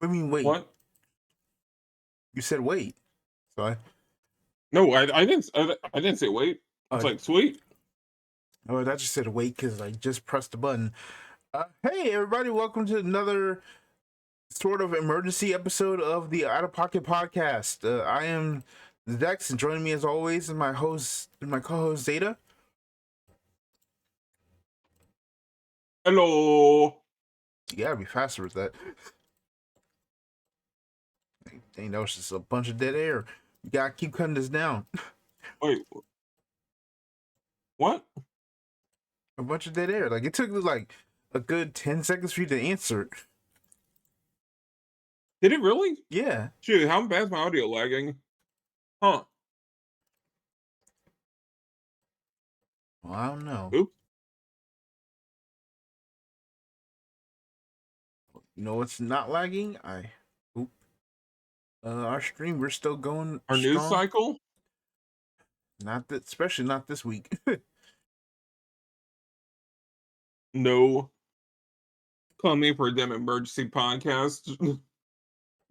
I mean, wait. What? You said wait. So No, I didn't. I didn't say wait. It's like sweet. I just said wait because I just pressed the button. Hey, everybody! Welcome to another sort of emergency episode of the Out of Pocket Podcast. I am Zechs, and joining me as always is my co-host Zeta. Hello. You gotta be faster with that. Dang, that was just a bunch of dead air. You gotta keep cutting this down. Wait. What? A bunch of dead air. Like it took like a good 10 seconds for you to answer. Did it really? Yeah. Shoot, how bad is my audio lagging? Huh. Well, I don't know. Oops. You know what's not lagging? Our stream, we're still going Our news strong. cycle? Not that, especially not this week. No. Call me for a damn emergency podcast.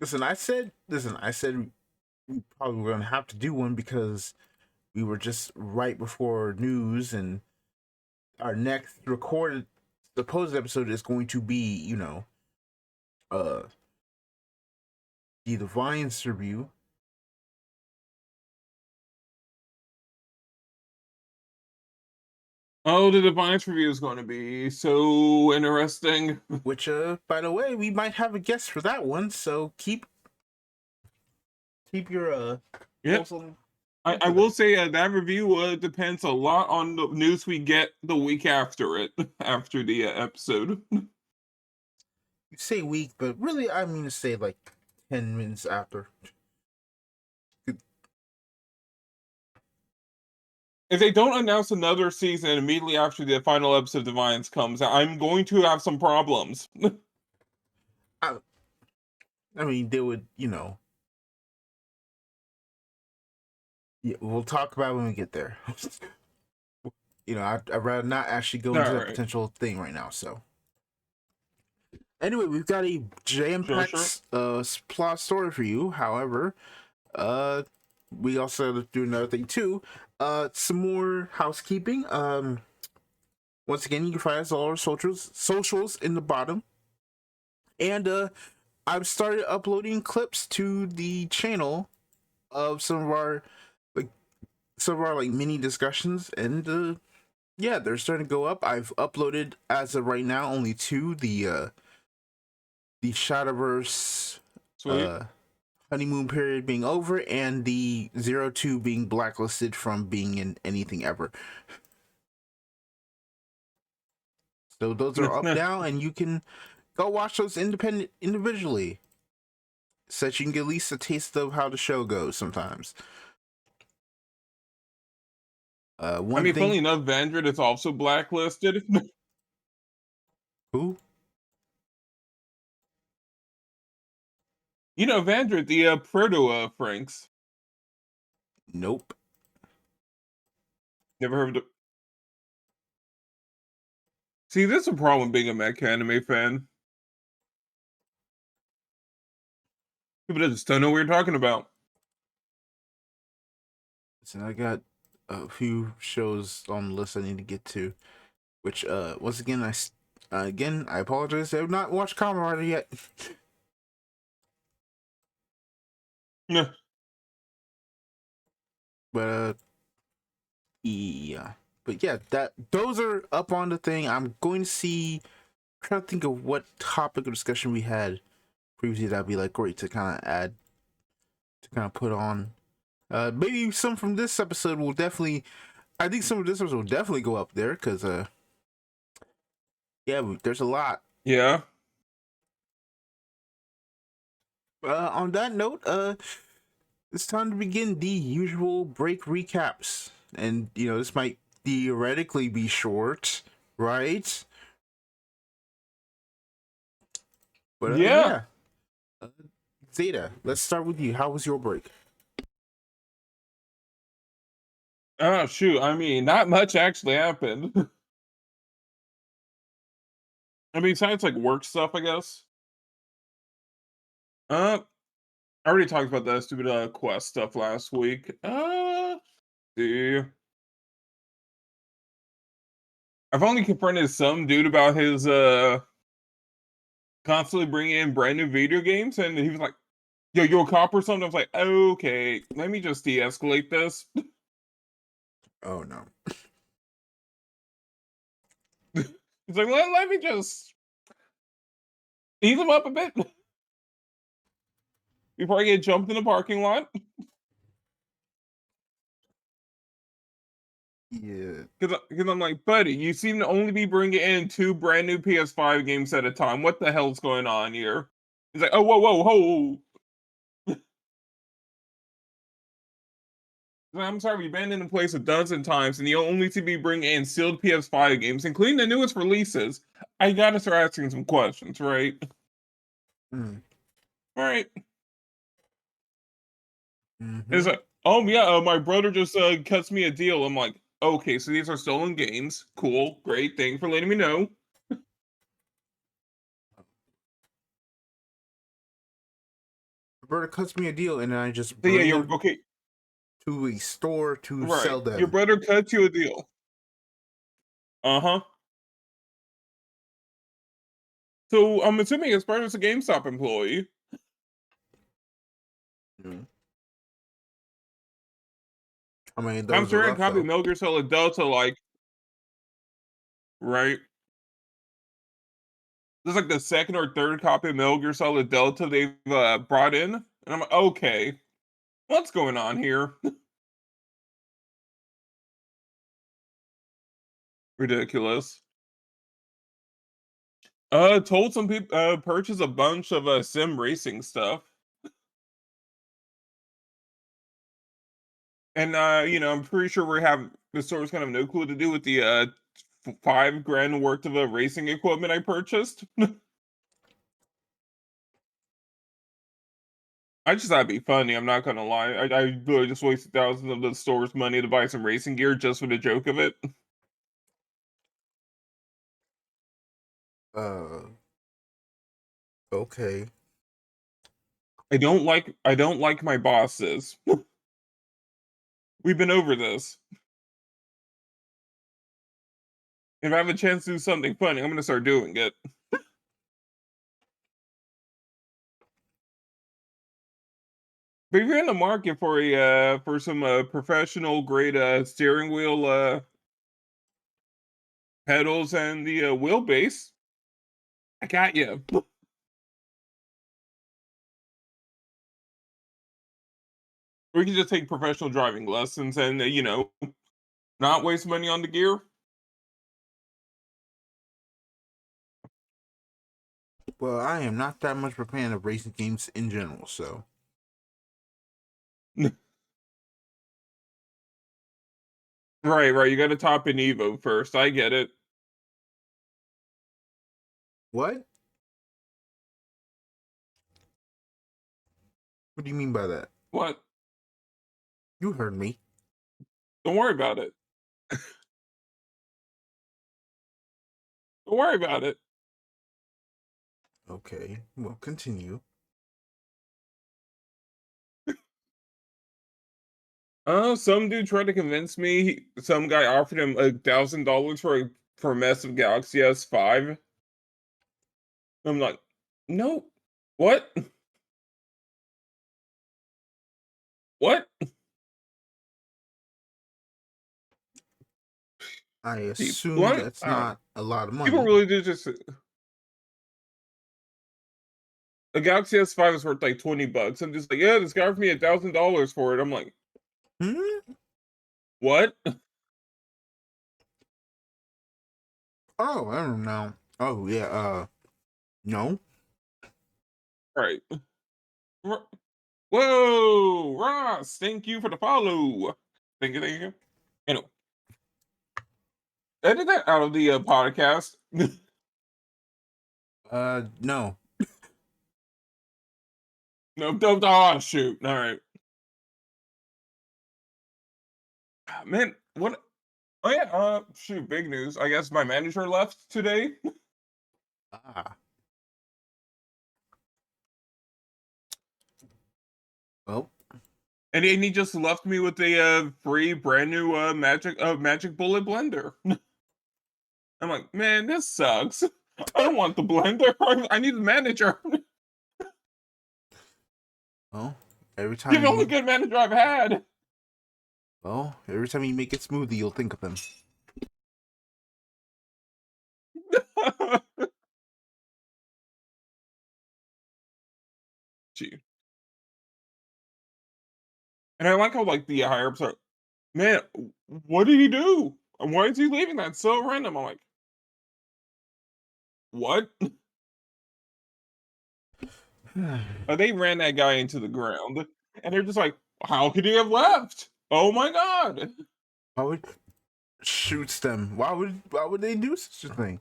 Listen, I said we probably were gonna have to do one because we were just right before news, and our next recorded supposed episode is going to be, the Vines review. Oh, the Defiance review is going to be so interesting. Which, by the way, we might have a guest for that one. So keep your Yep. pulse on. I will say that review depends a lot on the news we get the week after it, after the episode. You say week, but really, I mean to say like 10 minutes after. If they don't announce another season immediately after the final episode of Defiance comes, I'm going to have some problems. I mean, they would, yeah, we'll talk about it when we get there. I'd rather not actually go into that potential thing right now. So, anyway, we've got a jam-packed plot story for you. However, we also have to do another thing too. Some more housekeeping. Once again, you can find us all our socials in the bottom. And I've started uploading clips to the channel of some of our mini discussions, and yeah, they're starting to go up. I've uploaded as of right now only two: the Shadowverse honeymoon period being over, and the 02 being blacklisted from being in anything ever. So those are up now, and you can go watch those individually, so that you can get at least a taste of how the show goes sometimes. Funny enough, Vandred is also blacklisted. Who? You know, Vandred, the Proto Franks. Nope. Never heard of it. See, that's a problem being a mecha anime fan. People just don't know what you're talking about. Listen, I got a few shows on the list I need to get to, which once again I apologize. I have not watched Kamen Rider yet. Yeah. But yeah. But yeah, those are up on the thing. I'm going to see. I'm trying to think of what topic of discussion we had previously that'd be like great to kind of add, to kind of put on. Maybe some from this episode will definitely. I think some of this episode will definitely go up there because yeah, there's a lot. Yeah. On that note, it's time to begin the usual break recaps, and this might theoretically be short, right? But yeah. Zeta, let's start with you. How was your break? Oh shoot! I mean, not much actually happened. I mean, besides like work stuff, I guess. I already talked about that stupid quest stuff last week. See. I've only confronted some dude about his constantly bringing in brand new video games, and he was like, "Yo, you a cop or something?" I was like, "Okay, let me just de-escalate this." Oh no. He's like, let me just ease him up a bit before I get jumped in the parking lot. Yeah. Because I'm like, buddy, you seem to only be bringing in 2 brand new PS5 games at a time. What the hell's going on here? He's like, oh, whoa, whoa, whoa. I'm sorry, we've been in the place a dozen times, and you only seem to be bringing in sealed PS5 games, including the newest releases. I gotta start asking some questions, right? Mm. All right. It's Mm-hmm. like, oh yeah, my brother just cuts me a deal. I'm like, okay, so these are stolen games. Cool, great, thank you for letting me know. Roberta cuts me a deal, and then I just So yeah, bring you're them okay. to a store to Right, sell your them. brother cuts you a deal. Uh-huh. So I'm assuming his brother's a GameStop employee. Mm. How many of I'm those are sure a left, copy of though? Metal Gear Solid Delta, like, right? This is like the second or third copy of Metal Gear Solid Delta they've brought in. And I'm like, okay, what's going on here? Ridiculous. Told some people purchase a bunch of sim racing stuff. And I'm pretty sure we're having the store's kind of no clue to do with the $5,000 worth of racing equipment I purchased. I just thought it'd be funny. I'm not gonna lie. I really just wasted thousands of the store's money to buy some racing gear just for the joke of it. Uh, okay. I don't like my bosses. We've been over this. If I have a chance to do something funny, I'm gonna start doing it. But if you're in the market for some professional grade steering wheel pedals and the wheelbase, I got you. Or you can just take professional driving lessons and not waste money on the gear. Well, I am not that much of a fan of racing games in general, so. Right. You got to top an Evo first. I get it. What? What do you mean by that? What? You heard me. Don't worry about it. Don't worry about it. Okay, well, continue. Some dude tried to convince me. Some guy offered him $1,000 for a massive Galaxy S5. I'm like, no. What? What? I assume Blunt? that's I don't know. not a lot of People money. really do just a Galaxy S5 is worth like $20. I'm just like, yeah, this guy offered me $1,000 for it. I'm like, Hmm? what? Oh, I don't know. Oh, yeah, no. Right. Whoa, Ross, thank you for the follow. Thank you. Anyway, edit that out of the podcast. No. No, don't. Oh, shoot. All right. Man, what? Oh, yeah. Shoot, big news. I guess my manager left today. Ah. And he just left me with a free brand new magic bullet blender. I'm like, man, this sucks. I don't want the blender. I need the manager. Well, every time You're the only good manager I've had. Well, every time you make it smoothie, you'll think of him. Gee. And I like how like the higher ups are, man, what did he do? Why is he leaving? That's so random. I'm like, what? They ran that guy into the ground, and they're just like, how could he have left? Oh my god! Why would shoots them? Why would they do such a thing?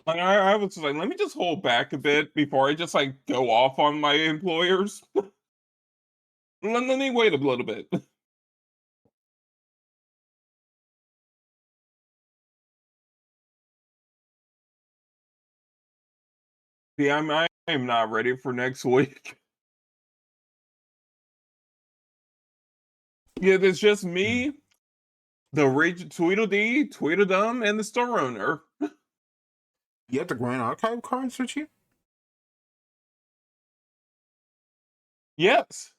Like I was just like, let me just hold back a bit before I just like go off on my employers. Let me wait a little bit. Yeah, I am not ready for next week. Yeah, there's just me, the Rage Tweedledee, Tweedledum, and the store owner. You have the Grand Archive cards with you? Yes.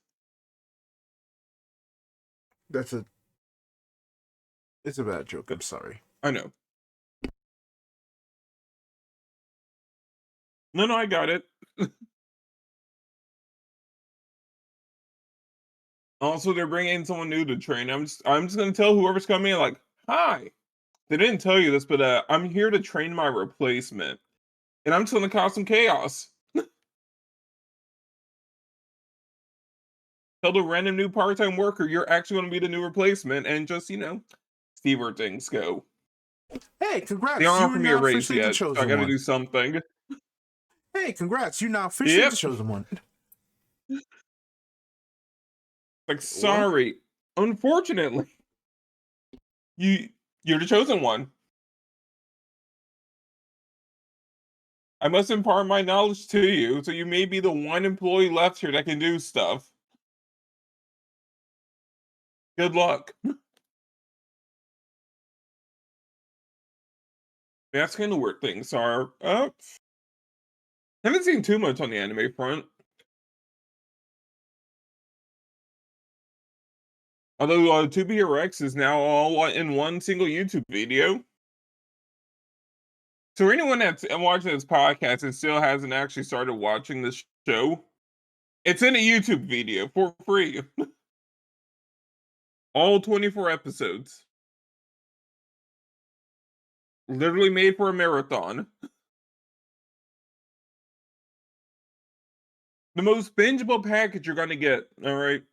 It's a bad joke. I'm sorry. I know. No, I got it. Also, they're bringing in someone new to train. I'm just gonna tell whoever's coming in, like, hi. They didn't tell you this, but I'm here to train my replacement, and I'm just gonna cause some chaos. Tell the random new part-time worker you're actually gonna be the new replacement, and just see where things go. Hey, congrats! They aren't You are offering me a now raise officially the yet, so I chosen gotta one. do something. Hey, congrats! You're now officially Yep. the chosen one. Like, sorry. Unfortunately, you're the chosen one. I must impart my knowledge to you, so you may be the one employee left here that can do stuff. Good luck. That's kind of where things are. Haven't seen too much on the anime front. Although 2BRX is now all in one single YouTube video. So anyone that's watching this podcast and still hasn't actually started watching this show, it's in a YouTube video for free. All 24 episodes. Literally made for a marathon. The most bingeable package you're gonna get, alright?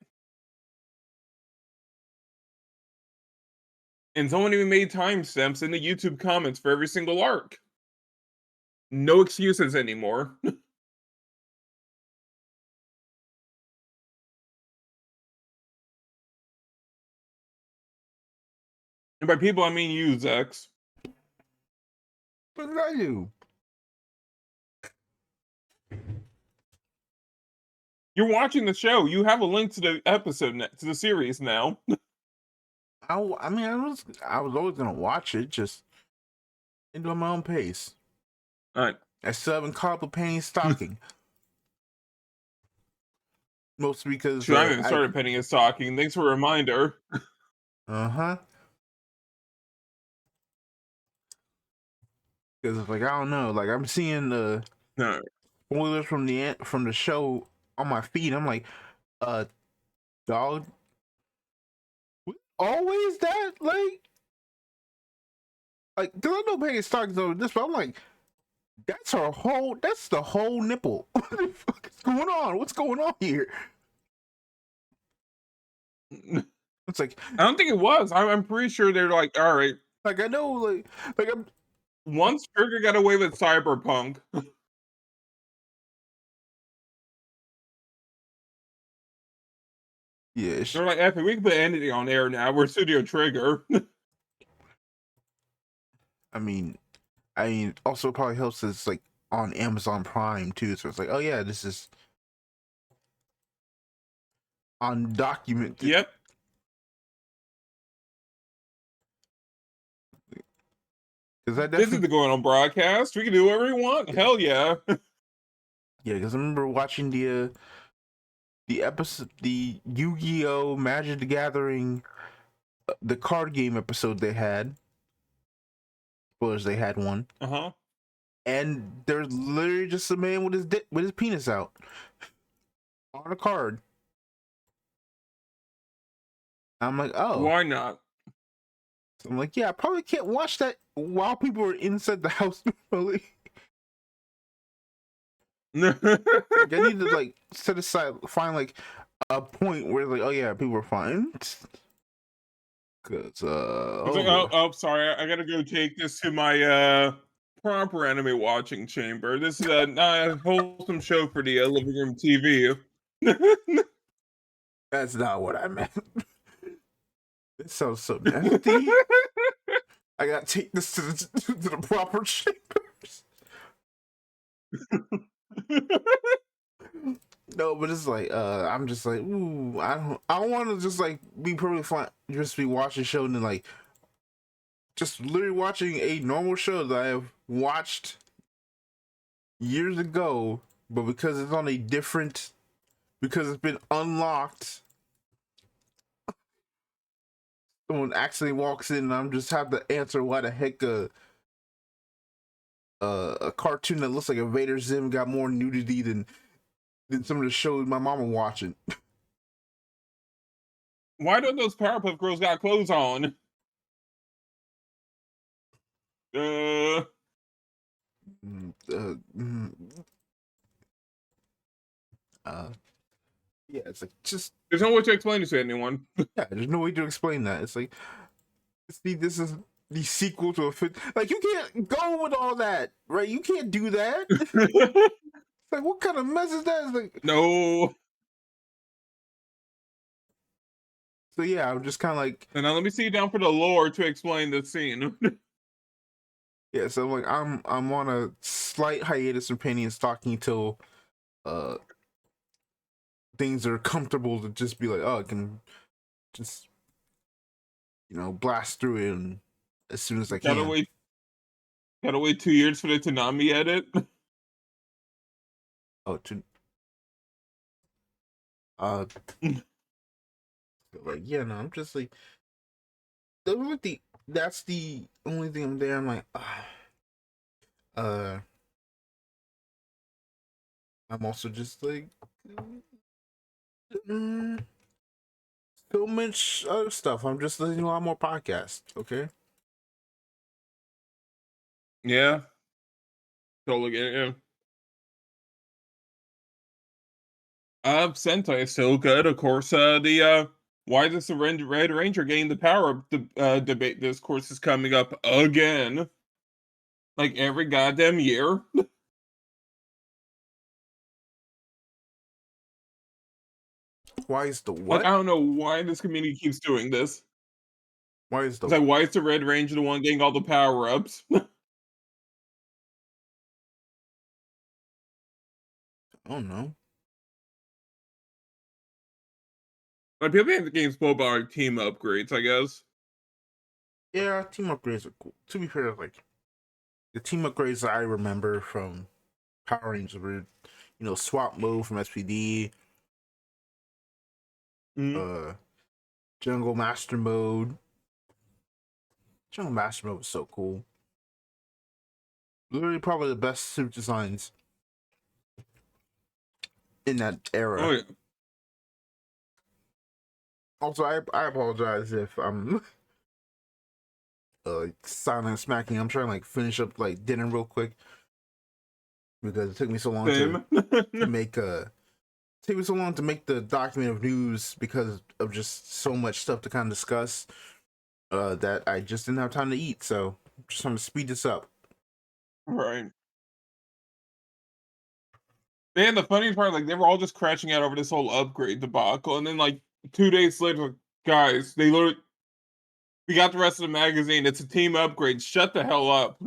And someone even made timestamps in the YouTube comments for every single arc. No excuses anymore. And by people, I mean you, Zechs. What did I do? You're watching the show. You have a link to the episode, to the series now. I was always gonna watch it, just into my own pace. Alright. I still haven't caught up with Penny's Stocking. Mostly because I haven't started Penny and Stocking. Thanks for a reminder. Uh-huh. Because like I don't know, like I'm seeing the spoilers from the show on my feed. I'm like, dog, always that like because I know Penny Stocking's over this, but I'm like, that's the whole nipple. What the fuck is going on? What's going on here? It's like I don't think it was. I'm pretty sure they're like, all right. Like I know, like I'm. Once Trigger got away with Cyberpunk. Yeah, They're like, Epic, we can put anything on air now. We're Studio Trigger. I mean, also probably helps is like on Amazon Prime too. So it's like, oh yeah, this is undocumented. Yep. This is going on broadcast. We can do whatever we want. Yeah. Hell yeah. Yeah, because I remember watching the episode, the Yu-Gi-Oh! Magic the Gathering, the card game episode they had. Spoilers, they had one. And there's literally just a man with his penis out on a card. I'm like, oh, why not? So I'm like, yeah, I probably can't watch that while people are inside the house normally. Like, I need to like set aside, find like a point where like, oh yeah, people are fine. Cause sorry, I gotta go take this to my proper anime watching chamber. This is a wholesome show for the living room TV. That's not what I meant. It sounds so nasty. I gotta take this to the proper chambers. No, but it's like I'm just like, ooh, I don't want to just like be perfectly fine, just be watching a show and then like just literally watching a normal show that I have watched years ago, but because it's on a different, because it's been unlocked, someone accidentally walks in and I'm just have to answer why the heck a cartoon that looks like a Vader Zim got more nudity than some of the shows my mama watching. Why don't those Powerpuff Girls got clothes on? Yeah, it's like just there's no way to explain it to anyone. Yeah, there's no way to explain that. It's like, see, this is the sequel to a fit. Like, you can't go with all that, right? You can't do that. Like, what kind of mess is that? It's like, no. So yeah, I'm just kind of like. And now let me see you down for the lore to explain the scene. Yeah, so like I'm on a slight hiatus from painting and stocking till things are comfortable to just be like, oh, I can just blast through it and as soon as I can. Gotta wait 2 years for the Tanami edit. Oh, like yeah, no, I'm just like that's the only thing I'm there. I'm like, I'm also just like, so much other stuff. I'm just listening to a lot more podcasts. Okay. Yeah. Totally get it. Yeah. Sentai is still good. Of course, why does the Red Ranger gain the power of the debate discourse is coming up again. Like every goddamn year. Why is the what? Like, I don't know why this community keeps doing this. Why is the why is the Red Ranger the one getting all the power-ups? I don't know. Like, people think the game's full by team upgrades, I guess. Yeah, team upgrades are cool. To be fair, like the team upgrades that I remember from Power Rangers were, swap mode from SPD, Jungle Master mode. Jungle Master mode was so cool. Literally, probably the best suit designs in that era. Oh yeah. Also, I apologize if I'm silent smacking. I'm trying to like finish up like dinner real quick because it took me so long to make take me so long to make the document of news because of just so much stuff to kind of discuss that I just didn't have time to eat. So I'm just trying to speed this up. Right. Man, the funniest part, like, they were all just crashing out over this whole upgrade debacle, and then, like, 2 days later, guys, we got the rest of the magazine, it's a team upgrade, shut the hell up.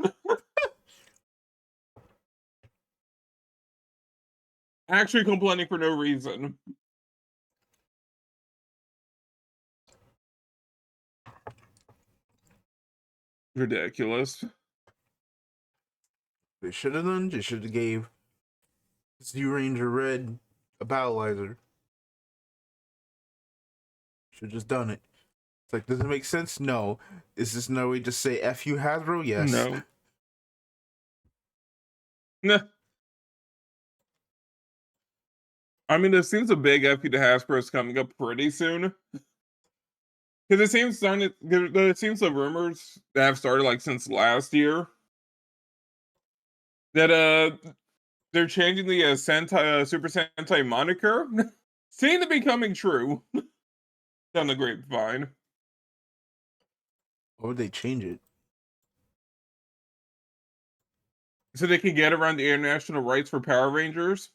Actually complaining for no reason. Ridiculous. They should have done. They should have gave Z-Ranger Red a battleizer. Should have just done it. It's like, does it make sense? No. Is this no way to say F you Hasbro? Yes. No. Nah. I mean, there seems a big F you to Hasbro is coming up pretty soon. Because it seems the rumors that have started like since last year that they're changing the Sentai Super Sentai moniker. Seem to be coming true. Down the grapevine. Why would they change it? So they can get around the international rights for Power Rangers.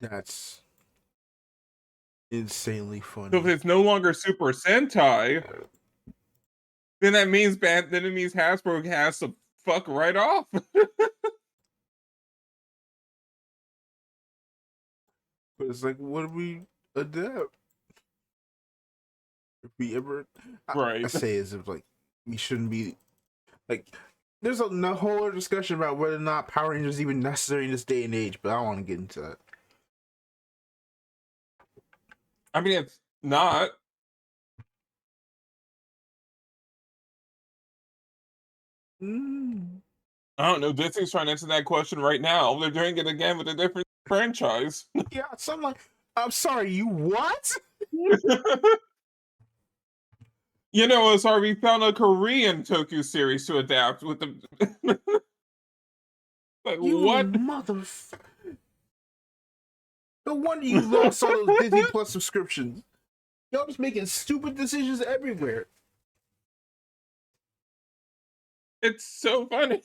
That's insanely funny. So if it's no longer Super Sentai, then it means Hasbro has to fuck right off. But it's like, what do we adapt? If we ever, Right. I say as if like we shouldn't be like. There's a whole other discussion about whether or not Power Rangers is even necessary in this day and age, but I don't want to get into that. I mean, it's not. I don't know. Disney's trying to answer that question right now. They're doing it again with a different franchise. Yeah, so I'm like, I'm sorry, you what? You know, sorry, we found a Korean Toku series to adapt with the. Like, You what? No wonder you lost all those Disney Plus subscriptions. Y'all just making stupid decisions everywhere. It's so funny.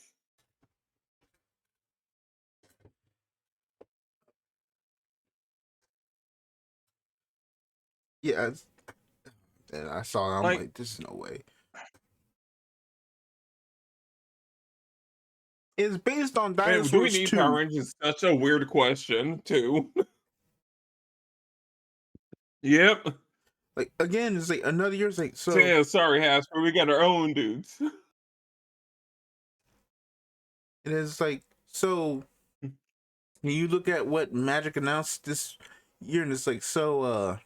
Yeah, and I saw it. I'm like, this is no way. It's based on Dinosaurs. Man, do we need 2. Power Rangers? Is such a weird question, too. Yep. Like again, it's like another year. It's like so. Yeah, sorry, Hasbro, we got our own dudes. It is like so. You look at what Magic announced this year, and it's like so.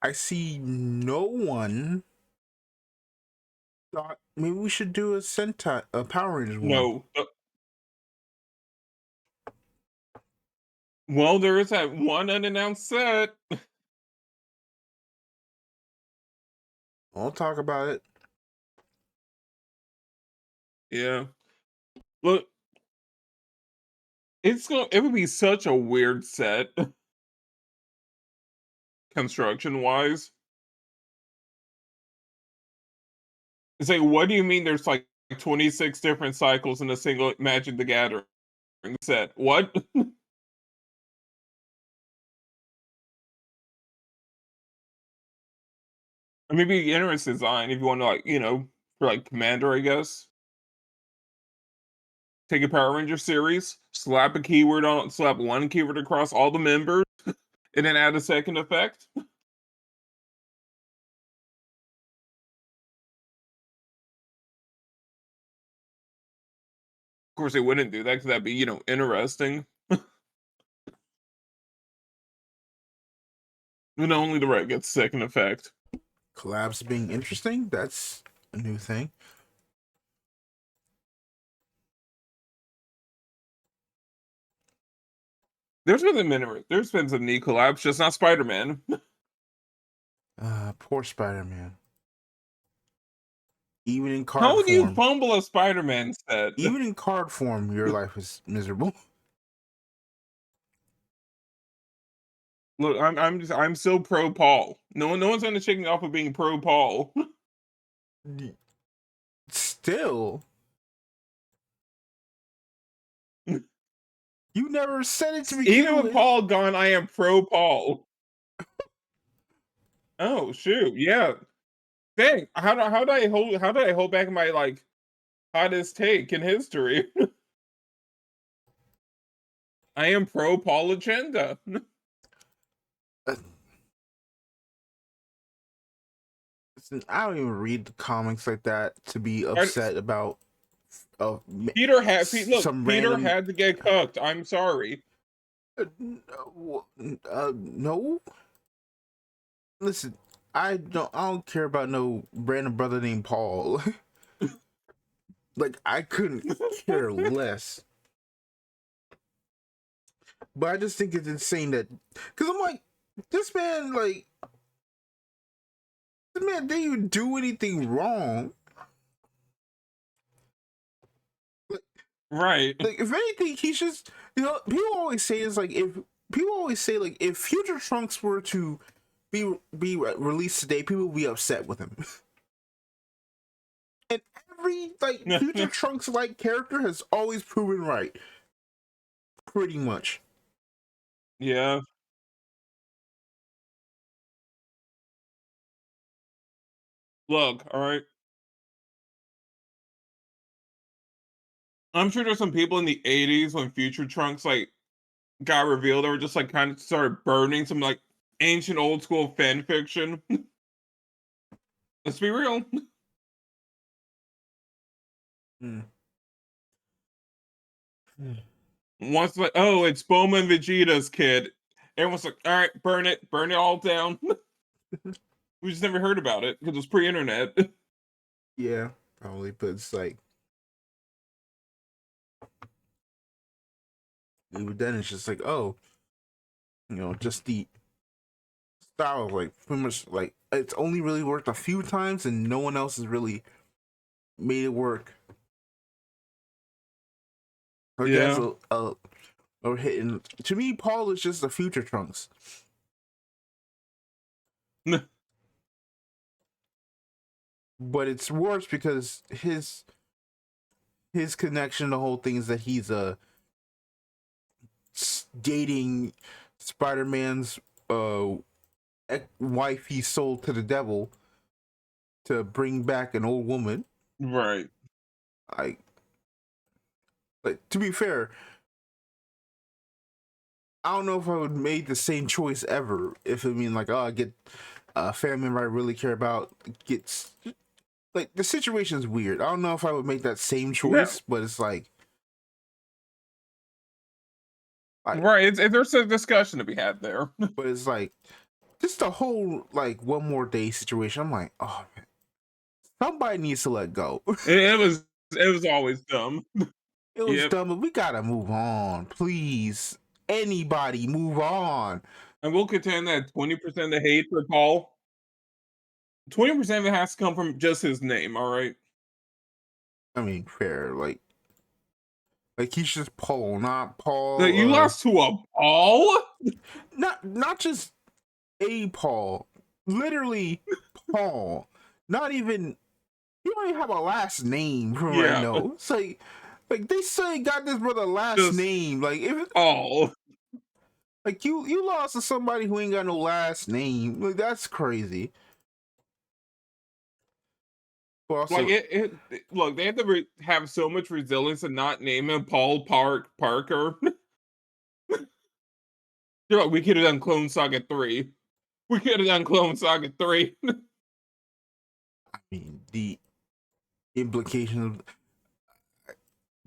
I see no one thought maybe we should do a Power Rangers one. No. Well, there is that one unannounced set. I'll talk about it. Yeah. Look, it would be such a weird set. Construction wise. It's like, what do you mean there's like 26 different cycles in a single Magic the Gathering set? What? I mean, be interesting design if you want to, like, you know, for like Commander, I guess. Take a Power Ranger series, slap one keyword across all the members, and then add a second effect. Of course, they wouldn't do that because that'd be, you know, interesting. And only the right gets second effect. Collabs being interesting, that's a new thing. There's been some neat collabs, just not Spider-Man. Poor Spider-Man. Even in card How form. would you fumble a Spider-Man set? Even in card form, your life is miserable. Look, I'm so pro Paul. No one's gonna shake me off of being pro Paul. Still. You never said it to me. Even with Paul gone, I am pro Paul. Oh shoot, yeah. Dang, how do I hold back my like hottest take in history. I am pro Paul agenda. I don't even read the comics like that to be upset about Peter had some Peter random. had to get cooked. I'm sorry. No. Listen, I don't care about no random brother named Paul. Like, I couldn't care less. But I just think it's insane that, because I'm like, this man didn't even do anything wrong. Right. Like, if anything, he's just, people always say if Future Trunks were to be released today, people would be upset with him. And every Future Trunks character has always proven right. Pretty much. Yeah. Look, all right. I'm sure there's some people in the 80s when Future Trunks got revealed, they were just kind of started burning some ancient old school fan fiction. Let's be real. Once oh, it's Bulma and Vegeta's kid. Everyone's like, all right, burn it all down. We just never heard about it because it was pre-internet. Yeah, probably, but it's even then it's just oh, just the style pretty much it's only really worked a few times and no one else has really made it work. Yeah. Or hitting. To me, Paul is just the Future Trunks. But it's worse because his connection, the whole thing is that he's dating Spider-Man's wife he sold to the devil to bring back an old woman. Right. To be fair, I don't know if I would made the same choice ever if I get a family member I really care about gets the situation's weird. I don't know if I would make that same choice, but it's right. There's a discussion to be had there. But it's just the whole one more day situation. I'm like, oh man, somebody needs to let go. it was always dumb. It was dumb, but we gotta move on, please. Anybody, move on. And we'll contend that 20% of the hate for Paul, 20% of it has to come from just his name. All right. I mean, fair. He's just Paul, not Paul. You lost to a Paul? Not just a Paul. Literally Paul. Not even. You don't even have a last name from what I know. It's they say got this brother last just name. If oh. You lost to somebody who ain't got no last name. That's crazy. Also, look, they have to have so much resilience to not name him Paul Parker. We could have done Clone Saga 3. We could have done Clone Saga 3. I mean, the implication of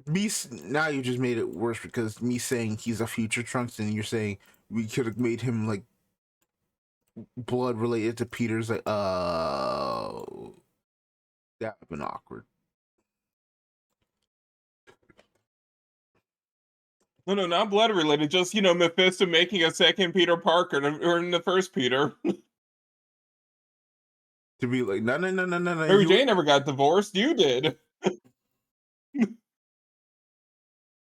me now you just made it worse because me saying he's a Future Trunks and you're saying we could have made him blood related to Peter's that would have been awkward. No, not blood related. Just Mephisto making a second Peter Parker or in the first Peter. To be no. Mary Jane never got divorced. You did.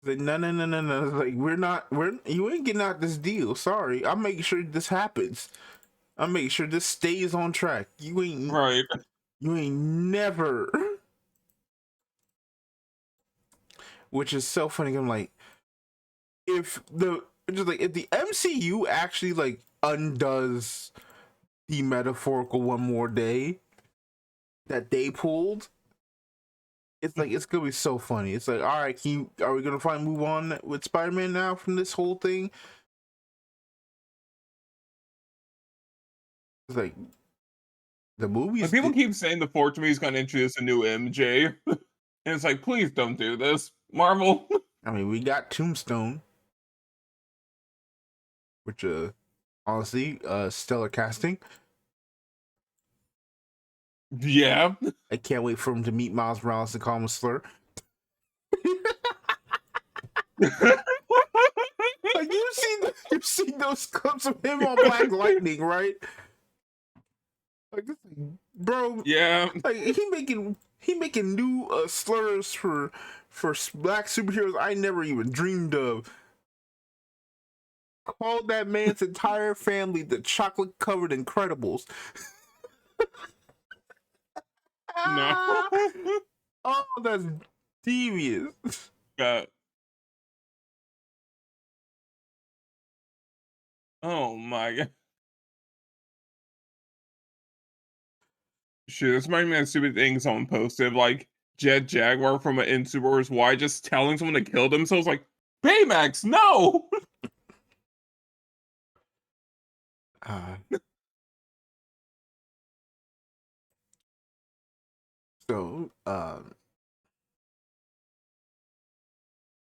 No. You ain't getting out this deal. Sorry, I'm making sure this happens. I'm making sure this stays on track. You ain't right. You ain't never. Which is so funny. I'm if the MCU actually undoes the metaphorical one more day that they pulled, it's like it's gonna be so funny. It's like, all right, are we gonna finally move on with Spider-Man now from this whole thing? It's like the movies. Like, people keep saying the Fortune is gonna introduce a new MJ, and it's like, please don't do this, Marvel. I mean, we got Tombstone, which honestly, stellar casting. Yeah. I can't wait for him to meet Miles Morales and call him a slur. Like you've seen those clips of him on Black Lightning, right? Like, bro, Yeah. like he making new slurs for black superheroes I never even dreamed of. Called that man's entire family the chocolate covered Incredibles. No. Oh, that's devious. God. Oh my god. Shit, this reminds me of stupid thing someone posted, like Jet Jaguar from an Into Wars Y just telling someone to kill themselves, like, Baymax, no! So,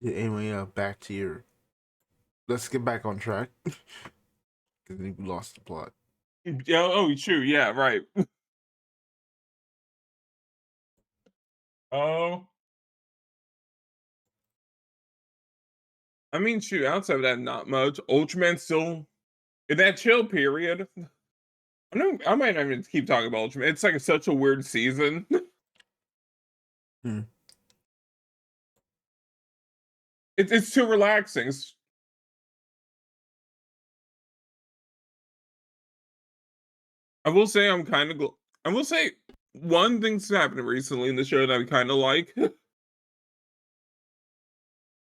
yeah, anyway, back to your. Let's get back on track because we lost the plot. Yeah, oh, true, yeah, right. Oh. I mean, shoot, outside of that, not much. Ultraman still in that chill period. I might not even keep talking about Ultraman. It's like such a weird season. Hmm. It's too relaxing. I will say I'm kind of. I will say one thing's happened recently in the show that I kind of like.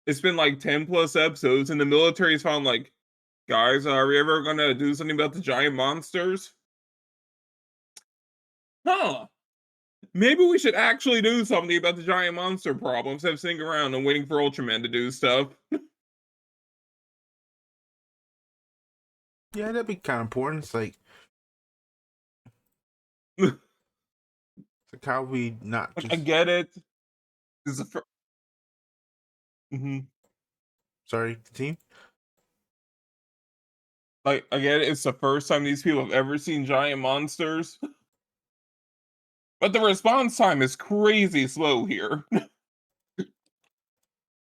It's been like 10 plus episodes, and the military's found like, guys, are we ever gonna do something about the giant monsters? Huh? Maybe we should actually do something about the giant monster problem instead of sitting around and waiting for Ultraman to do stuff. Yeah, that'd be kind of important. It's like how we not Like, I just. get it. This is a Sorry, team. Like, I get it. It's the first time these people have ever seen giant monsters, but the response time is crazy slow here.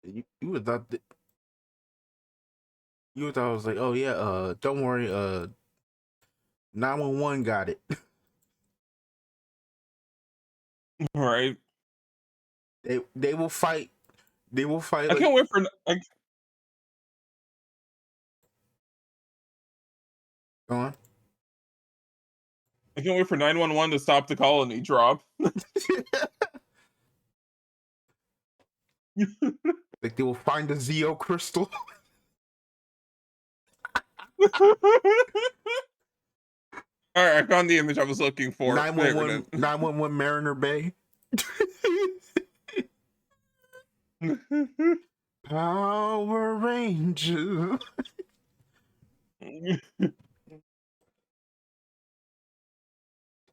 You would thought that, you would thought I was like, oh yeah, don't worry, 911 got it. Right? They will fight. They will fight. I Like, can't wait for. go on. I can't wait for 911 to stop the colony drop. Like they will find the Zeo crystal. All right, I found the image I was looking for. 911 Mariner Bay. Power Rangers.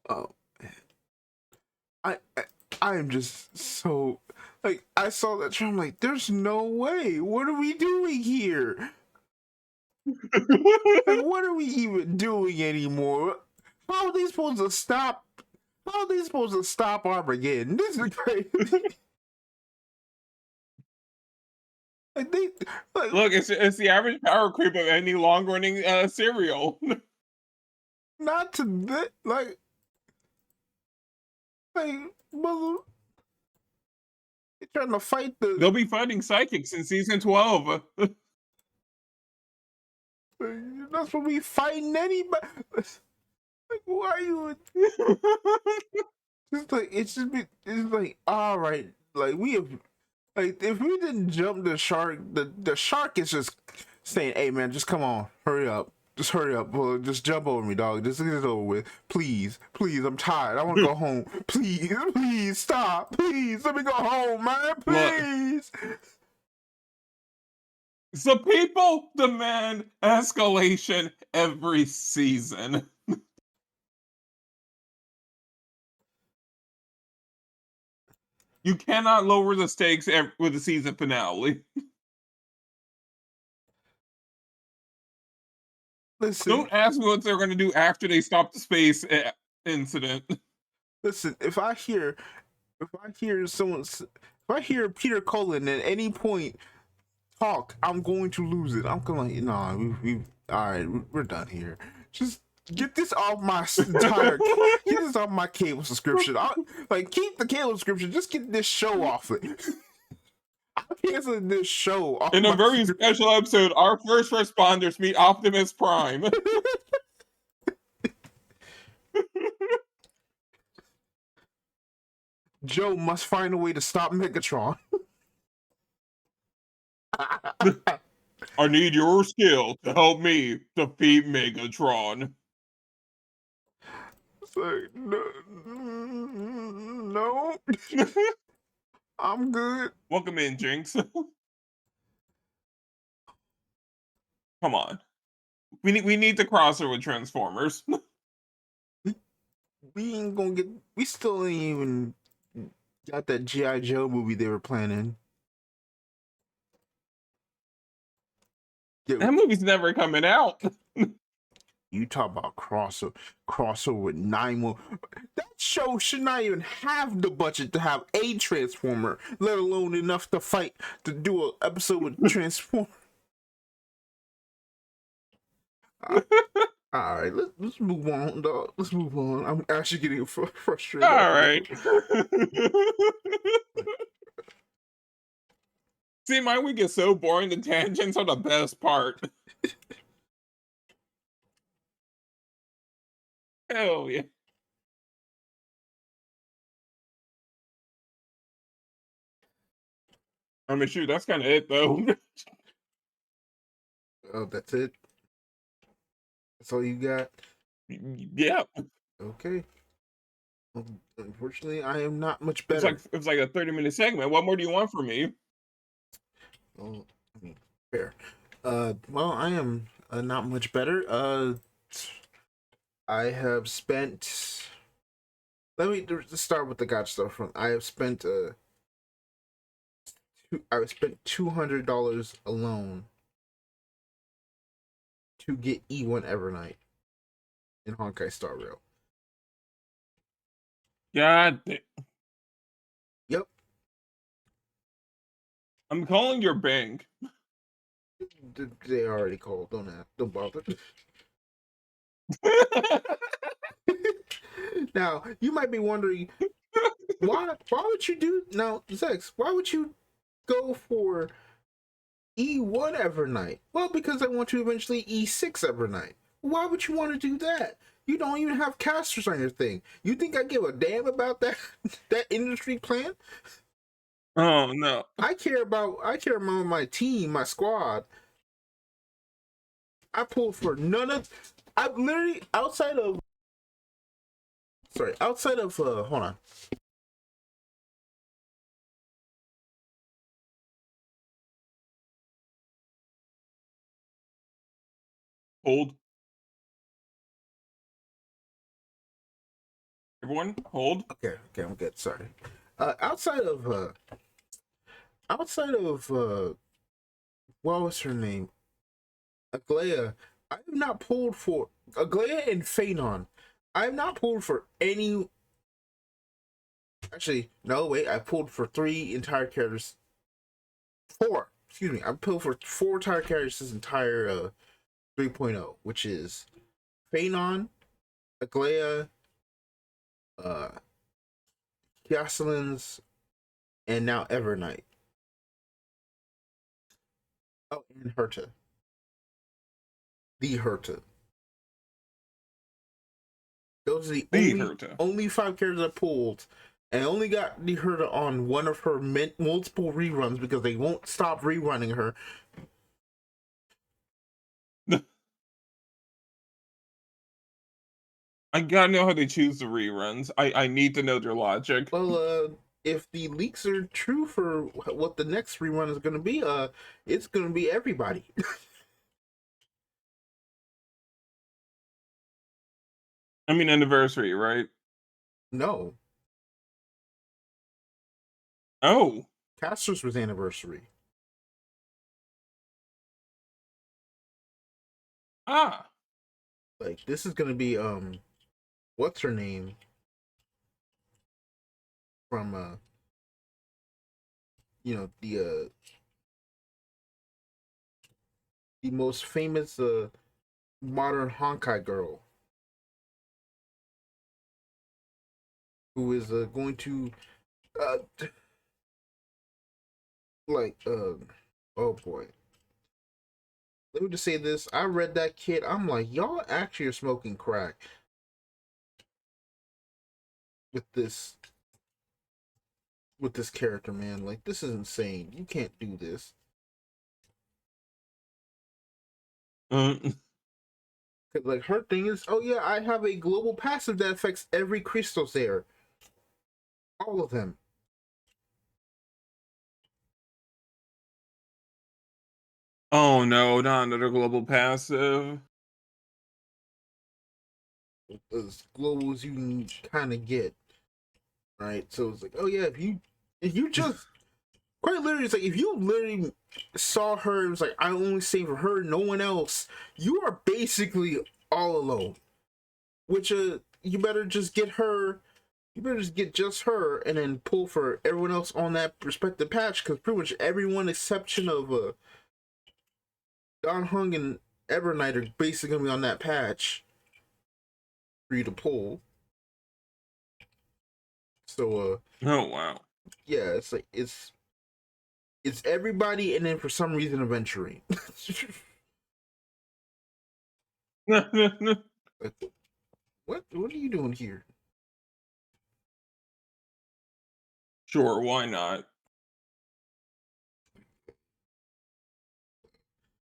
Oh, I am just so like I saw that show. I'm like, there's no way. What are we doing here? Like, what are we even doing anymore? How are they supposed to stop? How are they supposed to stop Armageddon? This is crazy. Like they like, Look, it's the average power creep of any long running serial. not to that like mother. They're trying to fight the. They'll be fighting psychics in season 12. You're not supposed to be fighting anybody. Like, why are you? It's like all right. Like we have. Like if we didn't jump the shark, the shark is just saying, "Hey man, just come on, hurry up." Just hurry up. Well, just jump over me, dog. Just get it over with. Please. Please, I'm tired. I want to go home. Please. Please, stop. Please, let me go home, man. Please. So people demand escalation every season. You cannot lower the stakes with the season finale. Listen. Don't ask me what they're going to do after they stop the space incident. Listen, if I hear Peter Cullen at any point talk, I'm going to lose it. I'm going to, nah, we all right, we're done here. Just get this off my cable subscription. Keep the cable subscription. Just get this show off it. I'm canceling this show off. In a very special episode, our first responders meet Optimus Prime. Joe must find a way to stop Megatron. I need your skill to help me defeat Megatron. Like, no. I'm good. Welcome in, Jinx. Come on. We need to cross her with Transformers. We ain't gonna get. We still ain't even got that G.I. Joe movie they were planning. That movie's never coming out. You talk about crossover with 9 more. That show should not even have the budget to have a Transformer, let alone enough to fight to do an episode with Transformer. All right, let's move on, dog. Let's move on. I'm actually getting frustrated. All right. See, my week is so boring. The tangents are the best part. Hell yeah. I mean, shoot, that's kind of it, though. Oh, that's it? That's all you got? Yeah. Okay. Well, unfortunately, I am not much better. It's like a 30-minute segment. What more do you want from me? Well, I mean, fair. Well, I am not much better. I have spent. Let me just start with the gotcha stuff from. I have spent $200 alone to get E1 Evernight in Honkai Star Rail. God. Yep. I'm calling your bank. They already called. Don't bother. Now you might be wondering why would you do now, Zechs? Why would you go for E1 Evernight? Well, because I want to eventually E6 Evernight. Why would you want to do that? You don't even have casters on your thing. You think I give a damn about that industry plan? Oh no. I care about my team, my squad. I pulled for none of. I literally outside of hold on. Hold. Everyone, hold. Okay, I'm good. Sorry. Outside of what was her name? Aglaya. I have not pulled for Aglaya and Phanon. I have not pulled for any. Actually, no, wait. I pulled for 3 entire characters. 4. Excuse me. I pulled for 4 entire characters this entire 3.0, which is Phanon, Aglaya, Jocelyn's, and now Evernight. Oh, and Herta. The Herta. Those are the only 5 characters I pulled, and I only got the Herta on one of her multiple reruns because they won't stop rerunning her. I gotta know how they choose the reruns. I need to know their logic. Well, if the leaks are true for what the next rerun is going to be, it's going to be everybody. I mean, anniversary, right? No, Oh. Casters was anniversary. Ah. Like this is going to be what's her name from you know the most famous modern Honkai girl who is going to uh like oh boy. Let me just say this. I read that kid. I'm like, y'all actually are smoking crack with this character, man. Like, this is insane. You can't do this. Cause like her thing is, oh yeah, I have a global passive that affects every crystals there. All of them. Oh no, not another global passive. As global as you can kind of get. Right? So it's like, oh yeah, if you just quite literally, it's like if you literally saw her, it was like I only save for her, no one else. You are basically all alone. Which you better just get her. You better just get just her and then pull for everyone else on that respective patch, because pretty much everyone exception of Don Hung and Evernight are basically gonna be on that patch for you to pull. So Oh wow. yeah, it's like it's everybody and then for some reason aventuring. Like, what are you doing here? Sure, why not?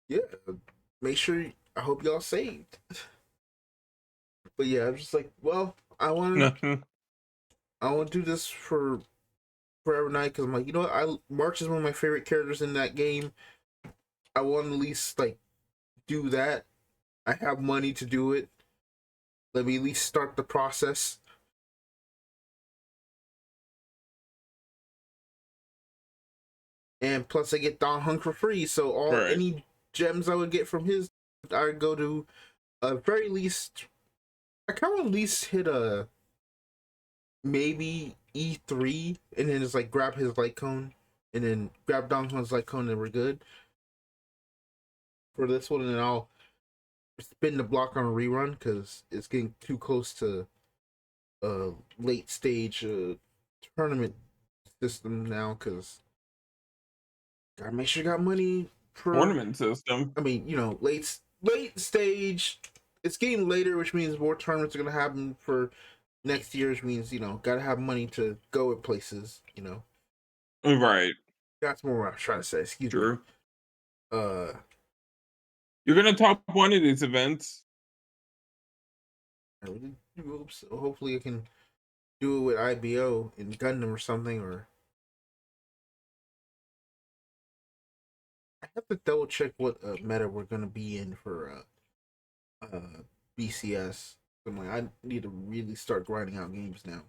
Yeah, make sure. I hope y'all saved. But yeah, I'm just like, well, I want to do this for Forever Night because I'm like, you know what? March is one of my favorite characters in that game. I want to at least like do that. I have money to do it. Let me at least start the process. And plus, I get Don Hung for free. So Right. any gems I would get from his, I would go to very least. I kind of at least hit a maybe E3 and then just like grab his light cone and then grab Don Hung's light cone and we're good for this one. And then I'll spin the block on a rerun because it's getting too close to late stage tournament system now because gotta make sure you got money for. Ornament system. I mean, you know, late stage. It's getting later, which means more tournaments are gonna happen for next year, which means you know gotta have money to go at places. You know, Right. that's more what I was trying to say. Excuse me. True. Uh, You're gonna top one of these events. I really do hope so. Hopefully, I can do it with IBO and Gundam or something, or I have to double check what meta we're gonna be in for BCS. I'm like, I need to really start grinding out games now.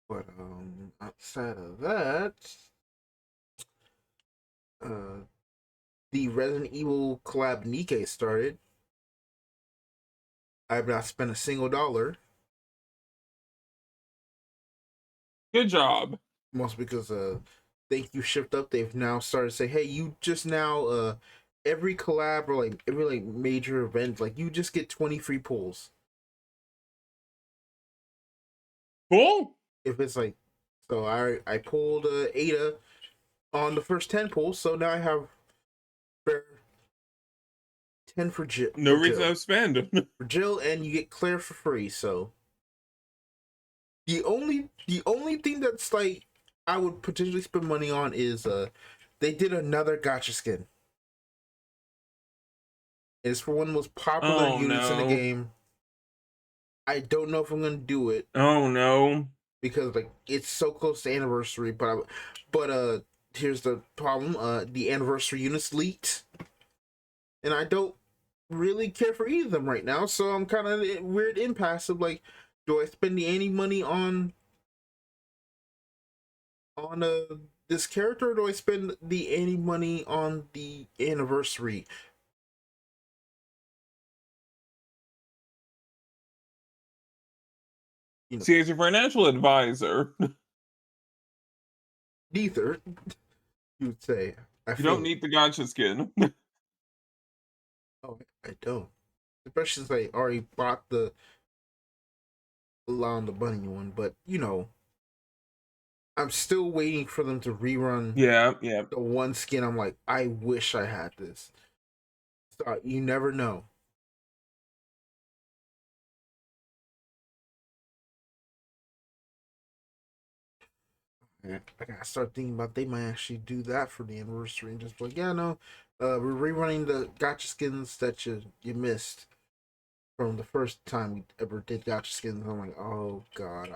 But outside of that, uh, the Resident Evil collab Nikke started. I have not spent a single dollar. Good job. Mostly because thank you shipped up. They've now started to say, hey, you just now every collab or like every like major event, like you just get 20 free pulls. Cool. If it's like, so I pulled Ada on the first 10 pulls, so now I have 10 for Jill. No reason to spend. For Jill, and you get Claire for free. So the only thing that's like I would potentially spend money on is they did another gotcha skin. It's for one of the most popular Oh units in the no. game. I don't know if I'm gonna do it. Oh no. Because like it's so close to anniversary, but here's the problem. The anniversary units leaked, and I don't really care for either of them right now, so I'm kind of weird impasse of like, do I spend the any money on this character, or do I spend the any money on the anniversary? You know, See, as your financial advisor, neither. You would say. I you don't feel it. need the gotcha skin. Oh, I don't. Especially since I already bought the Law on the Bunny one, but I'm still waiting for them to rerun Yeah, yeah. the one skin. I'm like, I wish I had this. So you never know. I gotta start thinking about they might actually do that for the anniversary and just like, yeah, no, we're rerunning the gotcha skins that you missed from the first time we ever did gotcha skins. I'm like, oh god,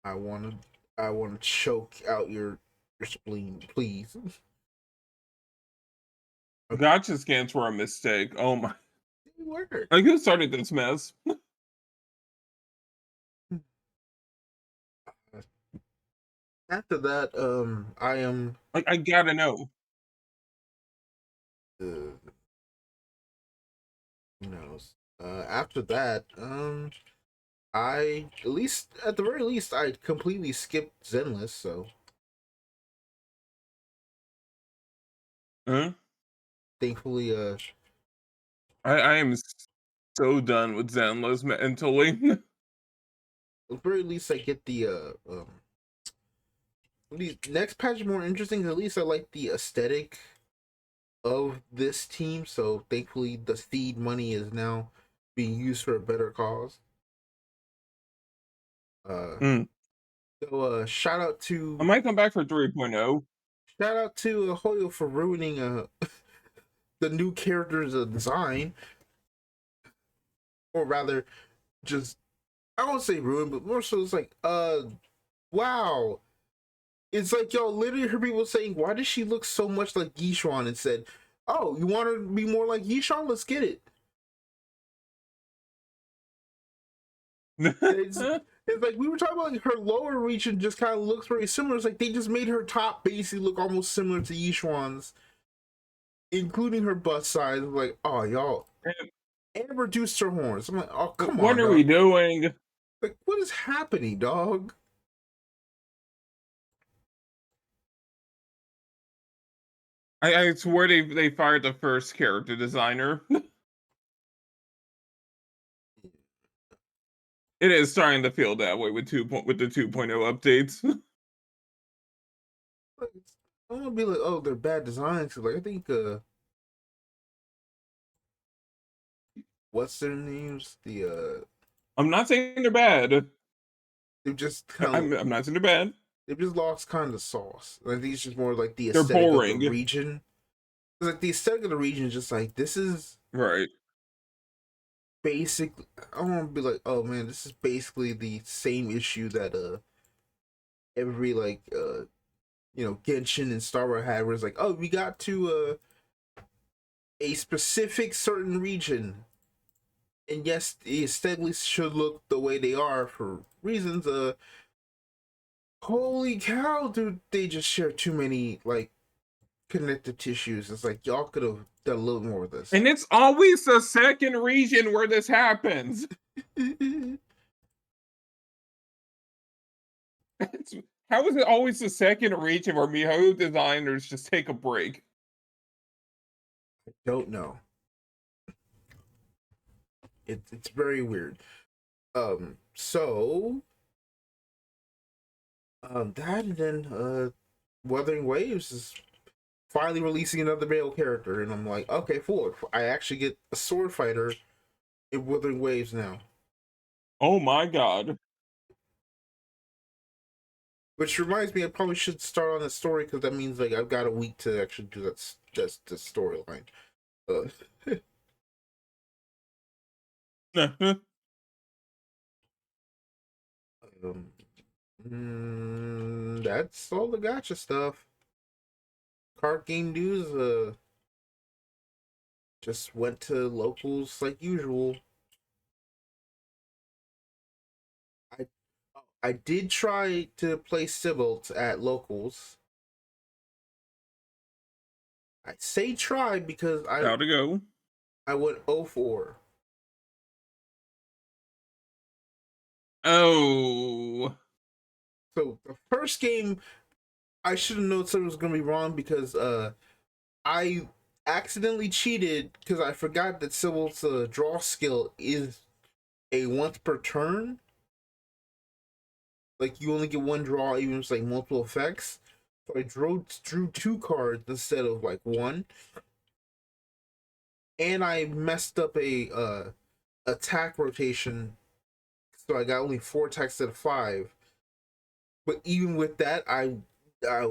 I want to choke out your spleen, please. Okay, Gotcha scans were a mistake. Oh my. they work. Like, who started this mess? After that, I am. Like, I gotta know. Uh, who knows? After that, I at least at the very least I completely skipped Zenless, so Huh? thankfully, I am so done with Zenless mentally. at the very least I get the next patch more interesting. At least I like the aesthetic of this team, so thankfully the seed money is now being used for a better cause. Uh, Mm. so I might come back for 3.0. shout out to Hoyo for ruining the new character's design, or rather, just I won't say ruin, but more so it's like, wow. It's like y'all literally heard people saying, why does she look so much like Yishuan? And said, oh, you want her to be more like Yishuan? Let's get it. It's like we were talking about like her lower region just kind of looks very similar. It's like they just made her top basically look almost similar to Yishuan's, including her bust size. Like, oh y'all, and reduced her horns. I'm like, oh come What on, are we dog. doing? Like, what is happening, dog? I swear they fired the first character designer. It is starting to feel that way with with the 2.0 updates. Like, I'm gonna be like, oh, they're bad designs. Like, I think, what's their names? I'm not saying they're bad. They've just kind of, I'm not saying they're bad. they've just lost kind of sauce. I think it's just more like the They're aesthetic of the boring. region. It's like the aesthetic of the region is just like this is Right. basically. I want to be like, oh man, this is basically the same issue that every like Genshin and Star Wars had, where it's like, oh, we got to a specific certain region, and yes, the aesthetics should look the way they are for reasons. Holy cow, dude, they just share too many like connective tissues. It's like y'all could have done a little more with this. And it's always the second region where this happens. How is it always the second region where Miho designers just take a break? Don't know. It's very weird. So that and then Wuthering Waves is finally releasing another male character, and I'm like, okay, cool. I actually get a sword fighter in Wuthering Waves now. Oh my god. Which reminds me, I probably should start on the story because that means like I've got a week to actually do that storyline. Uh, That's all the gacha stuff. Card game news. Just went to locals like usual. I did try to play Sybilt at locals. I say try because How'd it go? I went 0-4. Oh. So the first game, I should have known something was gonna be wrong because I accidentally cheated because I forgot that Sybil's draw skill is a once per turn. Like you only get one draw, even if it's like multiple effects. So I drew 2 cards instead of like one, and I messed up a attack rotation, so I got only 4 attacks instead of 5. But even with that, I I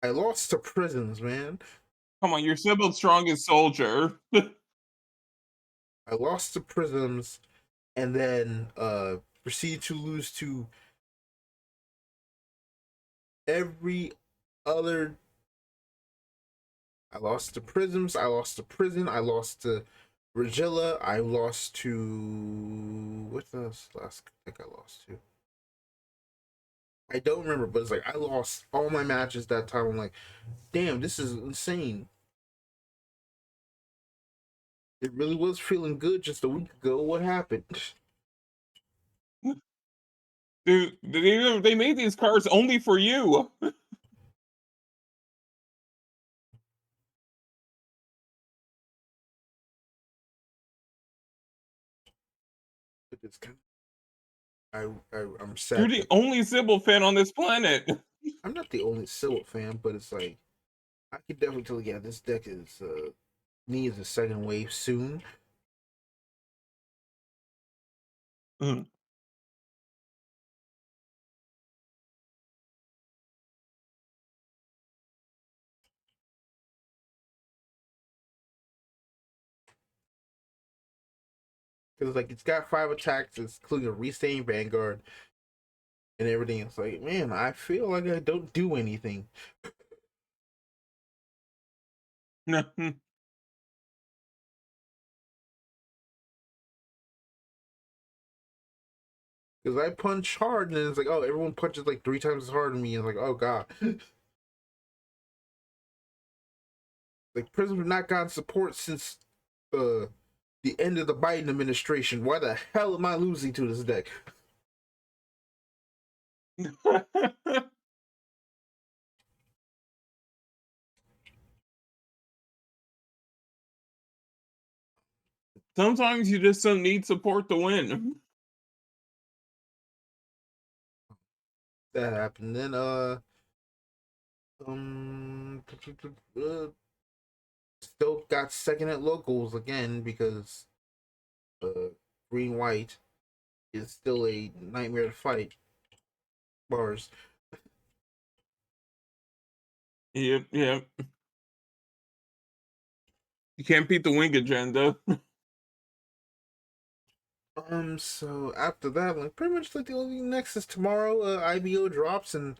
lost to prisons, man. Come on, you're Sybil's strongest soldier. I lost to prisms, and then proceeded to lose to every other. I lost to prisms. I lost to prison. I lost to Regilla. I lost to what else? Last I think I lost to. I don't remember, but it's like I lost all my matches that time. I'm like, damn, this is insane. It really was feeling good just a week ago. What happened? Dude, they made these cards only for you. It's kind I'm You're sad. the only Sybil fan on this planet. I'm not the only Silhouette fan, but it's like I can definitely tell. Yeah, this deck is needs a second wave soon. Mm. Because like it's got 5 attacks, it's including a Restain Vanguard and everything. It's like, man, I feel like I don't do anything. Because I punch hard, and then it's like, oh, everyone punches like 3 times as hard as me. And it's like, oh god, like Prism have not gotten support since uh the end of the Biden administration. Why the hell am I losing to this deck? Sometimes you just don't need support to win. That happened. Then um uh, still got second at locals again because green white is still a nightmare to fight. Bars. Yep, yep. You can't beat the wing agenda. So after that, like pretty much like the only next is tomorrow. IBO drops, and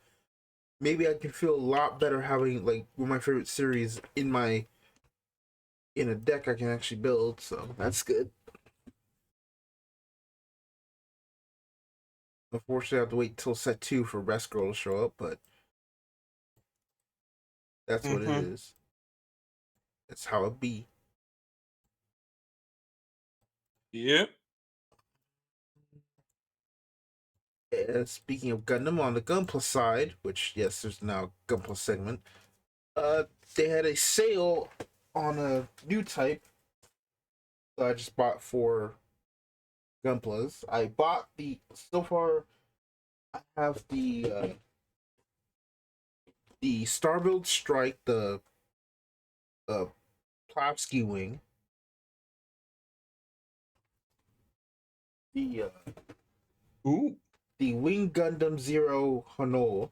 maybe I can feel a lot better having like one of my favorite series in a deck I can actually build. So that's good. Unfortunately, I have to wait till set 2 for Best Girl to show up, but that's what it is. That's how it be. Yep. And speaking of Gundam, on the Gunpla side, which yes, there's now a Gunpla segment. They had a sale on a new type that I just bought for Gunplas. I bought the so far. I have the Starbuild Strike, the uh Plavsky wing, the Ooh. the Wing Gundam Zero Hanol,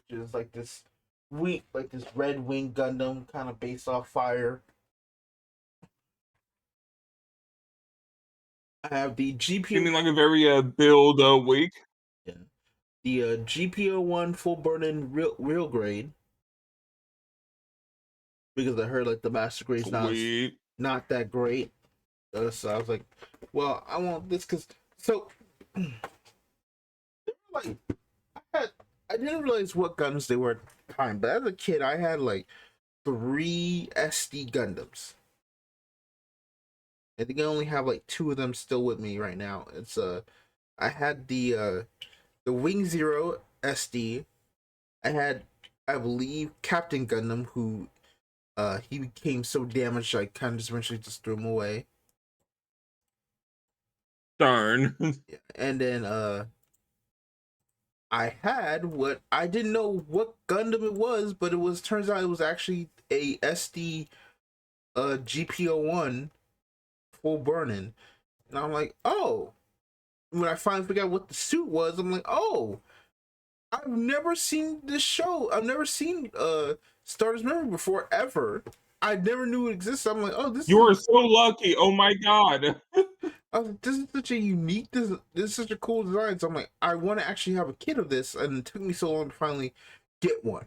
which is like this like this red wing Gundam kind of based off Fire. I have the GP. Seeming like a very build week. Yeah. The GPO1 full burn-in real grade. Because I heard like the master grade's not that great. So I was like, well, I want this because like I didn't realize what Gundams they were at the time, but as a kid I had like 3 SD Gundams. I think I only have like 2 of them still with me right now. It's I had the Wing Zero SD. I had, I believe, Captain Gundam, who he became so damaged I kind of just eventually just threw him away. Darn. And then I had what I didn't know what Gundam it was, but it was, turns out it was actually a SD GPO1 full burn-in. And I'm like, oh, when I finally figured out what the suit was, I'm like, oh, I've never seen this show. I've never seen Stardust Memory before, ever. I never knew it existed. I'm like, oh, this You are so lucky. Oh my god. this is such a unique, this is such a cool design. So I'm like, I want to actually have a kit of this, and it took me so long to finally get one.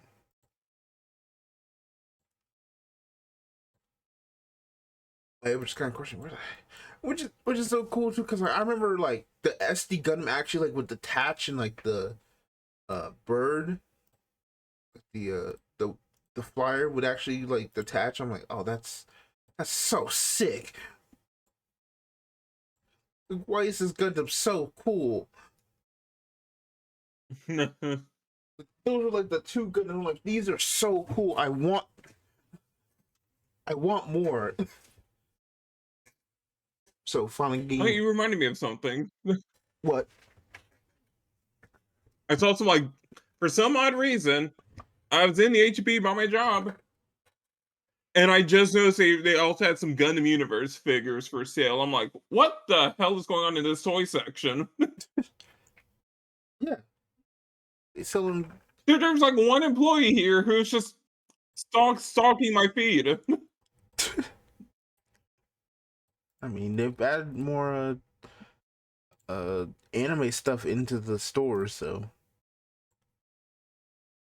I was just kind of questioning which is so cool too, because like, I remember like the SD Gundam actually like would detach and like the bird, the flyer would actually like detach. I'm like, oh, that's so sick. Why is this Gundam so cool? Those are like the 2 Gundam. I'm like, these are so cool. I want more. So finally, Oh, you reminded me of something. What? It's also like, for some odd reason, I was in the HEB by my job, and I just noticed they also had some Gundam Universe figures for sale. I'm like, what the hell is going on in this toy section? Yeah, they sell them. Dude, there's like one employee here who's just stalking my feed. I mean, they've added more anime stuff into the store, so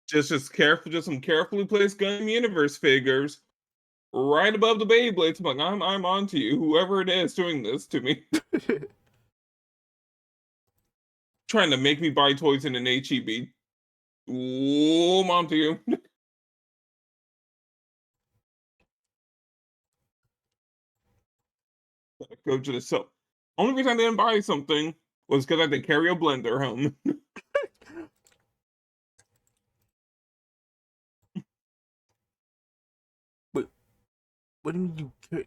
just some carefully placed Gundam Universe figures right above the Beyblades. I'm like, I'm on to you, whoever it is doing this to me. Trying to make me buy toys in an HEB. Ooh, I'm on to you. Go to the so. Only reason I didn't buy something was because I had to carry a blender home. But what do you mean you?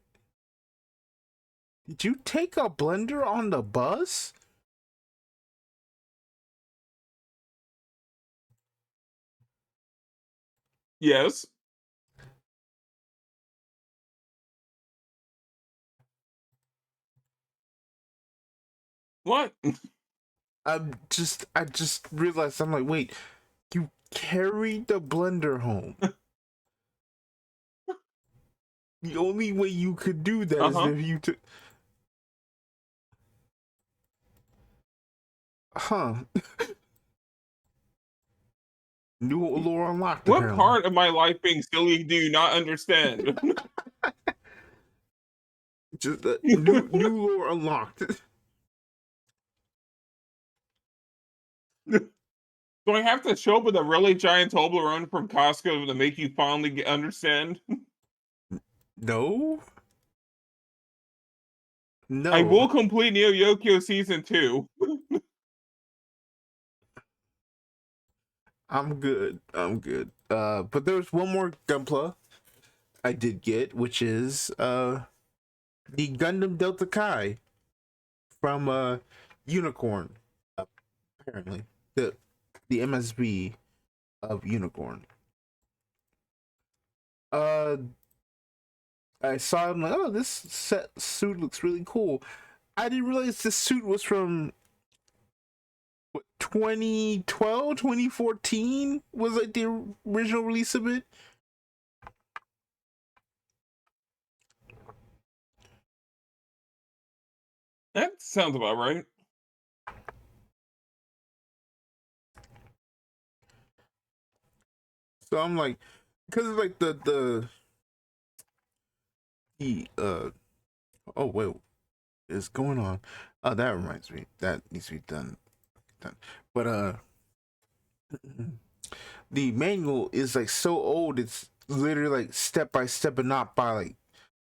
Did you take a blender on the bus? Yes. What? I just realized, I'm like, wait, you carried the blender home. The only way you could do that is if you took. Huh. New lore unlocked. What Apparently. part of my life being silly do you not understand? Just new lore unlocked. Do I have to show up with a really giant Toblerone from Costco to make you finally understand? No. No. I will complete Neo Yokio Season 2. I'm good. But there's one more Gunpla I did get, which is the Gundam Delta Kai from Unicorn. Apparently, the MSB of Unicorn. I saw him like, oh, this suit looks really cool. I didn't realize this suit was from 2012, 2014 was like the original release of it. That sounds about right. So I'm like, because it's like the oh wait, what is going on? Oh, that reminds me, that needs to be done. But the manual is like so old, it's literally like step by step and not by like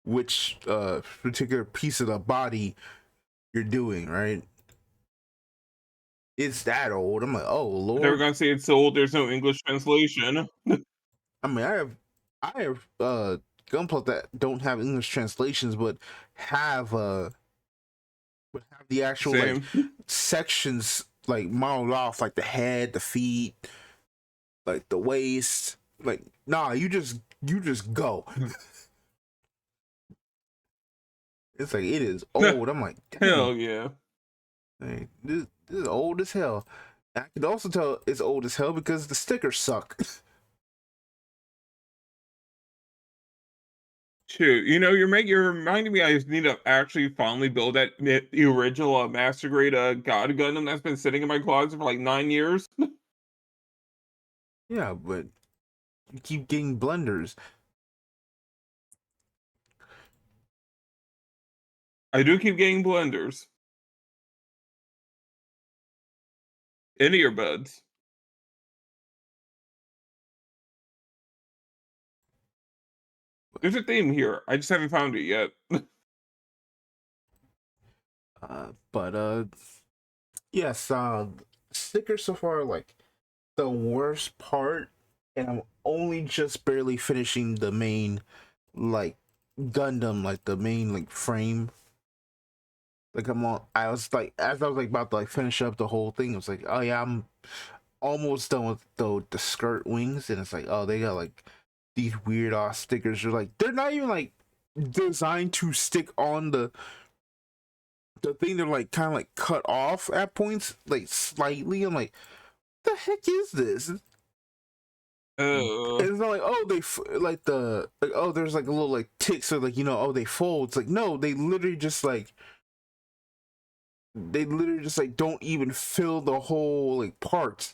which particular piece of the body you're doing, right? It's that old. I'm like, oh They were lord. gonna say it's so old there's no English translation. I mean, I have gunpla that don't have English translations, but have the actual like Same. sections like modeled off, like the head, the feet, like the waist. Like, nah, you just go. It's like it is old. I'm like, dang, Hell yeah. like, this is old as hell. I can also tell it's old as hell because the stickers suck. Shoot, you know, you're reminding me I just need to actually finally build the original Master Grade God Gundam that's been sitting in my closet for like 9 years. Yeah, but you keep getting blunders. I do keep getting blenders. In earbuds. There's a theme here. I just haven't found it yet. But yes, stickers so far are like the worst part, and I'm only just barely finishing the main like Gundam, like the main like frame. Like I was like, as I was like about to like finish up the whole thing, I was like, oh yeah, I'm almost done with the skirt wings, and it's like, oh, they got like these weird ass stickers. They're like, they're not even like designed to stick on the thing. They're like kind of like cut off at points, like slightly. I'm like, the heck is this? Uh, It's not like, oh, like the like, oh, there's like a little like tick, so like, oh, they fold. It's like, no, they literally just like don't even fill the whole like part.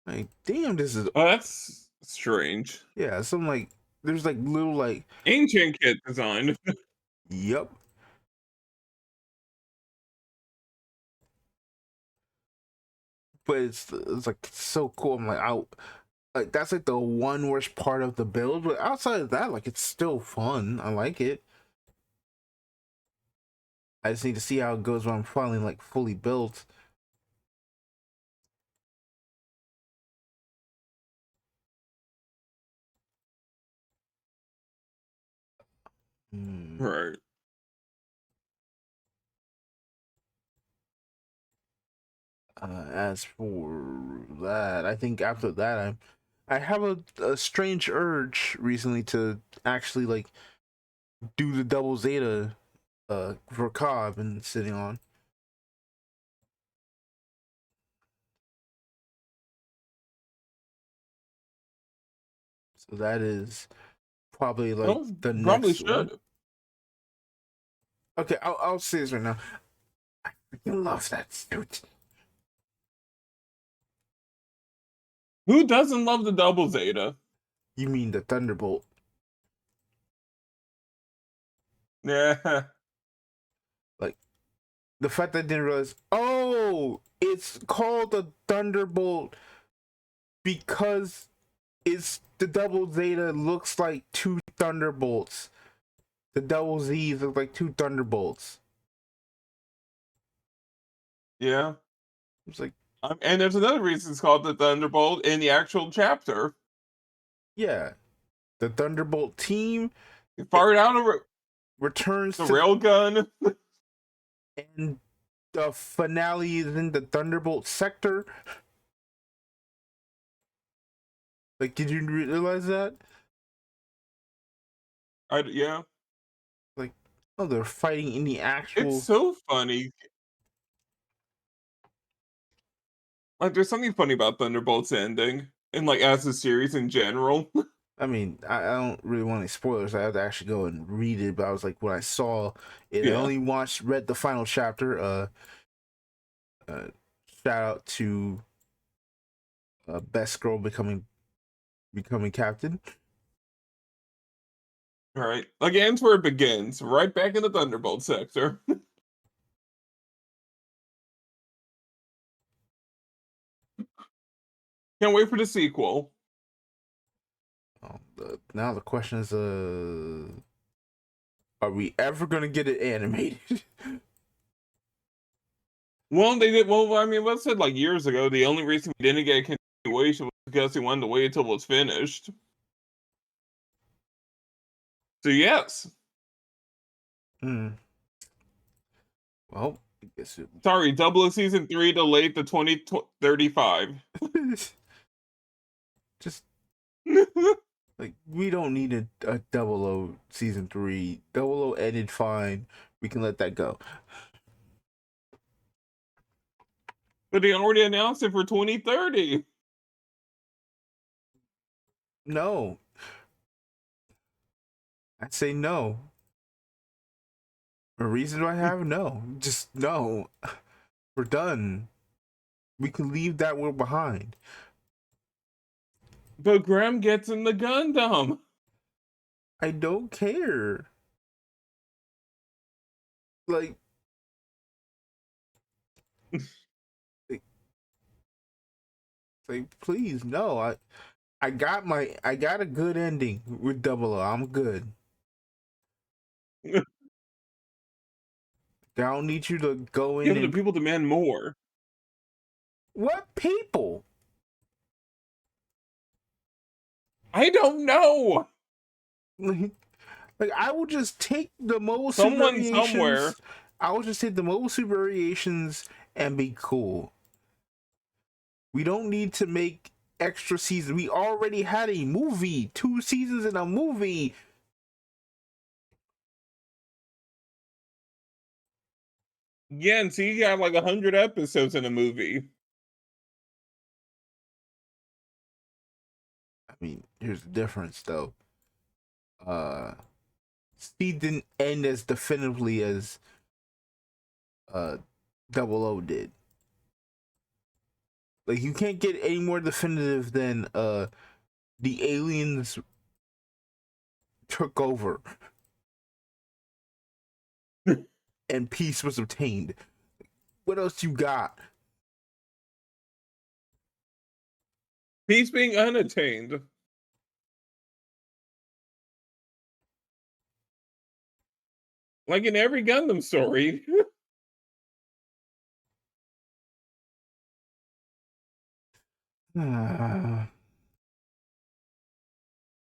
Like, damn, this is, oh, that's strange. yeah, some like, there's like little like, Ancient kit design. yep. But it's like so cool. I'm like, out, like that's like the one worst part of the build, but outside of that, like it's still fun. I like it. I just need to see how it goes when I'm finally like fully built. Hmm. Right. As for that, I think after that, I have a strange urge recently to actually like do the double Zeta for Ka I've been sitting on. So that is probably like Well, the probably next one. should. Okay, I'll say this right now. I freaking love that suit. Who doesn't love the double Zeta? You mean the Thunderbolt? Yeah. Like the fact that I didn't realize. Oh, it's called the Thunderbolt because it's the double Zeta looks like two Thunderbolts. The double Z's look like two Thunderbolts. Yeah. It's like, And there's another reason it's called the Thunderbolt in the actual chapter. yeah, the Thunderbolt team It fired out returns the to, railgun. and the finale is in the Thunderbolt sector. Like, did you realize that? Yeah. Like, oh, they're fighting in the It's actual. so funny. Like, there's something funny about Thunderbolts ending, and like as a series in general. I mean, I don't really want any spoilers. I have to actually go and read it. But I was like, when I saw it, I Yeah. only read the final chapter. Shout out to Best Girl becoming captain. All right. Again's where it begins, right back in the Thunderbolt sector. Can't wait for the sequel. Now the question is, are we ever gonna get it animated? Well, they did. Well, I mean, what I said like years ago, the only reason we didn't get a continuation was because they wanted to wait until it was finished. So yes. Hmm. Well, I guess it... Sorry, Double Season 3 delayed to 2035. Just like, we don't need a Double O season 3. Double O ended fine. We can let that go. But they already announced it for 2030. No. I'd say no. A reason do I have? No. Just no. We're done. We can leave that world behind. But Graham gets in the Gundam. I don't care. Like, please, no. I got a good ending with Double O. I'm good. I don't need you to go Yeah, in but the and... people demand more. What people? I don't know. Like, I will just take the mobile suit Someone variations. somewhere. I will just take the mobile suit variations and be cool. We don't need to make extra seasons. We already had a movie, 2 seasons in a movie. Yeah, and see, you got like 100 episodes in a movie. I mean, here's the difference, though. C didn't end as definitively as Double O did. Like, you can't get any more definitive than the aliens took over and peace was obtained. What else you got? Peace being unattained. Like in every Gundam story.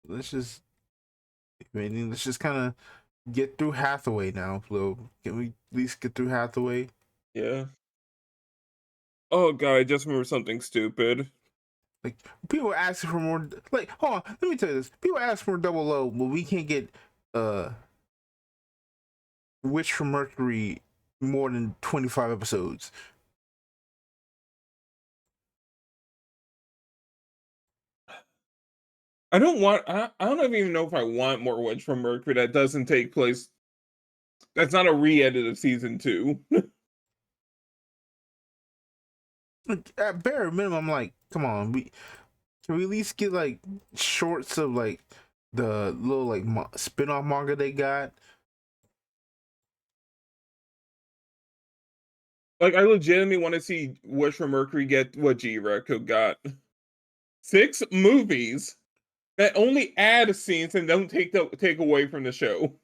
Let's just, let's just kind of get through Hathaway now, Flo. Can we at least get through Hathaway? Yeah. Oh god, I just remember something stupid. Like, people are asking for more. Like, hold on, let me tell you this. People ask for Double O, but we can't get Witch from Mercury more than 25 episodes. I don't even know if I want more Wedge from Mercury that doesn't take place. That's not a re-edit of season 2. Like, at bare minimum, like, come on, can we at least get like shorts of like the little like spin-off manga they got? Like, I legitimately want to see Wedge from Mercury get what G-Reco got. 6 movies that only add scenes and don't take away from the show.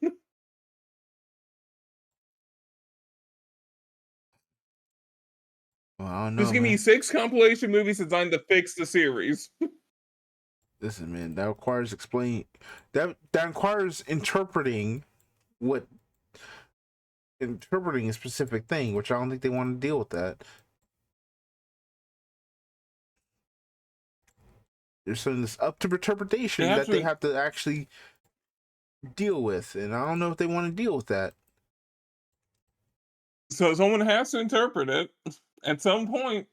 Well, I don't know, Just give me man. 6 compilation movies designed to fix the series. Listen, man, that requires that requires interpreting a specific thing, which I don't think they want to deal with that. There's something that's up to interpretation that they have to actually deal with, and I don't know if they want to deal with that. So someone has to interpret it at some point.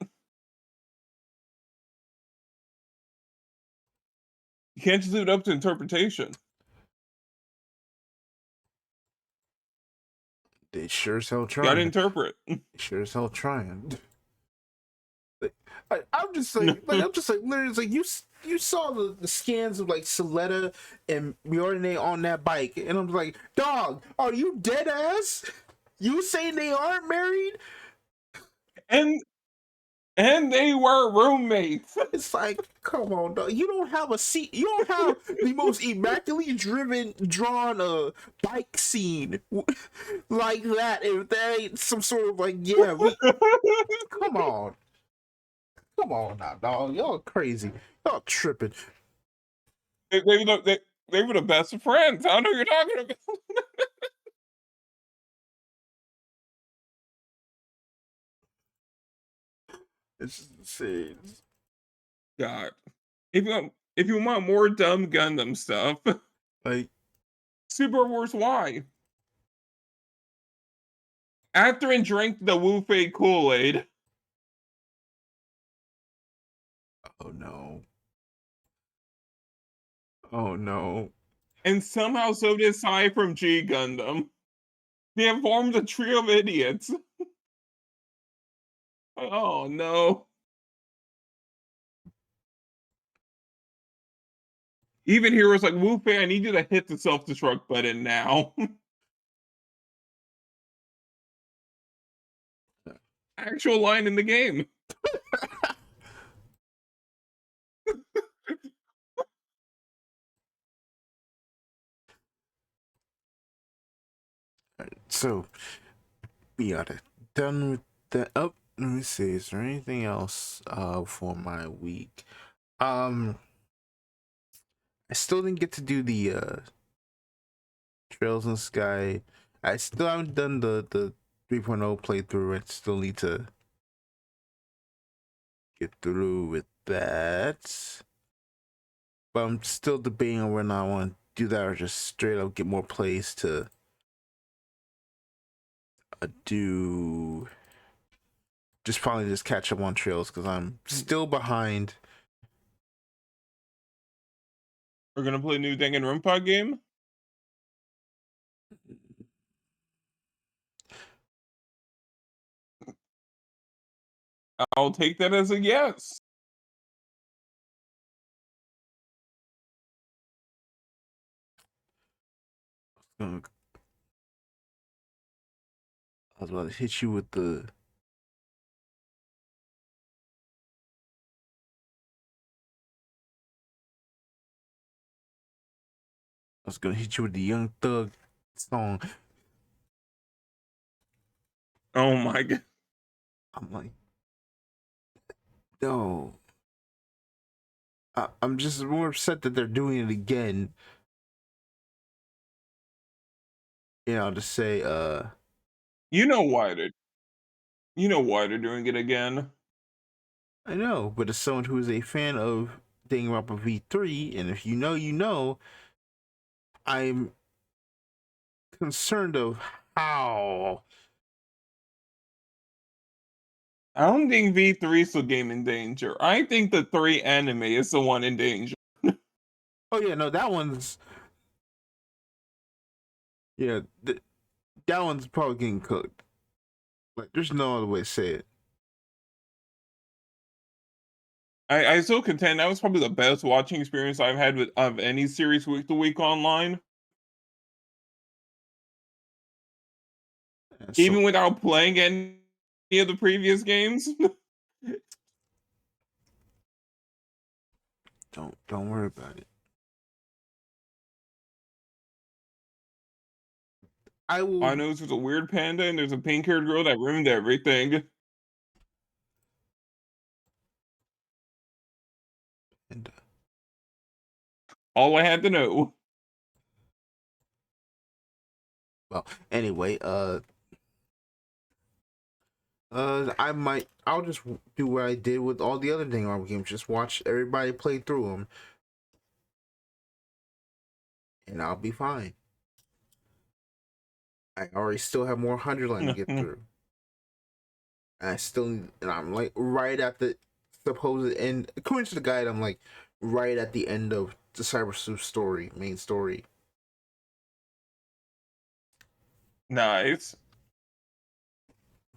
You can't just leave it up to interpretation. They sure as hell trying. Gotta interpret. Sure as hell trying. I'm just like literally, it's like you saw the scans of like Soletta and Miorine on that bike, and I'm like, dog, are you dead ass? You saying they aren't married? And they were roommates. It's like, come on, dog. You don't have you don't have the most immaculately drawn bike scene like that. If that ain't some sort of like, yeah, we come on. Come on now, dog. Y'all crazy. Y'all tripping. They were the best of friends. I don't know what you're talking about. It's insane. God. If you want more dumb Gundam stuff, Like Super Wars Y. After and drank the Wu Fei Kool-Aid. oh no. Oh no. And somehow so did Sai from G Gundam. They have formed a trio of idiots. Oh no. Even heroes like Wu Fei, I need you to hit the self-destruct button now. Actual line in the game. So we are done with that. Oh, let me see. Is there anything else for my week? I still didn't get to do the Trails in the Sky. I still haven't done the 3.0 playthrough. I still need to get through with that. But I'm still debating on whether I want to do that or just straight up get more plays to do. Just probably just catch up on Trails because I'm still behind. We're gonna play a new Danganronpa game? I'll take that as a yes. I was about to hit you with the. I was gonna hit you with the Young Thug song. Oh my god. I'm like, no. I'm just more upset that they're doing it again. You know, to say, You know why they're doing it again. I know, but as someone who is a fan of Danganronpa V3, and if you know, you know, I'm concerned of how. I don't think V3 is the game in danger. I think the 3 anime is the one in danger. Oh yeah, no, that one's. Yeah, that one's probably getting cooked. Like, there's no other way to say it. I still contend that was probably the best watching experience I've had with of any series week to week online. Even without playing any of the previous games. Don't worry about it. I know there's a weird panda and there's a pink-haired girl that ruined everything. And all I had to know. well, anyway, I'll just do what I did with all the other Danganronpa games. Just watch everybody play through them, and I'll be fine. I already still have more 100 line to get through. And I'm like right at the supposed end. According to the guide, I'm like right at the end of the Cyber Sleuth story, main story. Nice.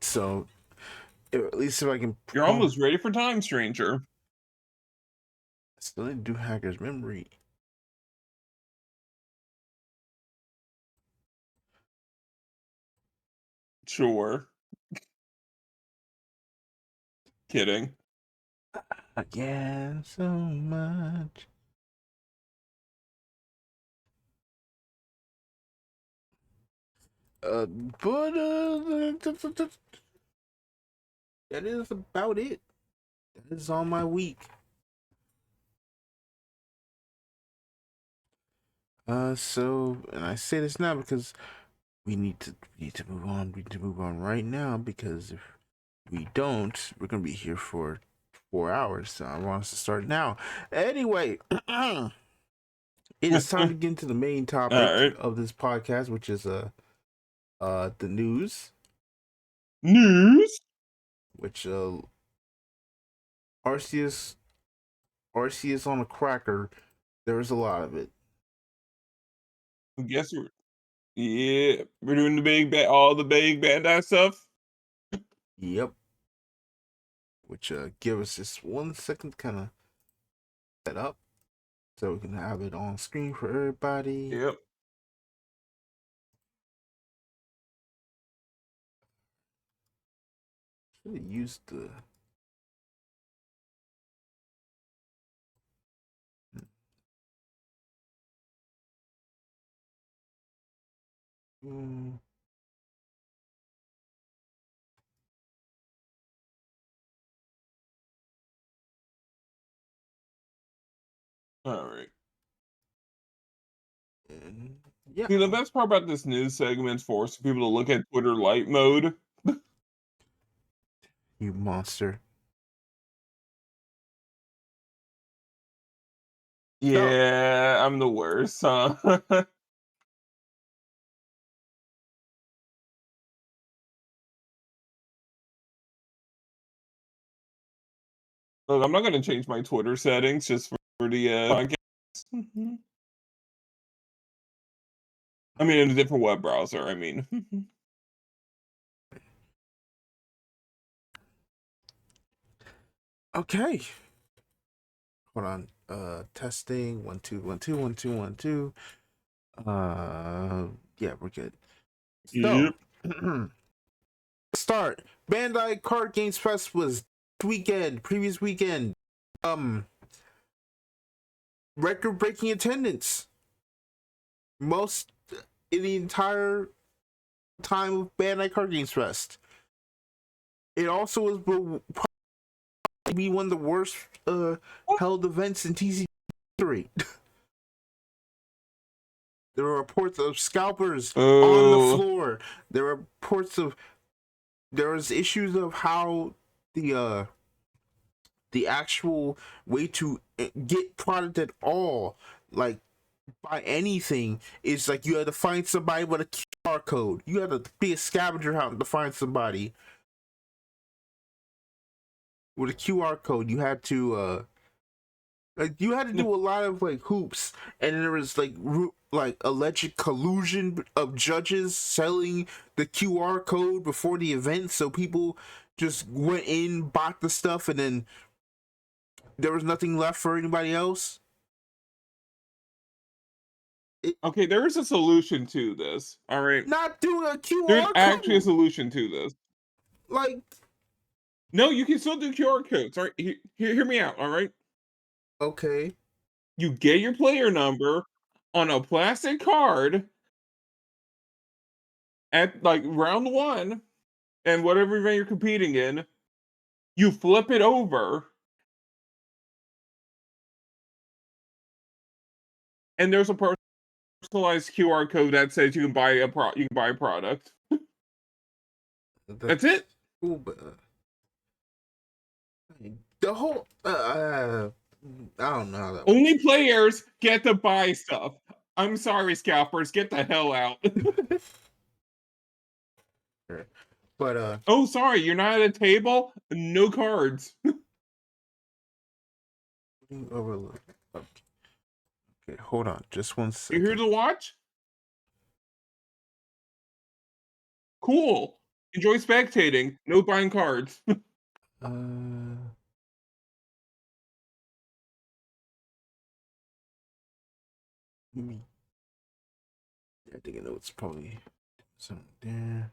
So at least if I can. You're almost ready for Time Stranger. Still didn't do Hacker's Memory. Sure. Kidding. Again, so much. But that is about it. That is all my week. So, and I say this now because we need to move on. We need to move on right now, because if we don't, we're gonna be here for 4 hours. So I want us to start now. Anyway, it is time to get into the main topic of this podcast, which is the news. Which Arceus on a cracker. There is a lot of it. Guess we're doing all the big Bandai stuff. Yep. Which give us just 1 second to kind of set up so we can have it on screen for everybody. Yep. Should have used the. All right. And yeah. See, the best part about this news segment is forcing people to look at Twitter light mode. You monster. Yeah, I'm the worst, huh? Look, I'm not going to change my Twitter settings just for the podcast. I mean, in a different web browser, I mean. Okay. Hold on. Testing. 1 2 1 2 1 2 1 2. Yeah, we're good. So, start. Bandai Card Games Fest was previous weekend. Record-breaking attendance. Most in the entire time of Bandai Card Games Fest. It also was probably one of the worst held events in TCG history. There were reports of scalpers on the floor. There were reports of there was issues of how the actual way to get product at all, like buy anything, is like you had to find somebody with a QR code. You had to be a scavenger hunt to find somebody with a QR code. You had to do a lot of like hoops, and there was like alleged collusion of judges selling the QR code before the event, so people just went in, bought the stuff, and then there was nothing left for anybody else. Okay, there is a solution to this. All right, not doing a QR there's code. actually a solution to this. Like, no, you can still do QR codes. All right, hear me out. All right. Okay. You get your player number on a plastic card at like round 1, and whatever event you're competing in, you flip it over, and there's a personalized QR code that says you can buy a product. That's it. Cool, but the whole I don't know how that only works. Players get to buy stuff. I'm sorry, scalpers, get the hell out. But oh, sorry, you're not at a table? No cards. Overlook. Okay, hold on, just 1 second. You here to watch? Cool. Enjoy spectating. No buying cards. I think I know it's probably something there.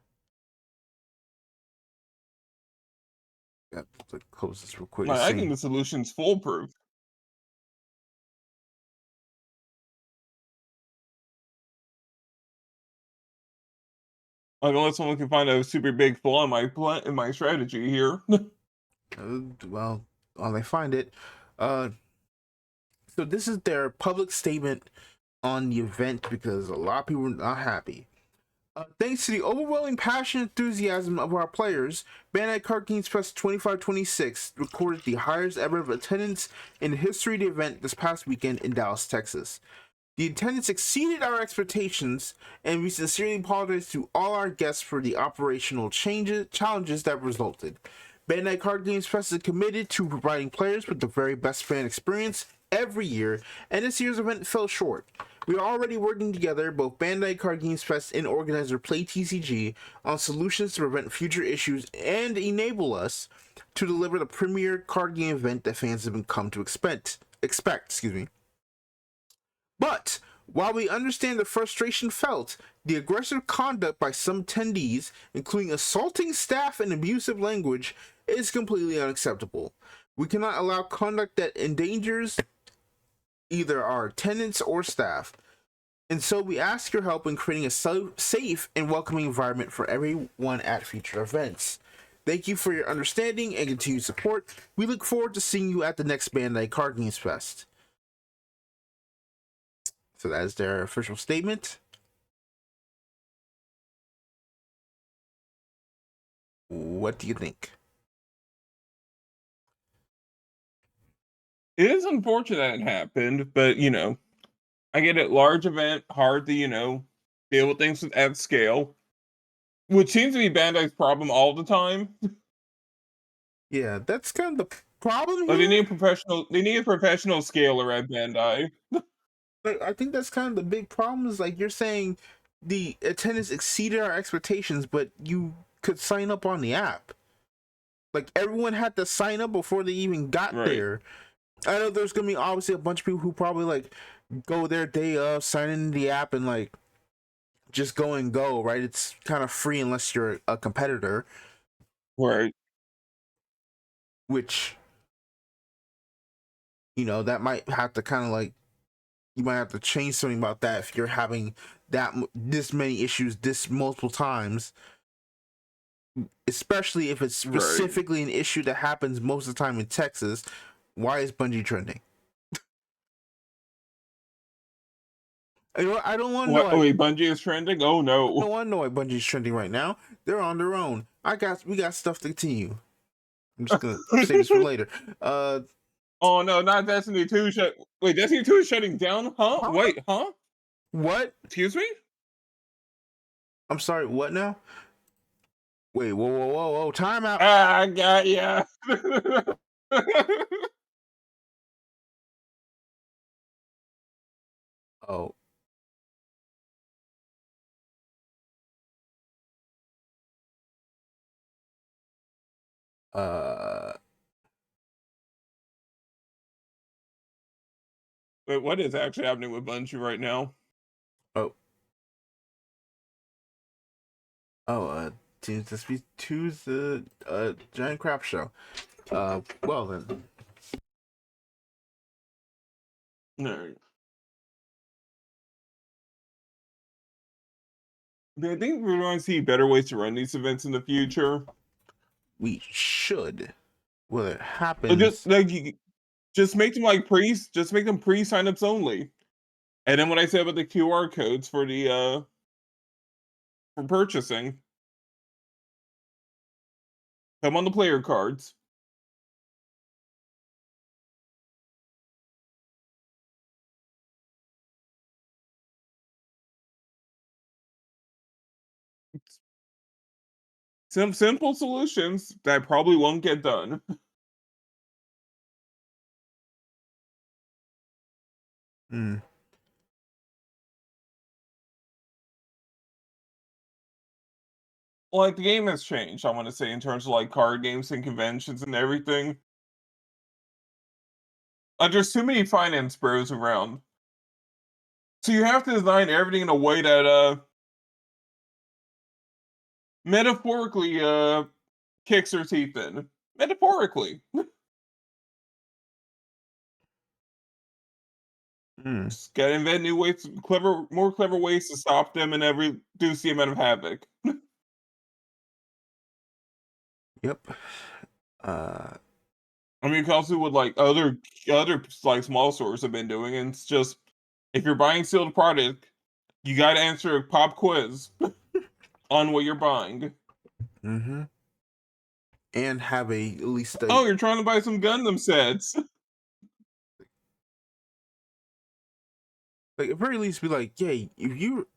Got to close this real quick. I think the solution's foolproof. Like, unless someone can find a super big flaw in my strategy here. Well, while they find it, so this is their public statement on the event because a lot of people are not happy. Thanks to the overwhelming passion and enthusiasm of our players, Bandai Card Games Fest 2526 recorded the highest ever of attendance in the history of the event this past weekend in Dallas, Texas. The attendance exceeded our expectations, and we sincerely apologize to all our guests for the operational challenges that resulted. Bandai Card Games Fest is committed to providing players with the very best fan experience every year, and this year's event fell short. We are already working together, both Bandai Card Games Fest and organizer Play TCG, on solutions to prevent future issues and enable us to deliver the premier card game event that fans have come to expect. But while we understand the frustration felt, the aggressive conduct by some attendees, including assaulting staff and abusive language, is completely unacceptable. We cannot allow conduct that endangers either our attendants or staff. And so we ask your help in creating a safe and welcoming environment for everyone at future events. Thank you for your understanding and continued support. We look forward to seeing you at the next Bandai Card Games Fest. So that is their official statement. What do you think? It is unfortunate it happened, but I get it. Large event, hard to deal with things at scale, which seems to be Bandai's problem all the time. Yeah, that's kind of the problem Like here. They need a professional scaler at Bandai. But I think that's kind of the big problem. Is like you're saying the attendance exceeded our expectations, but you could sign up on the app. Like everyone had to sign up before they even got there. I know there's gonna be obviously a bunch of people who probably like go their day of, sign in the app, and like just go and go. Right? It's kind of free unless you're a competitor. Right. Which that might have to kind of like you might have to change something about that if you're having this many issues this multiple times, especially if it's specifically an issue that happens most of the time in Texas. Why is Bungie trending? I don't want to know. Oh wait, Bungie is trending? Oh no. I don't want to know why Bungie's trending right now. They're on their own. We got stuff to continue. I'm just gonna save this for later. Oh no, not Destiny 2 wait, Destiny 2 is shutting down? Huh? Wait, huh? What? Excuse me? I'm sorry, what now? Wait, whoa, time out. I got ya. Oh. Wait, what is actually happening with Bungie right now? Seems to be two's the giant crap show. Well then. No. I think we're going to see better ways to run these events in the future. We should. Well, it happens. Just make them like pre-signups only. And then what I said about the QR codes for the for purchasing, come on the player cards. Some simple solutions that probably won't get done. like the game has changed, I want to say, in terms of like card games and conventions and everything. There's too many finance bros around. So you have to design everything in a way that metaphorically kicks their teeth in. Metaphorically. Mm. Just gotta invent new ways, more clever ways to stop them and reduce the amount of havoc. Yep. Uh, I mean, also what like other like small stores have been doing, and it's just if you're buying sealed product, you gotta answer a pop quiz on what you're buying. mm-hmm. And have at least Oh, a you're trying to buy some Gundam sets. like at very least be like, yeah, if you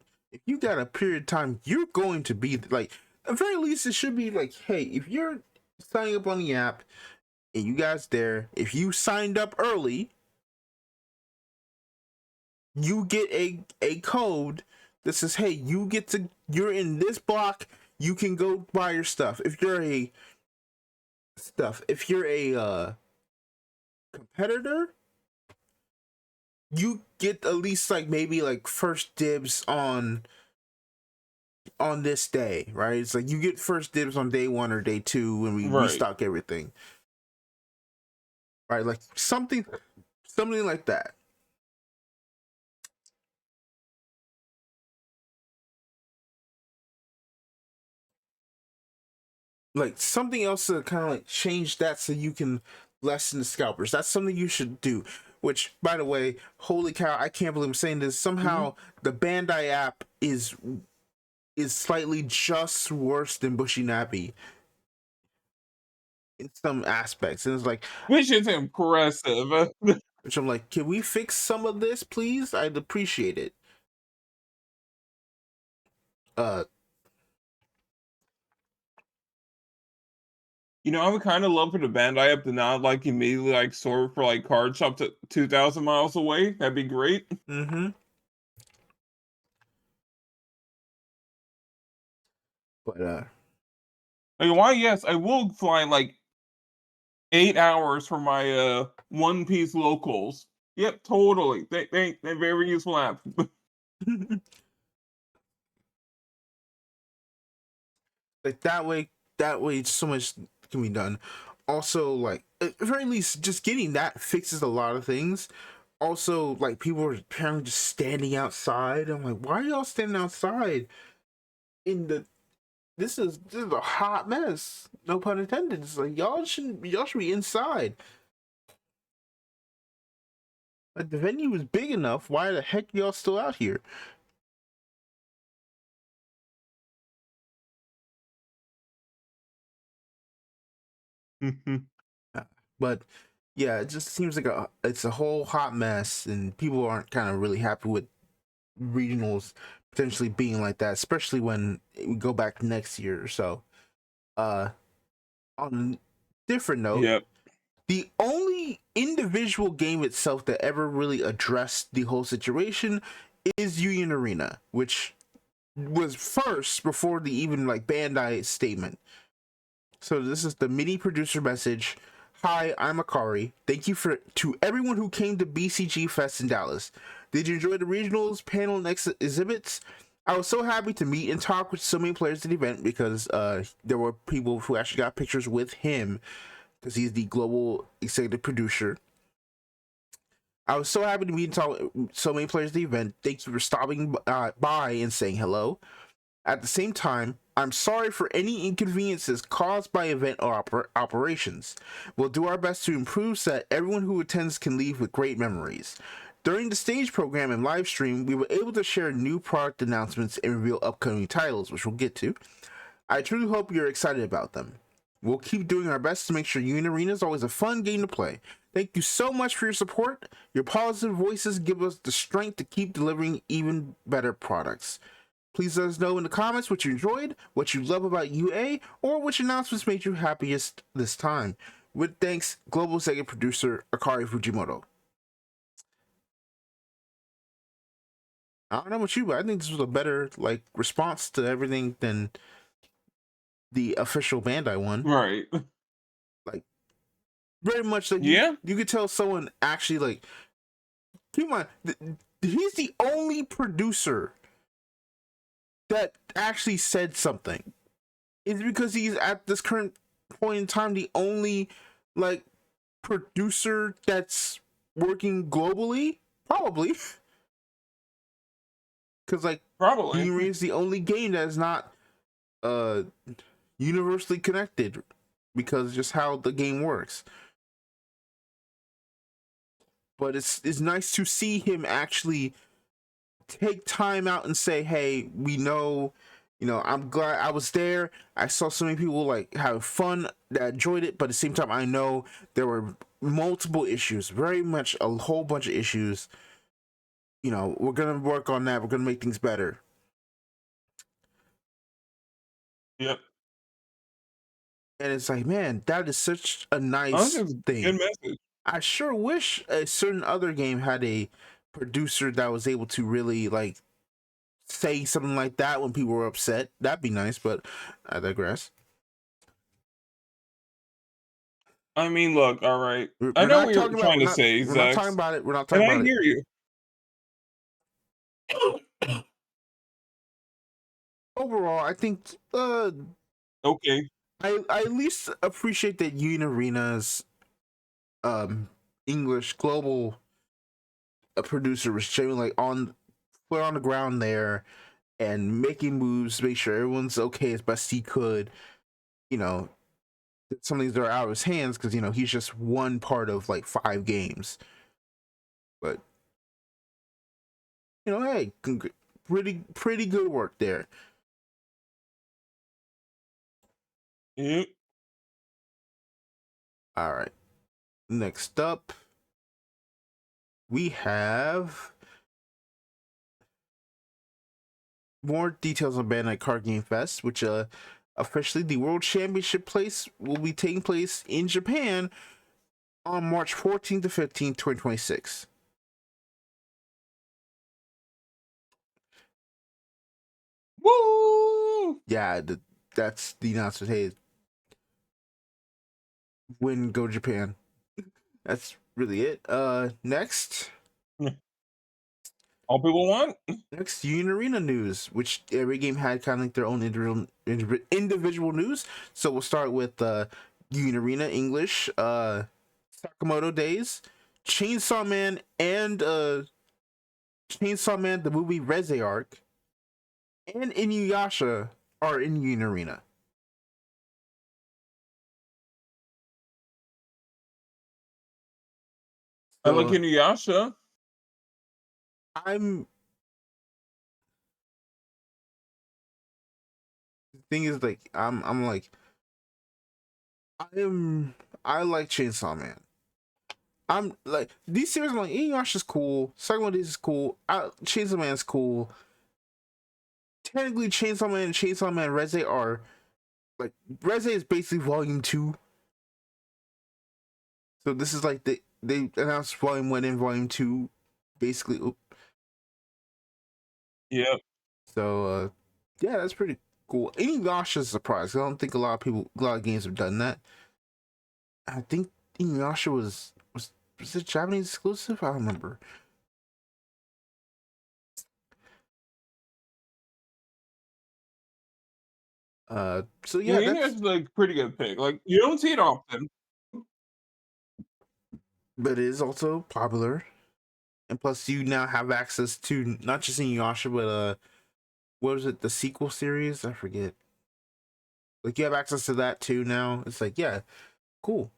got a period of time, you're going to be like at very least it should be like, hey, if you're signing up on the app and you guys there, if you signed up early, you get a code that says, hey, you're in this block, you can go buy your stuff. If you're a competitor, you get at least like maybe like first dibs on this day, right? It's like you get first dibs on day 1 or day 2 when we Right. restock everything, right? Like something like that. Like something else to kind of like change that so you can lessen the scalpers. That's something you should do. Which, by the way, holy cow, I can't believe I'm saying this. Somehow the Bandai app is slightly just worse than Bushy Nappy in some aspects. And it's like, Which is impressive. which I'm like, can we fix some of this, please? I'd appreciate it. You know, I would kind of love for the Bandai app to not like immediately like sort for like card shops at 2,000 miles away. That'd be great. Mm-hmm. But Like, why? Yes, I will fly like 8 hours for my One Piece locals. Yep, totally. They're very useful app. like that way so much can be done. Also, like at the very least, just getting that fixes a lot of things. Also, like people are apparently just standing outside. I'm like, why are y'all standing outside in the this is a hot mess. No pun intended. It's like y'all should be inside. Like the venue is big enough. Why the heck y'all still out here? But yeah, it just seems like it's a whole hot mess, and people aren't kind of really happy with regionals potentially being like that, especially when we go back next year or so. On a different note, Yep. the only individual game itself that ever really addressed the whole situation is Union Arena, which was first before the even like Bandai statement. So this is the mini producer message. Hi, I'm Akari. Thank you to everyone who came to BCG Fest in Dallas. Did you enjoy the regionals, panel, and exhibits? I was so happy to meet and talk with so many players at the event because there were people who actually got pictures with him because he's the global executive producer. I was so happy to meet and talk with so many players at the event. Thank you for stopping by and saying hello. At the same time, I'm sorry for any inconveniences caused by event or operations. We'll do our best to improve so that everyone who attends can leave with great memories. During the stage program and live stream, we were able to share new product announcements and reveal upcoming titles, which we'll get to. I truly hope you're excited about them. We'll keep doing our best to make sure Union Arena is always a fun game to play. Thank you so much for your support. Your positive voices give us the strength to keep delivering even better products. Please let us know in the comments what you enjoyed, what you love about UA, or which announcements made you happiest this time. With thanks, Global Executive Producer Akari Fujimoto. I don't know about you, but I think this was a better like response to everything than the official Bandai one. Right. Like, very much like Yeah. you could tell someone actually like. Keep in mind, he's the only producer that actually said something. Is because he's at this current point in time the only like producer that's working globally, probably. Because like Probably. Yugioh is the only game that is not universally connected because just how the game works. But it's nice to see him actually take time out and say, hey, we know, you know, I'm glad I was there. I saw so many people like have fun that enjoyed it, but at the same time I know there were multiple issues, very much a whole bunch of issues. You know, we're gonna work on that, we're gonna make things better. Yep. And it's like, man, that is such a nice thing. Good message. I sure wish a certain other game had a producer that was able to really like say something like that when people were upset. That'd be nice, but I digress. I mean, look, all right. We're I know not what you're talking trying to about. say, We're not talking Zechs, about it. We're not talking and I about it. hear you. Overall, I think Okay. I at least appreciate that Arena's English global producer was genuinely like on foot on the ground there and making moves to make sure everyone's okay as best he could. You know, some of these are out of his hands because you know he's just one part of like 5 games. But you know, hey, pretty good work there. Yep. All right. Next up, we have more details on Bandai Card Game Fest, which officially the World Championship place will be taking place in Japan on March 14th to 15th, 2026. Woo! Yeah, that's the announcement. Hey, win, go Japan. That's really it. Next. All people want. Next, Union Arena news, which every game had kind of like their own individual news. So we'll start with Union Arena English, Sakamoto Days, Chainsaw Man, and Chainsaw Man the movie Reze arc, and Inuyasha are in Union Arena. I like Inuyasha. The thing is, like, I'm like, I like Chainsaw Man. I'm like these series. I'm like Inuyasha's cool. Sakamoto Days is cool. Chainsaw Man's cool. Technically, Chainsaw Man and Chainsaw Man Reze are like Reze is basically volume 2. So this is like they announced volume 1 and volume 2, basically. Yep. So yeah, that's pretty cool. Inuyasha's a surprise. I don't think a lot of games have done that. I think Inuyasha was it Japanese exclusive? I don't remember. So yeah, Inuyasha's like a pretty good pick. Like you don't see it often. But it is also popular. And plus you now have access to not just Inuyasha, but what was it, the sequel series? I forget. Like you have access to that too now. It's like, yeah, cool.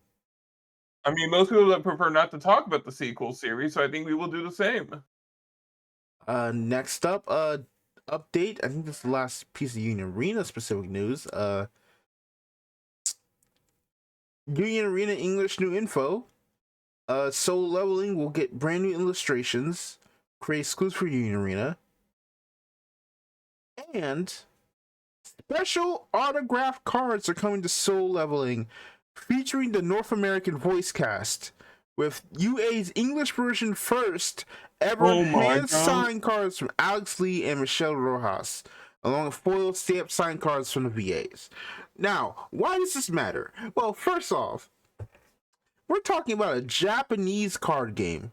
I mean, most people that prefer not to talk about the sequel series, so I think we will do the same. Next up, update. I think this is the last piece of Union Arena specific news. Union Arena English new info. Soul Leveling will get brand new illustrations, create exclusive for Union Arena, and special autograph cards are coming to Soul Leveling, featuring the North American voice cast, with UA's English version first ever hand-signed cards from Alex Lee and Michelle Rojas, along with foil stamp signed cards from the VAs. Now, why does this matter? Well, first off, we're talking about a Japanese card game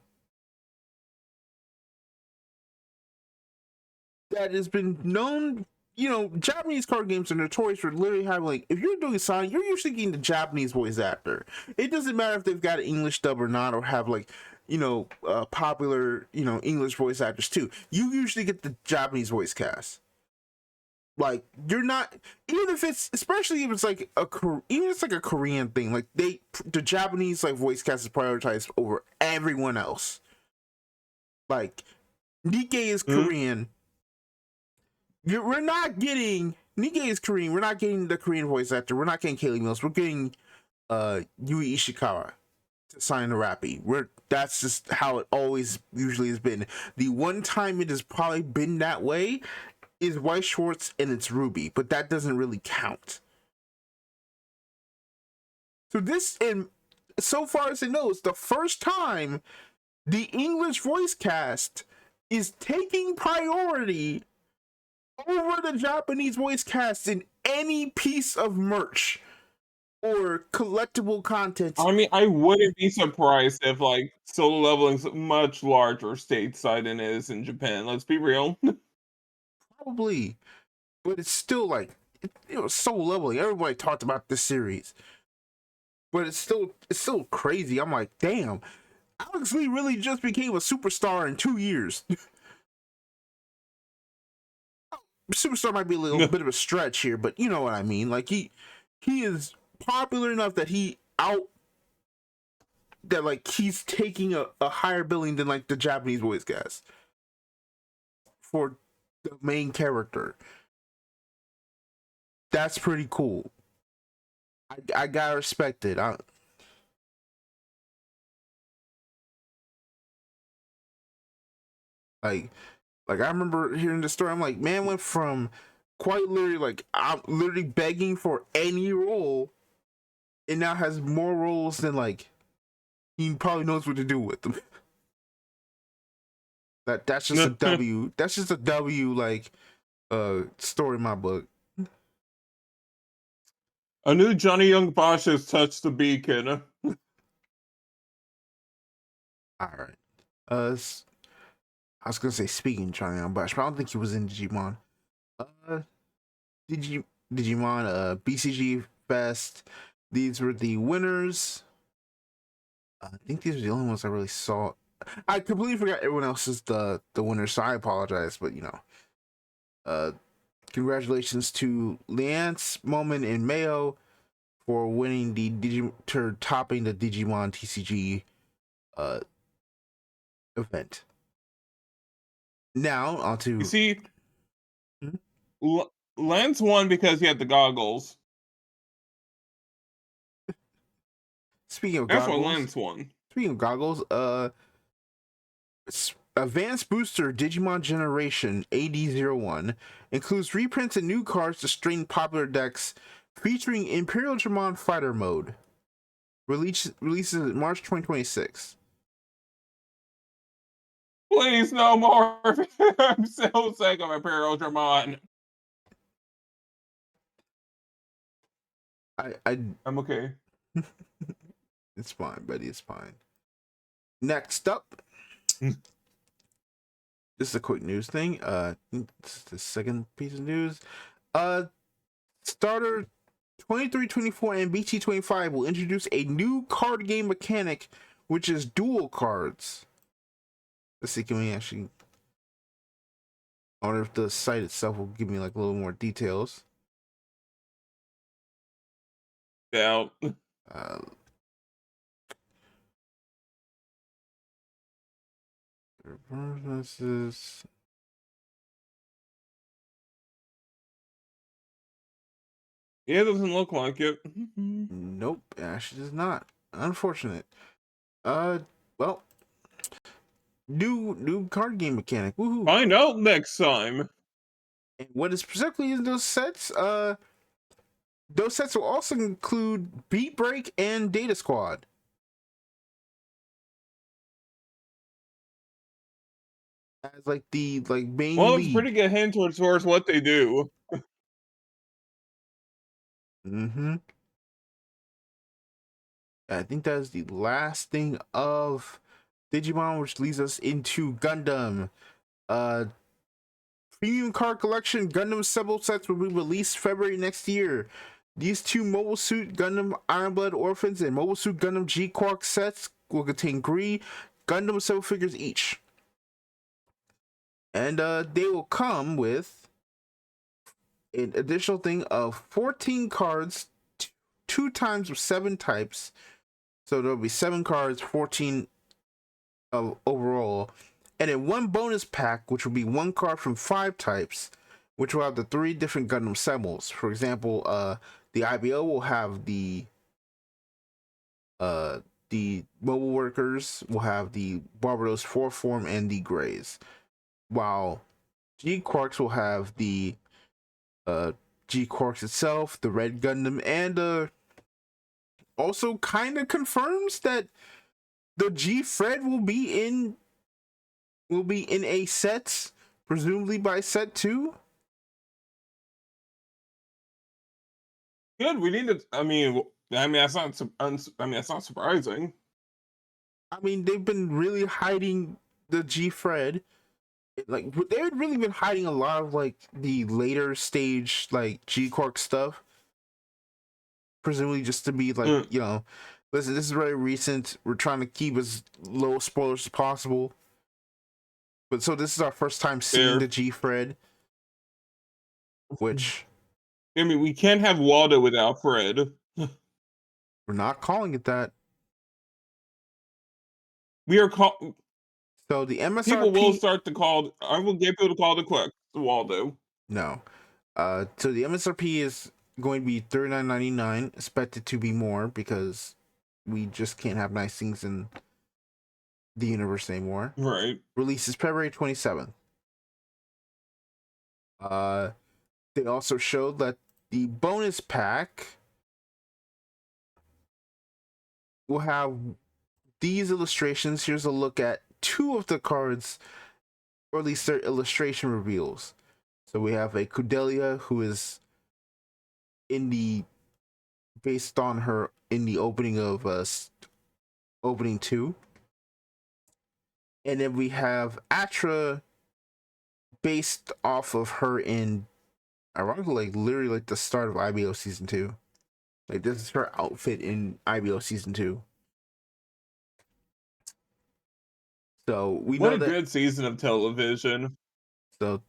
that has been known. You know, Japanese card games are notorious for literally having, like, if you're doing sign, you're usually getting the Japanese voice actor. It doesn't matter if they've got an English dub or not, or have, like, popular, English voice actors too. You usually get the Japanese voice cast. Like, you're not, even if it's, especially if it's like even if it's like a Korean thing, like the Japanese like voice cast is prioritized over everyone else. Like, Nikkei is Korean. We're not getting Nikkei is Korean. We're not getting the Korean voice actor. We're not getting Kaylee Mills. We're getting Yui Ishikawa to sign the Rappy. That's just how it always usually has been. The one time it has probably been that way is White Schwartz and it's Ruby, but that doesn't really count. So this, and so far as I know, it's the first time the English voice cast is taking priority over the Japanese voice cast in any piece of merch or collectible content. I mean, I wouldn't be surprised if like solo leveling's much larger stateside than it is in Japan. Let's be real. Probably, but it's still like, solo leveling. Everybody talked about this series, but it's still crazy. I'm like, damn, Alex Lee really just became a superstar in 2 years. Superstar might be a little bit of a stretch here, but you know what I mean. Like, he is popular enough that he's taking a higher billing than like the Japanese voice cast for the main character. That's pretty cool. I gotta respect it. Like I remember hearing the story. I'm like, man went from quite literally, like, I'm literally begging for any role, and now has more roles than, like, he probably knows what to do with them. That's just a W. That's just a W, like, story in my book. A new Johnny Young Bosch has touched the beacon. All right. I was gonna say, speaking of Johnny Young Bosch, but I don't think he was in Digimon. Digimon BCG Fest. These were the winners. I think these are the only ones I really saw. I completely forgot everyone else is the winner, so I apologize. But congratulations to Leance, Moment, and Mayo for winning topping the Digimon TCG event. Now on to, you see, Lance won because he had the goggles. Speaking of That's goggles, why Lance won. Speaking of goggles, Advanced Booster Digimon Generation AD01 includes reprints and new cards to strengthen popular decks, featuring Imperial Dramon Fighter Mode. Releases in March 2026. Please, no more. I'm so sick of Imperial Dramon. I'm okay. It's fine, buddy. It's fine. Next up, this is a quick news thing. This is the second piece of news. Starter 23-24 and BT25 will introduce a new card game mechanic, which is dual cards. Let's see, can we actually, I wonder if the site itself will give me like a little more details. Yeah. This is, Yeah, it doesn't look like it. nope, actually does not. Unfortunate. Well, new card game mechanic. Woohoo! Find out next time. And what is specifically in those sets? Those sets will also include Beat Break and Data Squad. as like the main Well, it's a lead. pretty good hint towards what they do. Mm-hmm. I think that is the last thing of Digimon, which leads us into Gundam. Premium card collection Gundam assemble sets will be released February next year. These two Mobile Suit Gundam Ironblood Orphans and Mobile Suit Gundam G Quark sets will contain 3 Gundam assemble figures each. And they will come with an additional thing of 14 cards, 2 times 7 types. So there'll be 7 cards, 14 of overall, and then 1 bonus pack, which will be 1 card from 5 types, which will have the 3 different Gundam symbols. For example, the IBO will have the mobile workers will have the Barbados 4 form and the Greys, while G Quarks will have the G Quarks itself, the Red Gundam, and also kind of confirms that the G Fred will be in a set, presumably by set 2. Good. We need to. I mean, that's not. That's not surprising. I mean, they've been really hiding the G Fred. Like they've really been hiding a lot of like the later stage like G Quark stuff. Presumably just to be like, listen, this is very recent. We're trying to keep as low spoilers as possible. But so this is our first time seeing the G Fred, which I mean, we can't have Waldo without Fred. we're not calling it that. We are called. So the MSRP People will start to call. I will get people to call the quick Waldo. No. So the MSRP is going to be $39.99. Expected to be more because we just can't have nice things in the universe anymore. Right. Release is February 27th. They also showed that the bonus pack will have these illustrations. Here's a look at 2 of the cards, or at least their illustration reveals. So we have a Kudelia who is based on her in the opening of opening 2. And then we have Atra based off of her in ironically literally like the start of IBO season 2. Like this is her outfit in IBO season 2. So we know that good season of television. So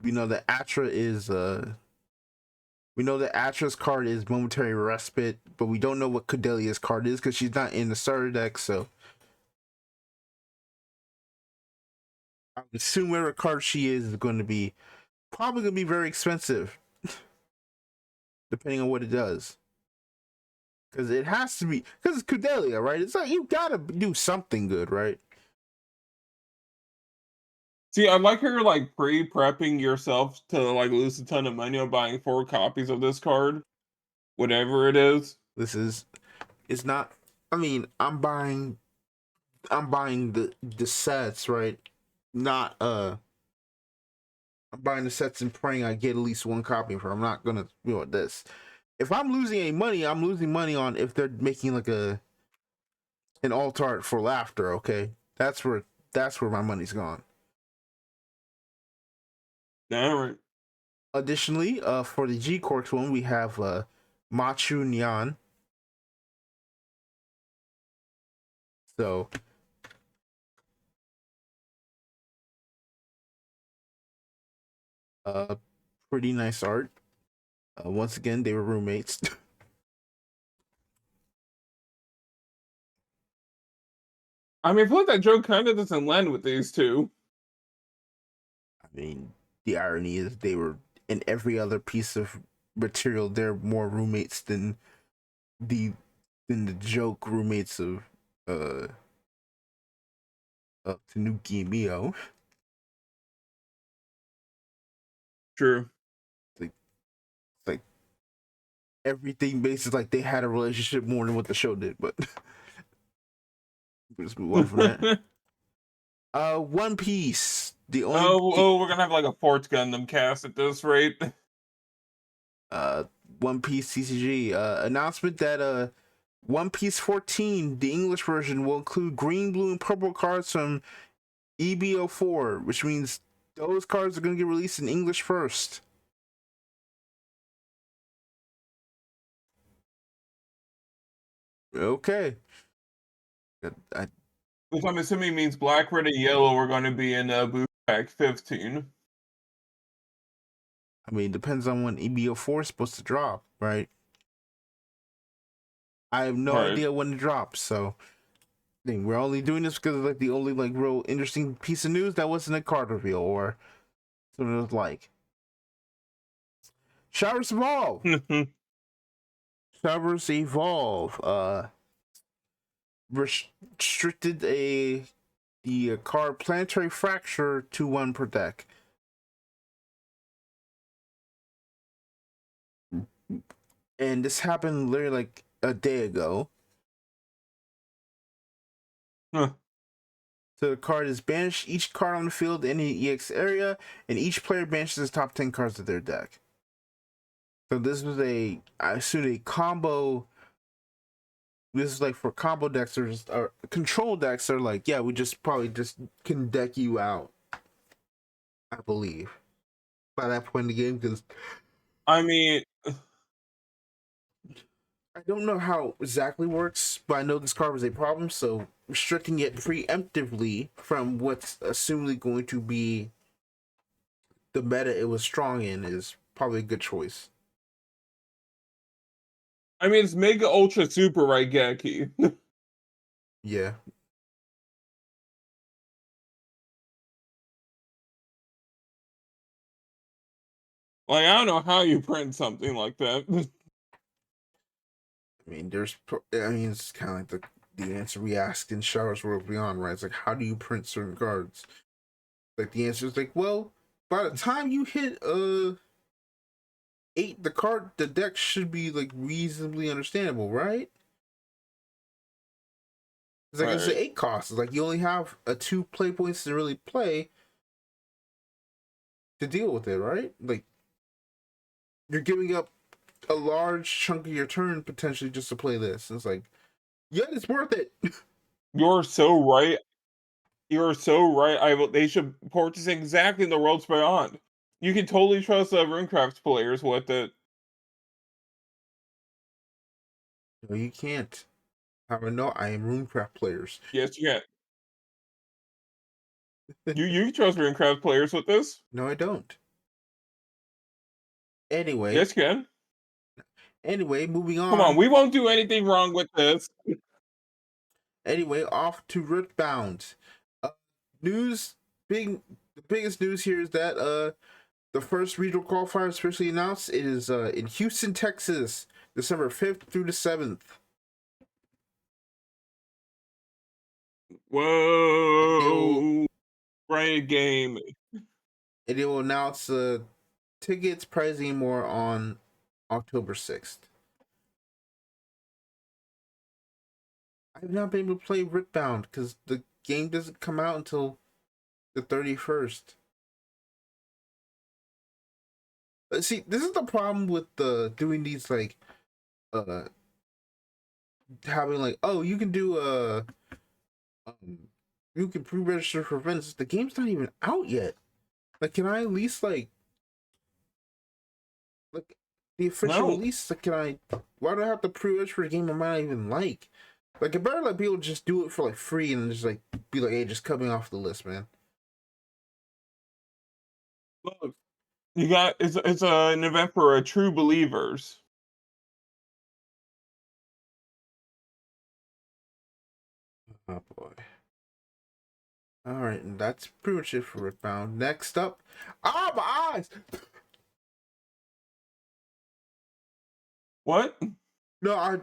we know that Atra is we know that Atra's card is momentary respite, but we don't know what Cordelia's card is because she's not in the starter deck, so I would assume whatever card she is going to be probably going to be very expensive, depending on what it does. Because it has to be, because it's Cordelia, right? It's like you gotta do something good, right? See, I like her like pre-prepping yourself to like lose a ton of money on buying 4 copies of this card, whatever it is. It's not. I mean, I'm buying the sets, right? Not I'm buying the sets and praying I get at least 1 copy of her. I'm not gonna this. If I'm losing any money, I'm losing money on if they're making like an alt art for laughter. Okay, that's where my money's gone. All right. Additionally, for the G Quarks one, we have Machu Nyan. So pretty nice art. Once again, they were roommates. I mean, I feel like that joke kind of doesn't land with these two. I mean, the irony is they were in every other piece of material. They're more roommates than the joke roommates of Tanuki and Mio. True. Like everything basically like they had a relationship more than what the show did, but we'll just move on from that. One Piece. The only we're gonna have like a fourth Gundam cast at this rate. One Piece TCG announcement that One Piece 14, the English version, will include green, blue, and purple cards from EBO4, which means those cards are going to get released in English first. Okay. Which I'm assuming means black, red, and yellow are going to be in Blue Pack 15. I mean, it depends on when EBO4 is supposed to drop, right? I have no idea when it drops, so we're only doing this because like the only like real interesting piece of news that wasn't a card reveal or something it was like. Showers Evolve. Showers Evolve. Restricted the card Planetary Fracture to 1 per deck. And this happened literally like a day ago. Huh. So the card is banished each card on the field in the EX area, and each player banishes the top 10 cards of their deck. So this was I assume a combo. This is like for combo decks or control decks are like, yeah, we just probably just can deck you out. I believe by that point in the game, because I mean, I don't know how exactly works, but I know this card was a problem, so restricting it preemptively from what's assumedly going to be the meta it was strong in is probably a good choice. I mean, it's Mega Ultra Super, right, Geki? Yeah. Like, I don't know how you print something like that. I mean, it's kind of like the answer we asked in Showers World Beyond, right? It's like, how do you print certain cards? Like, the answer is like, well, by the time you hit 8, the deck should be like reasonably understandable, right? It's like it's an 8 cost. It's like you only have 2 play points to really play to deal with it, right? Like you're giving up a large chunk of your turn potentially just to play this. It's like, yeah, it's worth it. You're so right. You're so right. They should port this exactly in the Worlds Beyond. You can totally trust RuneCraft players with it. No, you can't. How I know I am RuneCraft players. Yes, you can. You trust RuneCraft players with this? No, I don't. Anyway. Yes, you can. Anyway, moving on. Come on, we won't do anything wrong with this. Anyway, off to Riftbound. The biggest news here is that the first regional qualifier is officially announced. It is in Houston, Texas, December 5th through the 7th. Whoa! Right game. And it will announce tickets, pricing, more on October 6th. I've not been able to play Riftbound because the game doesn't come out until the 31st. See, this is the problem with doing these like having like, oh, you can do you can pre-register for events. The game's not even out yet. Like, can I at least like the official release? Like, why do I have to pre-register for a game I might not even like? Like, I better like be able to just do it for like free and just like be like, hey, just cut me off the list, man. Look, you got it's an event for true believers. Oh boy. All right, and that's pretty much it for Riftbound. Next up, my eyes. What? No, I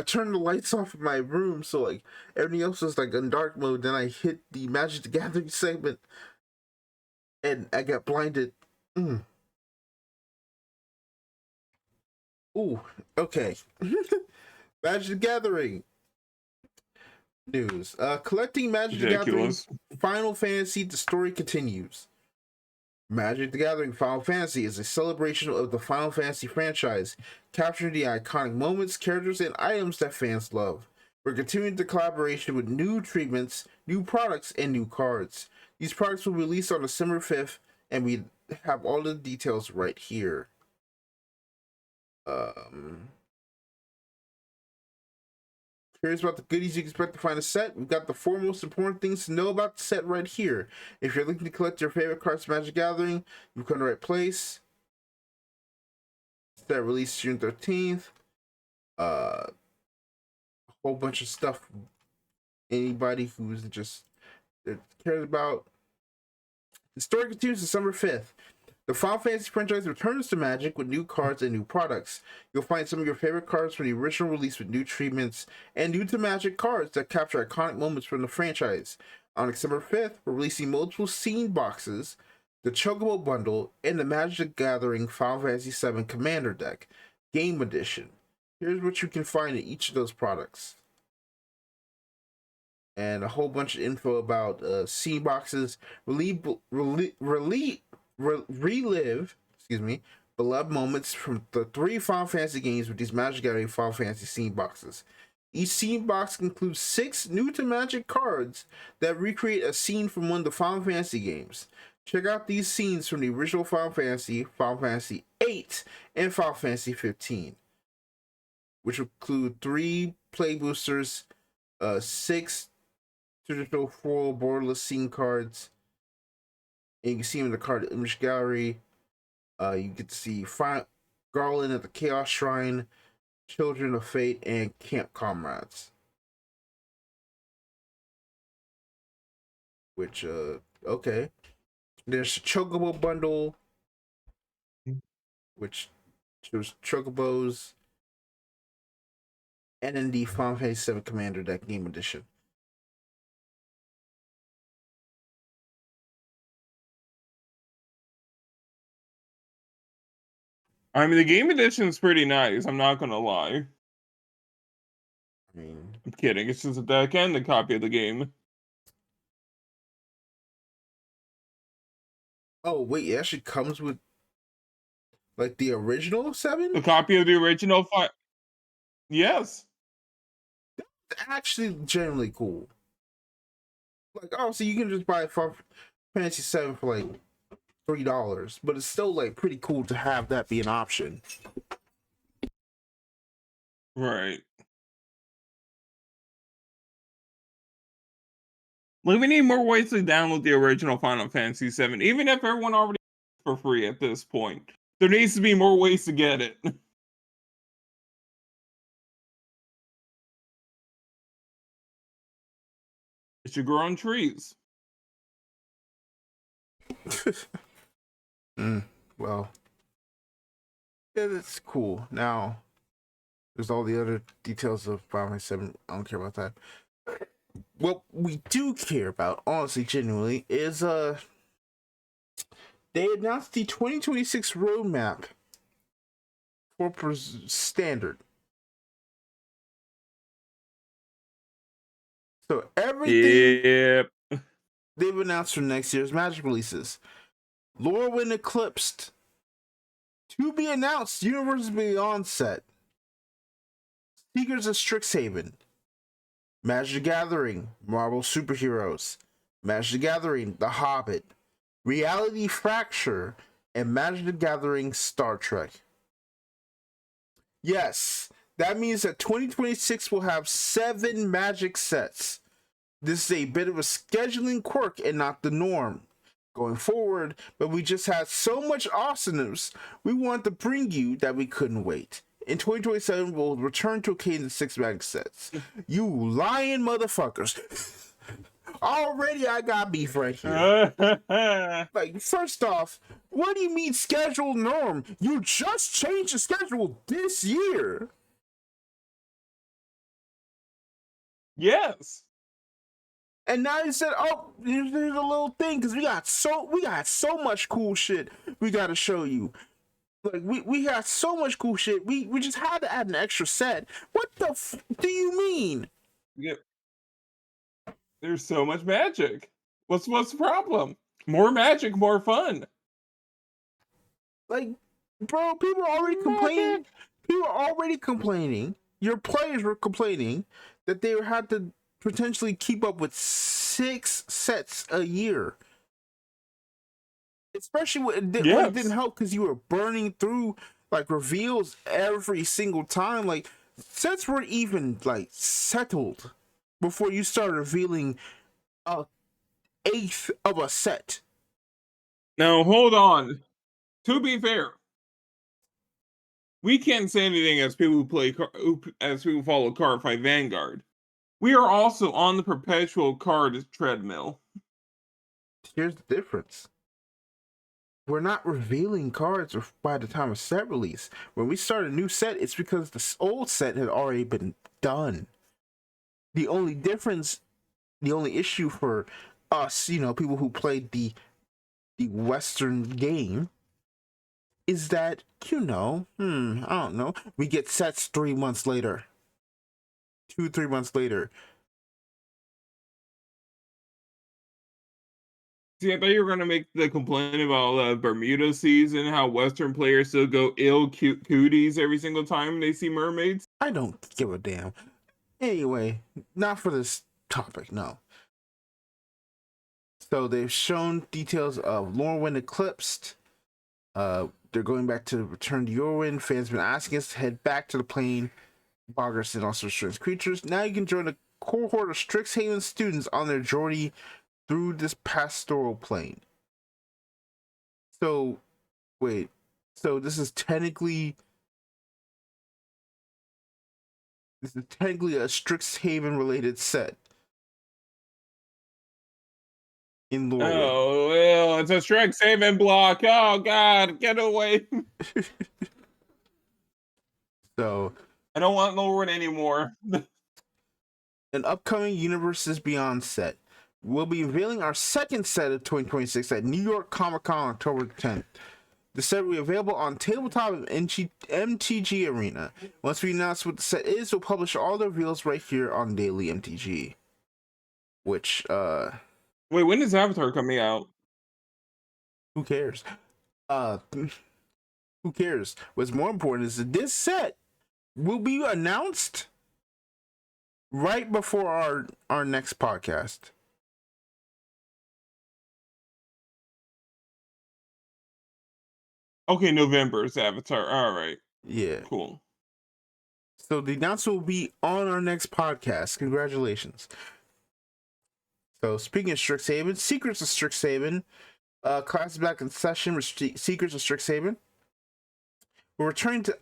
turned the lights off in my room, so like everything else was like in dark mode. Then I hit the Magic the Gathering segment, and I got blinded. Ooh, okay. Magic the Gathering. News. Collecting Magic the Gathering Final Fantasy, the story continues. Magic the Gathering Final Fantasy is a celebration of the Final Fantasy franchise, capturing the iconic moments, characters, and items that fans love. We're continuing the collaboration with new treatments, new products, and new cards. These products will be released on December 5th, and we have all the details right here. Curious about the goodies you can expect to find a set? We've got the 4 most important things to know about the set right here. If you're looking to collect your favorite cards from Magic Gathering, you've come to the right place. Set released June 13th. A whole bunch of stuff anybody who's just cares about. The story continues December 5th. The Final Fantasy franchise returns to Magic with new cards and new products. You'll find some of your favorite cards from the original release with new treatments and new to Magic cards that capture iconic moments from the franchise. On December 5th, we're releasing multiple scene boxes, the Chocobo Bundle, and the Magic the Gathering Final Fantasy VII Commander Deck, Game Edition. Here's what you can find in each of those products. And a whole bunch of info about scene boxes, relive beloved moments from the 3 Final Fantasy games with these Magic Gathering Final Fantasy scene boxes. Each scene box includes 6 new to Magic cards that recreate a scene from one of the Final Fantasy games. Check out these scenes from the original Final Fantasy VIII, and Final Fantasy 15, which include 3 play boosters, 6 traditional foil borderless scene cards, and you can see them in the card image gallery. You get to see Garland at the Chaos Shrine, Children of Fate, and Camp Comrades. Which, okay. There's a Chocobo Bundle, which shows Chocobos, and then the Final Fantasy VII Commander Deck Game Edition. I mean, the Game Edition is pretty nice. I'm not gonna lie. I'm kidding. It's just a deck and a copy of the game. Oh wait, it actually comes with like the original 7? A copy of the original 5. Yes. That's actually generally cool. Like, obviously, you can just buy Final Fantasy 7 for like $3, but it's still like pretty cool to have that be an option. Right. Like, we need more ways to download the original Final Fantasy VII, even if everyone already for free at this point. There needs to be more ways to get it. It should grow on trees. Well, yeah, that's cool. Now, there's all the other details of Final Fantasy 7. I don't care about that. What we do care about, honestly, genuinely, is they announced the 2026 roadmap for Standard. So everything they've announced for next year's Magic releases. Lorwyn Eclipsed. To be announced, Universes Beyond set. Seekers of Strixhaven. Magic the Gathering, Marvel Superheroes. Magic the Gathering, The Hobbit. Reality Fracture, and Magic the Gathering Star Trek. Yes, that means that 2026 will have 7 Magic sets. This is a bit of a scheduling quirk and not the norm going forward, but we just had so much awesomeness we wanted to bring you that we couldn't wait. In 2027, we'll return to a cadence of 6 Magic sets. You lying motherfuckers. Already I got beef right here. Like, first off, what do you mean schedule norm? You just changed the schedule this year. Yes. And now you said, oh, here's a little thing, because we got so much cool shit we gotta show you. Like, we got so much cool shit. We just had to add an extra set. What the do you mean? Yep. There's so much magic. What's the problem? More magic, more fun. Like, bro, people are already complaining. People are already complaining. Your players were complaining that they had to potentially keep up with 6 sets a year. Especially when it didn't help because you were burning through like reveals every single time. Like, sets weren't even like settled before you started revealing a eighth of a set. Now hold on. To be fair, we can't say anything as people who play as people who follow Card Fight Vanguard. We are also on the perpetual card treadmill. Here's the difference. We're not revealing cards by the time of set release. When we start a new set, it's because the old set had already been done. The only difference, the only issue for us, people who played the Western game, is that, I don't know, we get sets 3 months later. 2-3 months later. See, I thought you were going to make the complaint about Bermuda season, how Western players still go cooties every single time they see mermaids. I don't give a damn. Anyway, not for this topic, no. So they've shown details of Lorwyn Eclipsed. They're going back to Return to Yorwyn. Fans have been asking us to head back to the plane. Boggers and also strange creatures. Now you can join a cohort of Strixhaven students on their journey through this pastoral plane. So, wait. So this is technically a Strixhaven related set. In Lorwyn. Oh, well, it's a Strixhaven block. Oh, God, get away. So, I don't want Lorwyn anymore. An upcoming Universes Beyond set. We'll be unveiling our second set of 2026 at New York Comic Con on October 10th. The set will be available on tabletop and MTG Arena. Once we announce what the set is, we'll publish all the reveals right here on Daily MTG. Which, Wait, when is Avatar coming out? Who cares? Who cares? What's more important is that this set will be announced right before our next podcast. Okay, November's Avatar. All right. Yeah. Cool. So the announcement will be on our next podcast. Congratulations. So speaking of Strixhaven, Secrets of Strixhaven, class is back in session with Secrets of Strixhaven. We're returning to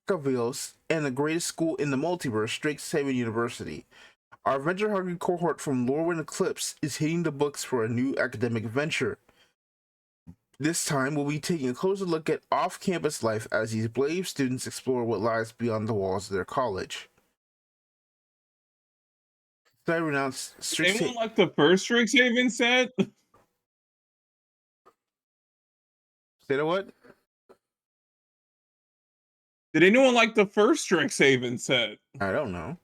Akavios and the greatest school in the multiverse, Strixhaven University. Our adventure-hungry cohort from Lorwyn Eclipse is hitting the books for a new academic venture. This time, we'll be taking a closer look at off-campus life as these brave students explore what lies beyond the walls of their college. So I renounce Strixhaven. Anyone like the first Strixhaven set? Say that what? Did anyone like the first Strixhaven set? I don't know.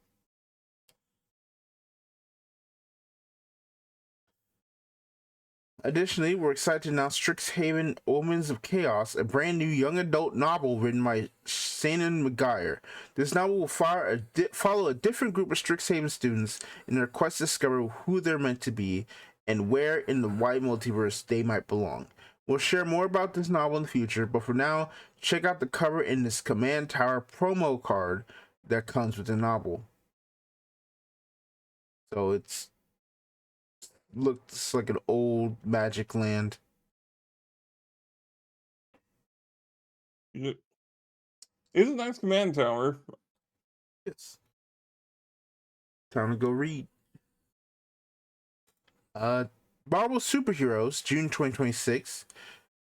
Additionally, we're excited to announce Strixhaven Omens of Chaos, a brand new young adult novel written by Shannon McGuire. This novel will follow a different group of Strixhaven students in their quest to discover who they're meant to be and where in the wide multiverse they might belong. We'll share more about this novel in the future, but for now, check out the cover in this Command Tower promo card that comes with the novel. So it looks like an old Magic land. It's a nice command tower. Yes. Time to go read. Marvel Superheroes, June 2026.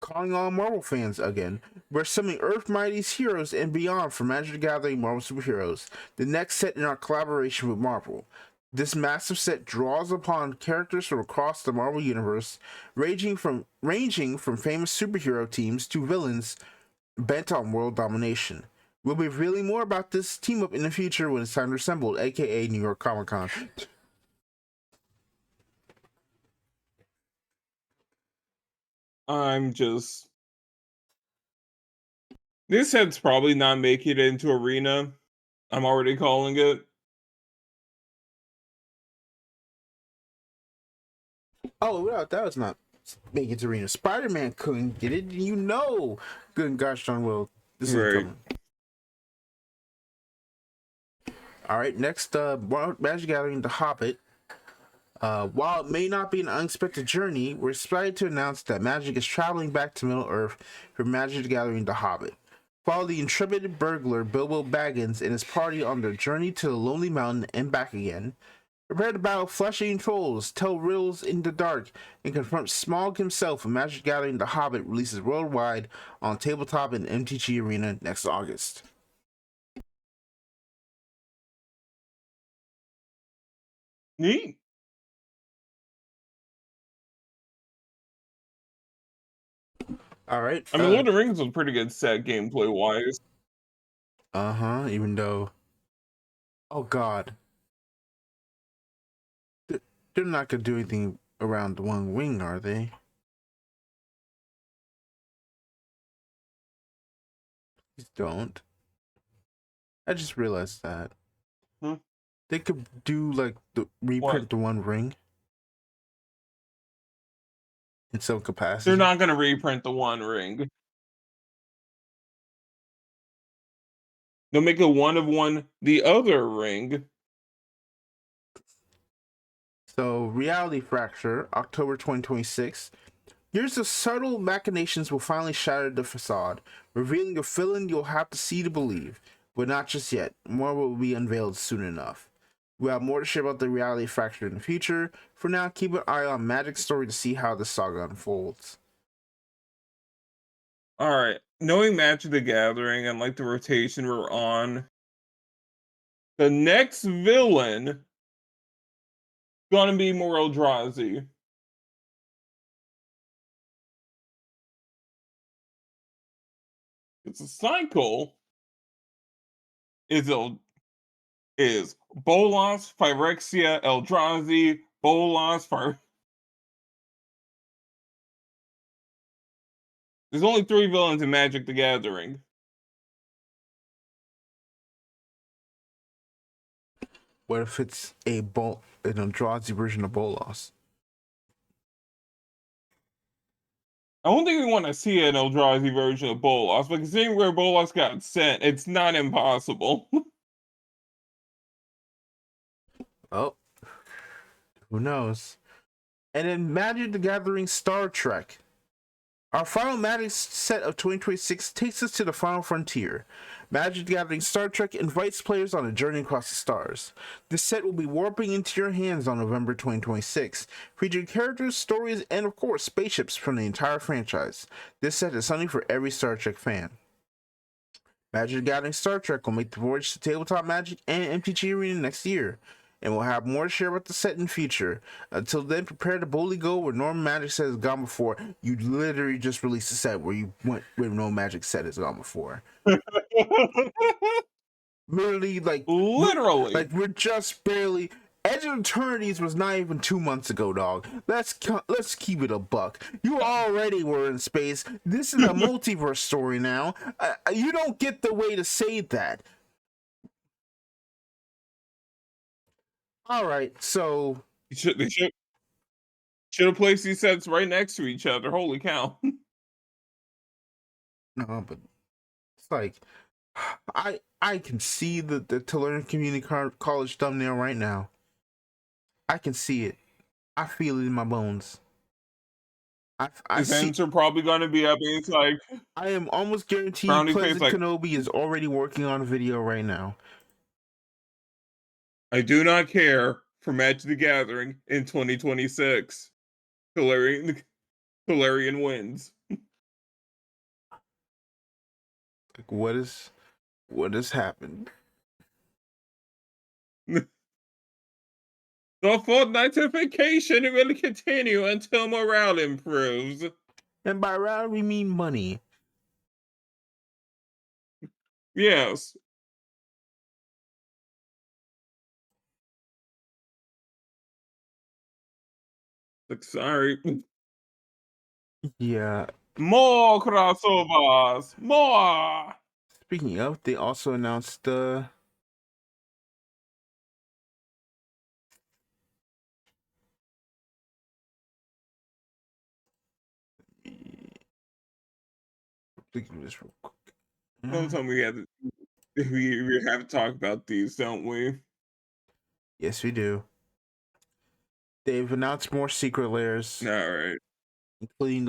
Calling all Marvel fans again. We're summoning Earth Mighty's heroes and beyond for Magic the Gathering Marvel Superheroes, the next set in our collaboration with Marvel. This massive set draws upon characters from across the Marvel Universe, ranging from famous superhero teams to villains bent on world domination. We'll be revealing more about this team-up in the future when it's time to assemble, aka New York Comic Con. I'm just this set's probably not making it into Arena. I'm already calling it. Oh, well, that was not make it to Arena. Spider-Man couldn't get it. You know, good gosh darn well, this ain't Right. coming. All right, next, Magic Gathering: The Hobbit. While it may not be an unexpected journey, we're excited to announce that Magic is traveling back to Middle Earth for Magic the Gathering: The Hobbit. Follow the intrepid burglar Bilbo Baggins and his party on their journey to the Lonely Mountain and back again. Prepare to battle flesh-eating trolls, tell riddles in the dark, and confront Smaug himself when Magic the Gathering: The Hobbit releases worldwide on tabletop and MTG Arena next August. Neat. All right. I mean, Lord of the Rings was a pretty good set gameplay wise. Even though, oh god, they're not gonna do anything around the One Wing, are they? Please don't. I just realized that. Hmm? They could do like the reprint What? the One Ring in some They're capacity. not gonna reprint the One Ring. They'll make a one of one the other ring. So, Reality Fracture, October 2026. Years of subtle machinations will finally shatter the facade, revealing a villain you'll have to see to believe. But not just yet. More will be unveiled soon enough. We'll have more to share about the Reality Fracture in the future. For now, keep an eye on Magic's story to see how the saga unfolds. Alright. Knowing Magic the Gathering and like the rotation we're on, the next villain gonna be more Eldrazi. It's a cycle. Is is Bolas, Phyrexia, Eldrazi, Bolas, There's only 3 villains in Magic the Gathering. What if it's an Eldrazi version of Bolas? I don't think we want to see an Eldrazi version of Bolas, but considering where Bolas got sent, it's not impossible. Oh, who knows? And then Magic the Gathering Star Trek. Our final Magic set of 2026 takes us to the final frontier. Magic the Gathering Star Trek invites players on a journey across the stars. This set will be warping into your hands on November 2026, featuring characters, stories, and of course, spaceships from the entire franchise. This set is something for every Star Trek fan. Magic the Gathering Star Trek will make the voyage to tabletop Magic and MTG Arena next year, and we'll have more to share about the set in the future. Until then, prepare to boldly go where no Magic set has gone before. You literally just released a set where you went where no Magic set has gone before. Literally, Literally. we're just barely. Edge of Eternities was not even 2 months ago, dog. Let's keep it a buck. You already were in space. This is a multiverse story now. You don't get the way to say that. All right, so They should have placed these sets right next to each other. Holy cow. no, but it's like I can see the Tulare Community College thumbnail right now. I can see it. I feel it in my bones. I His see. hands are probably gonna be up and it's like I am almost guaranteed frowning face Pleasant like Kenobi is already working on a video right now. I do not care for Magic the Gathering in 2026. Hilarion wins. Like what has happened? The Fortnitification will continue until morale improves. And by round we mean money. Yes. Like, sorry. Yeah. More crossovers. More. Speaking of, they also announced the this real quick. Don't tell me we have to talk about these, don't we? Yes, we do. They've announced more secret layers, All right. including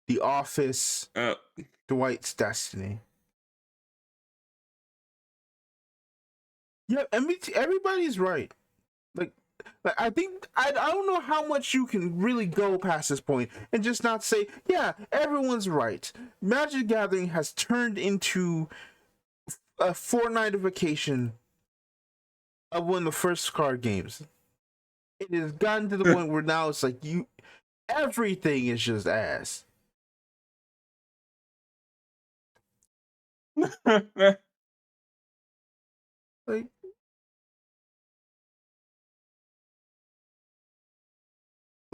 The Office, Dwight's Destiny. Yeah, everybody's right. Like I think I don't know how much you can really go past this point and just not say, yeah, everyone's right. Magic the Gathering has turned into a Fortnite-ification of one of the first card games. It has gotten to the point where now it's like everything is just ass.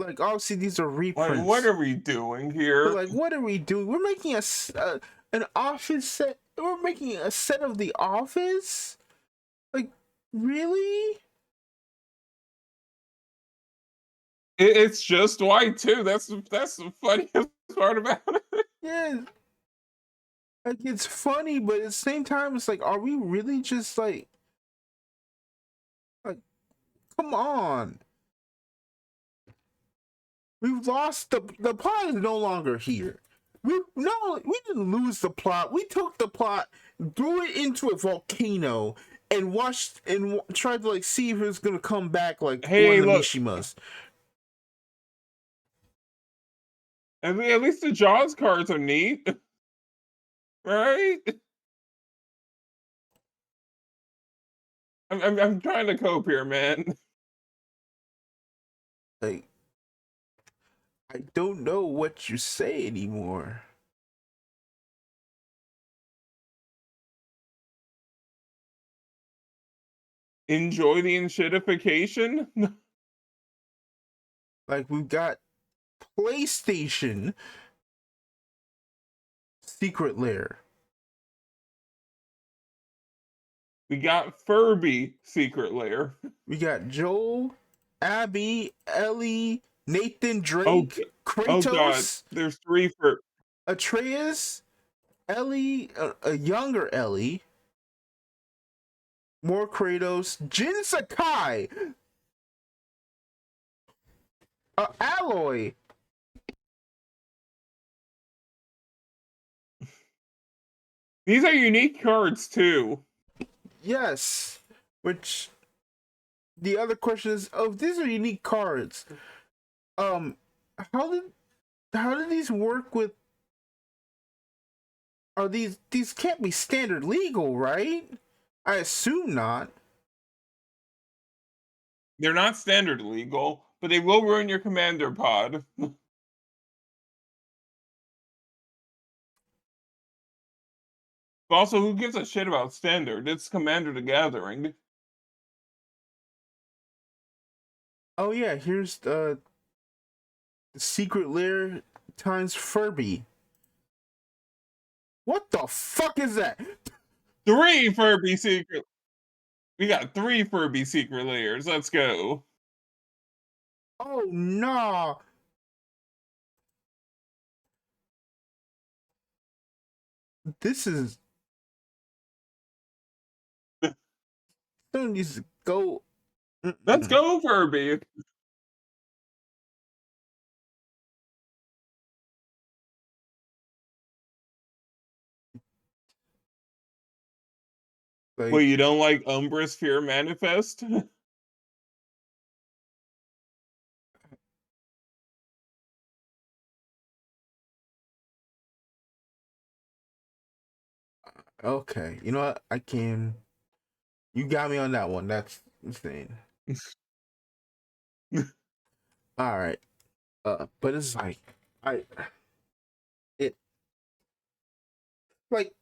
Like obviously these are reprints. What are we doing here? But like, what are we doing? We're making an Office set. We're making a set of The Office. Like, really? It's just white too. That's the funniest part about it. Yeah. Like it's funny, but at the same time, it's like, are we really just like, come on? We've lost the plot is no longer here. We didn't lose the plot. We took the plot, threw it into a volcano, and watched and tried to like see if it was gonna come back like one of the Mishimas. At least the Jaws cards are neat, right? I'm trying to cope here, man. Like, I don't know what you say anymore. Enjoy the enshittification. Like we've got PlayStation Secret Lair. We got Furby Secret Lair. We got Joel, Abby, Ellie, Nathan, Drake, Kratos. Oh God, there's 3 for Atreus, Ellie, a younger Ellie, more Kratos, Jin Sakai, Alloy. These are unique cards too. Yes, which the other question is, oh, these are unique cards. How did these work with? Are these can't be standard legal, right? I assume not. They're not standard legal, but they will ruin your commander pod. But also, who gives a shit about standard? It's Commander the Gathering. Oh yeah, here's the Secret Lair times Furby. What the fuck is that? 3 Furby secret. We got 3 Furby secret layers. Let's go. Oh no. This is someone needs to go. Let's go, Furby. Like, well, you don't like Umbra's Fear Manifest? Okay, you know what? I can. You got me on that one. That's insane. All right, but it's like it like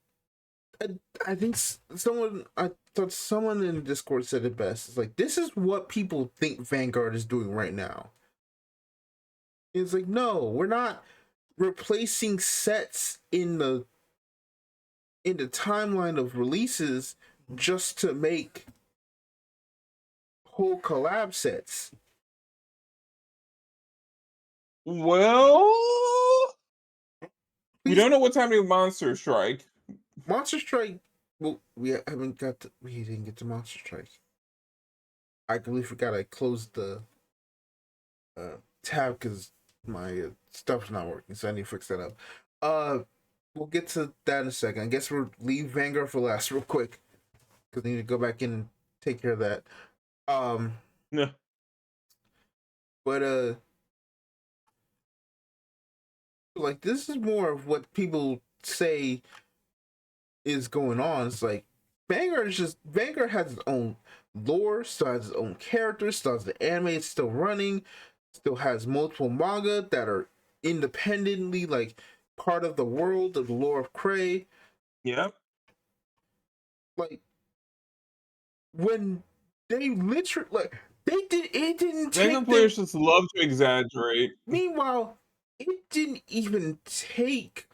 I think I thought someone in Discord said it best. It's like this is what people think Vanguard is doing right now. It's like, no, we're not replacing sets in the timeline of releases just to make whole collab sets. Well, we don't know what's happening with Monster Strike. Monster Strike. Well, we didn't get to Monster Strike. I completely forgot I closed the tab because my stuff's not working, so I need to fix that up. We'll get to that in a second. I guess we'll leave Vanguard for last real quick because I need to go back in and take care of that. Yeah. But like, this is more of what people say is going on. It's like Vanguard has its own lore, still has its own characters, still has the anime, it's still running, still has multiple manga that are independently like part of the world of the lore of Cray. Yep. Like, when they literally it didn't Vanguard players just love to exaggerate. Meanwhile, it didn't even take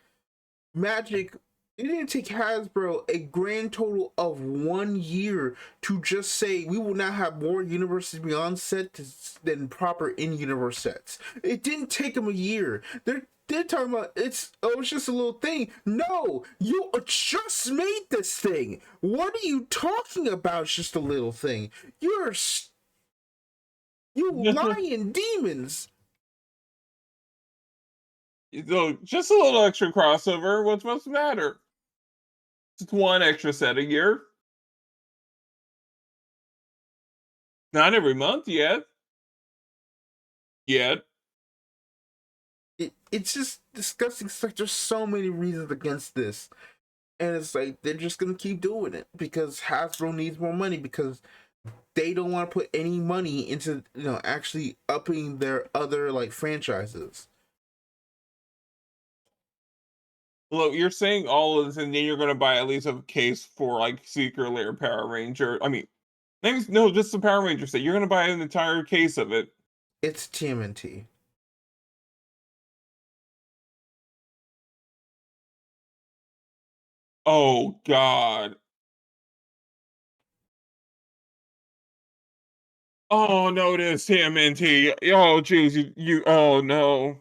Magic. It didn't take Hasbro a grand total of 1 year to just say we will now have more Universes Beyond sets than proper in-universe sets. It didn't take them a year. They're talking about it's just a little thing. No, you just made this thing. What are you talking about? It's just a little thing. You lying demons. So just a little extra crossover. What's supposed to matter? It's one extra set a year. Not every month yet. It's just disgusting. It's like there's so many reasons against this, and it's like they're just gonna keep doing it because Hasbro needs more money because they don't want to put any money into actually upping their other like franchises. Look, you're saying all of this, and then you're gonna buy at least a case for like Secret Lair Power Ranger. I mean, no, just the Power Ranger set. You're gonna buy an entire case of it. It's TMNT. Oh God. Oh no, it is TMNT. Oh jeez, you. Oh no.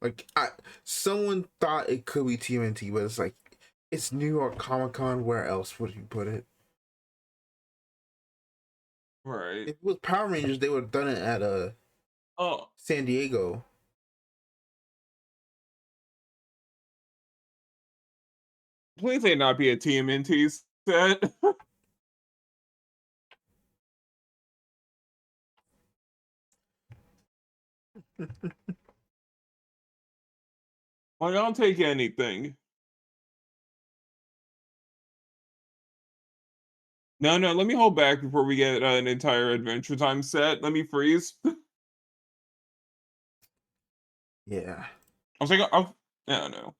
Like someone thought it could be TMNT, but it's like it's New York Comic Con. Where else would you put it? Right. If it was Power Rangers, they would have done it at San Diego. Please say not be a TMNT set. Like, I'll take anything. No, let me hold back before we get an entire Adventure Time set. Let me freeze. Yeah. I was like, I don't know.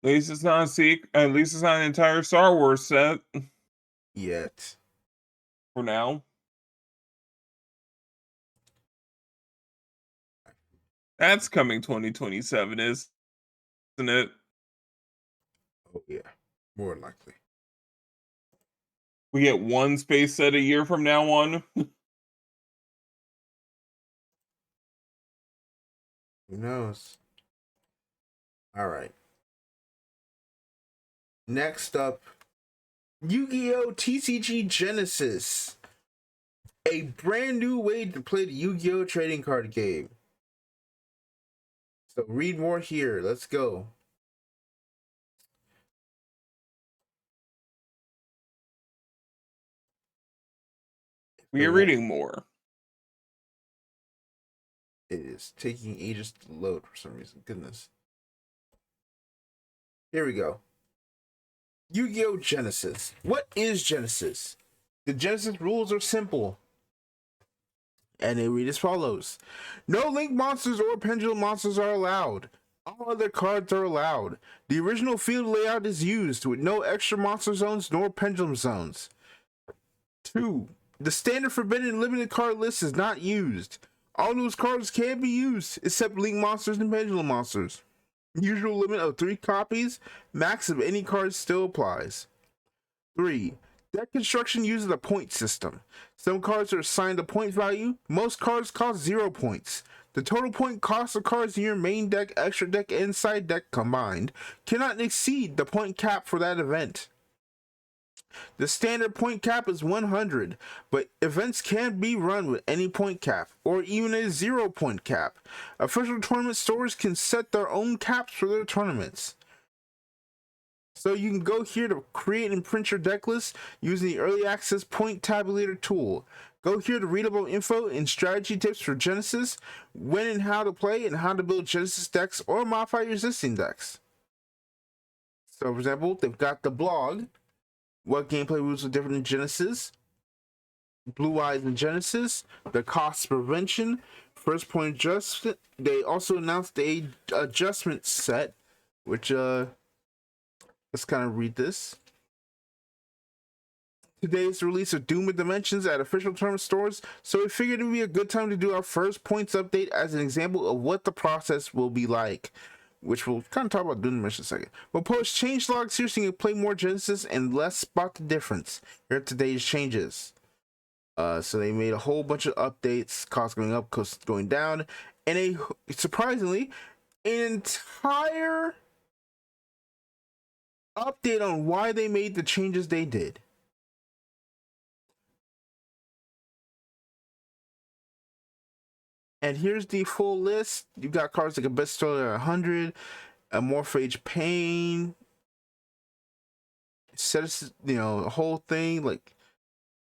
At least it's not a secret. At least it's not an entire Star Wars set. Yet. For now. That's coming 2027, isn't it? Oh yeah. More likely. We get one space set a year from now on. Who knows? All right. Next up, Yu-Gi-Oh! TCG Genesis. A brand new way to play the Yu-Gi-Oh! Trading card game. So read more here. Let's go. We are reading more. It is taking ages to load for some reason. Goodness. Here we go. Yu-Gi-Oh! Genesis. What is Genesis? The Genesis rules are simple. And they read as follows. No link monsters or pendulum monsters are allowed. All other cards are allowed. The original field layout is used with no extra monster zones nor pendulum zones. 2. The standard forbidden limited card list is not used. All those cards can be used except link monsters and pendulum monsters. Usual limit of 3 copies, max of any card still applies. 3. Deck construction uses a point system. Some cards are assigned a point value. Most cards cost 0 points. The total point cost of cards in your main deck, extra deck, and side deck combined cannot exceed the point cap for that event. The standard point cap is 100, but events can be run with any point cap, or even a 0 point cap. Official tournament stores can set their own caps for their tournaments. So you can go here to create and print your deck list using the early access point tabulator tool. Go here to read about info and strategy tips for Genesis, when and how to play, and how to build Genesis decks or modify your existing decks. So for example, they've got the blog, what gameplay rules are different in Genesis, Blue Eyes in Genesis, the cost prevention, first point adjustment. They also announced the adjustment set, which let's kind of read this. Today's release of Doom of Dimensions at official tournament stores, so we figured it would be a good time to do our first points update as an example of what the process will be like, which we'll kind of talk about Doom Dimensions in a second. We'll post change logs here so you can play more Genesis and less spot the difference. Here are today's changes. So they made a whole bunch of updates, costs going up, costs going down, and surprisingly, an entire update on why they made the changes they did. And here's the full list. You got cards like a Bestseller at 100, a Morphage Pain, the whole thing, like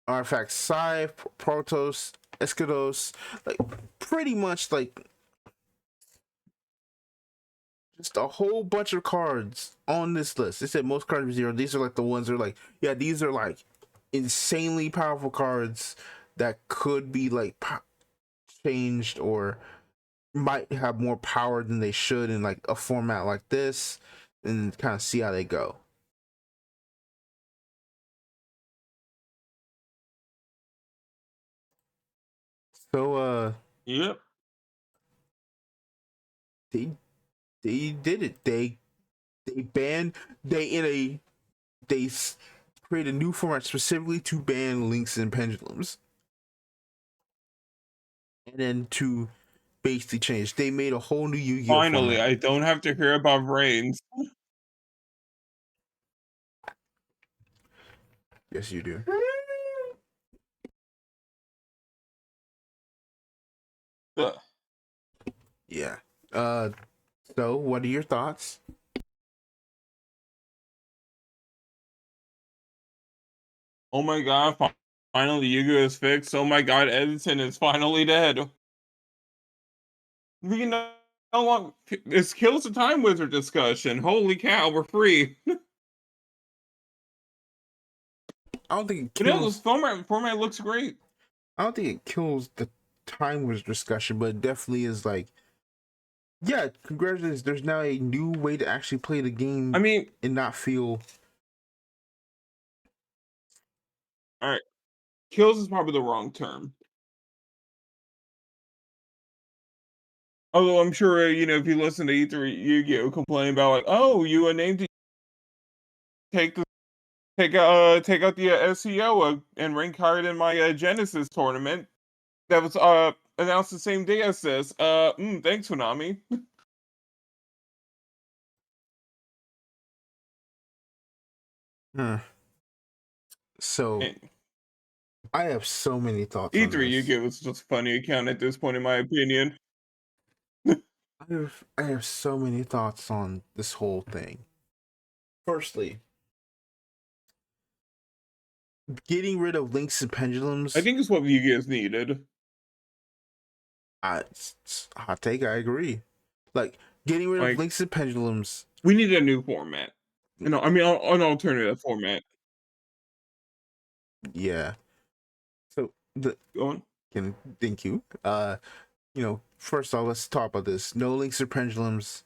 Artifact Scythe, Protoss, Escados, like pretty much like just a whole bunch of cards on this list. They said most cards are 0. These are like the ones that are like, yeah, these are like insanely powerful cards that could be like changed or might have more power than they should in like a format like this, and kind of see how they go. So yep, they did it. They created a new format specifically to ban links and pendulums, and then to basically change. They made a whole new Yu-Gi-Oh! Finally, format. I don't have to hear about brains. Yes, you do. Yeah. So what are your thoughts? Oh my god, finally Yugioh is fixed. Oh my god, Edison is finally dead. We can no longer. This kills the Time Wizard discussion. Holy cow, we're free. I don't think it kills. This format looks great. I don't think it kills the Time Wizard discussion, but it definitely is like, yeah, congratulations. There's now a new way to actually play the game. I mean, and not feel. all right, kills is probably the wrong term. Although I'm sure if you listen to E3 Yu-Gi-Oh complain about like, oh, you were named to take out the SEO and rank higher than my Genesis tournament that was announced the same day as this. Thanks, Konami. So I have so many thoughts. E3 Yu-Gi-Oh is just a funny account at this point, in my opinion. I have so many thoughts on this whole thing. Firstly, getting rid of links and pendulums. I think it's what Yu-Gi-Oh is needed. Hot take. I agree. Like getting rid of links and pendulums. We need a new format. No, I mean an alternative format. Yeah. So Go on. Thank you. First off, let's talk about this. No links or pendulums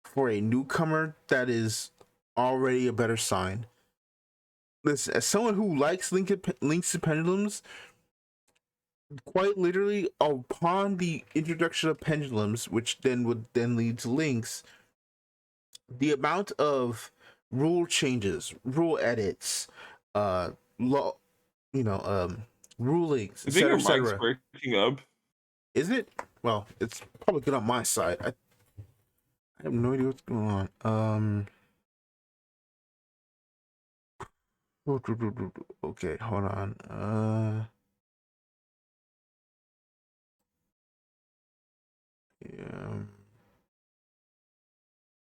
for a newcomer, that is already a better sign. Listen, as someone who likes links to pendulums, quite literally, upon the introduction of pendulums, which then would then lead to links, the amount of rule changes, rule edits, law, you know, rulings, I think your mic's etc. breaking up. Is it? Well, it's probably good on my side. I have no idea what's going on. Okay, hold on. Yeah.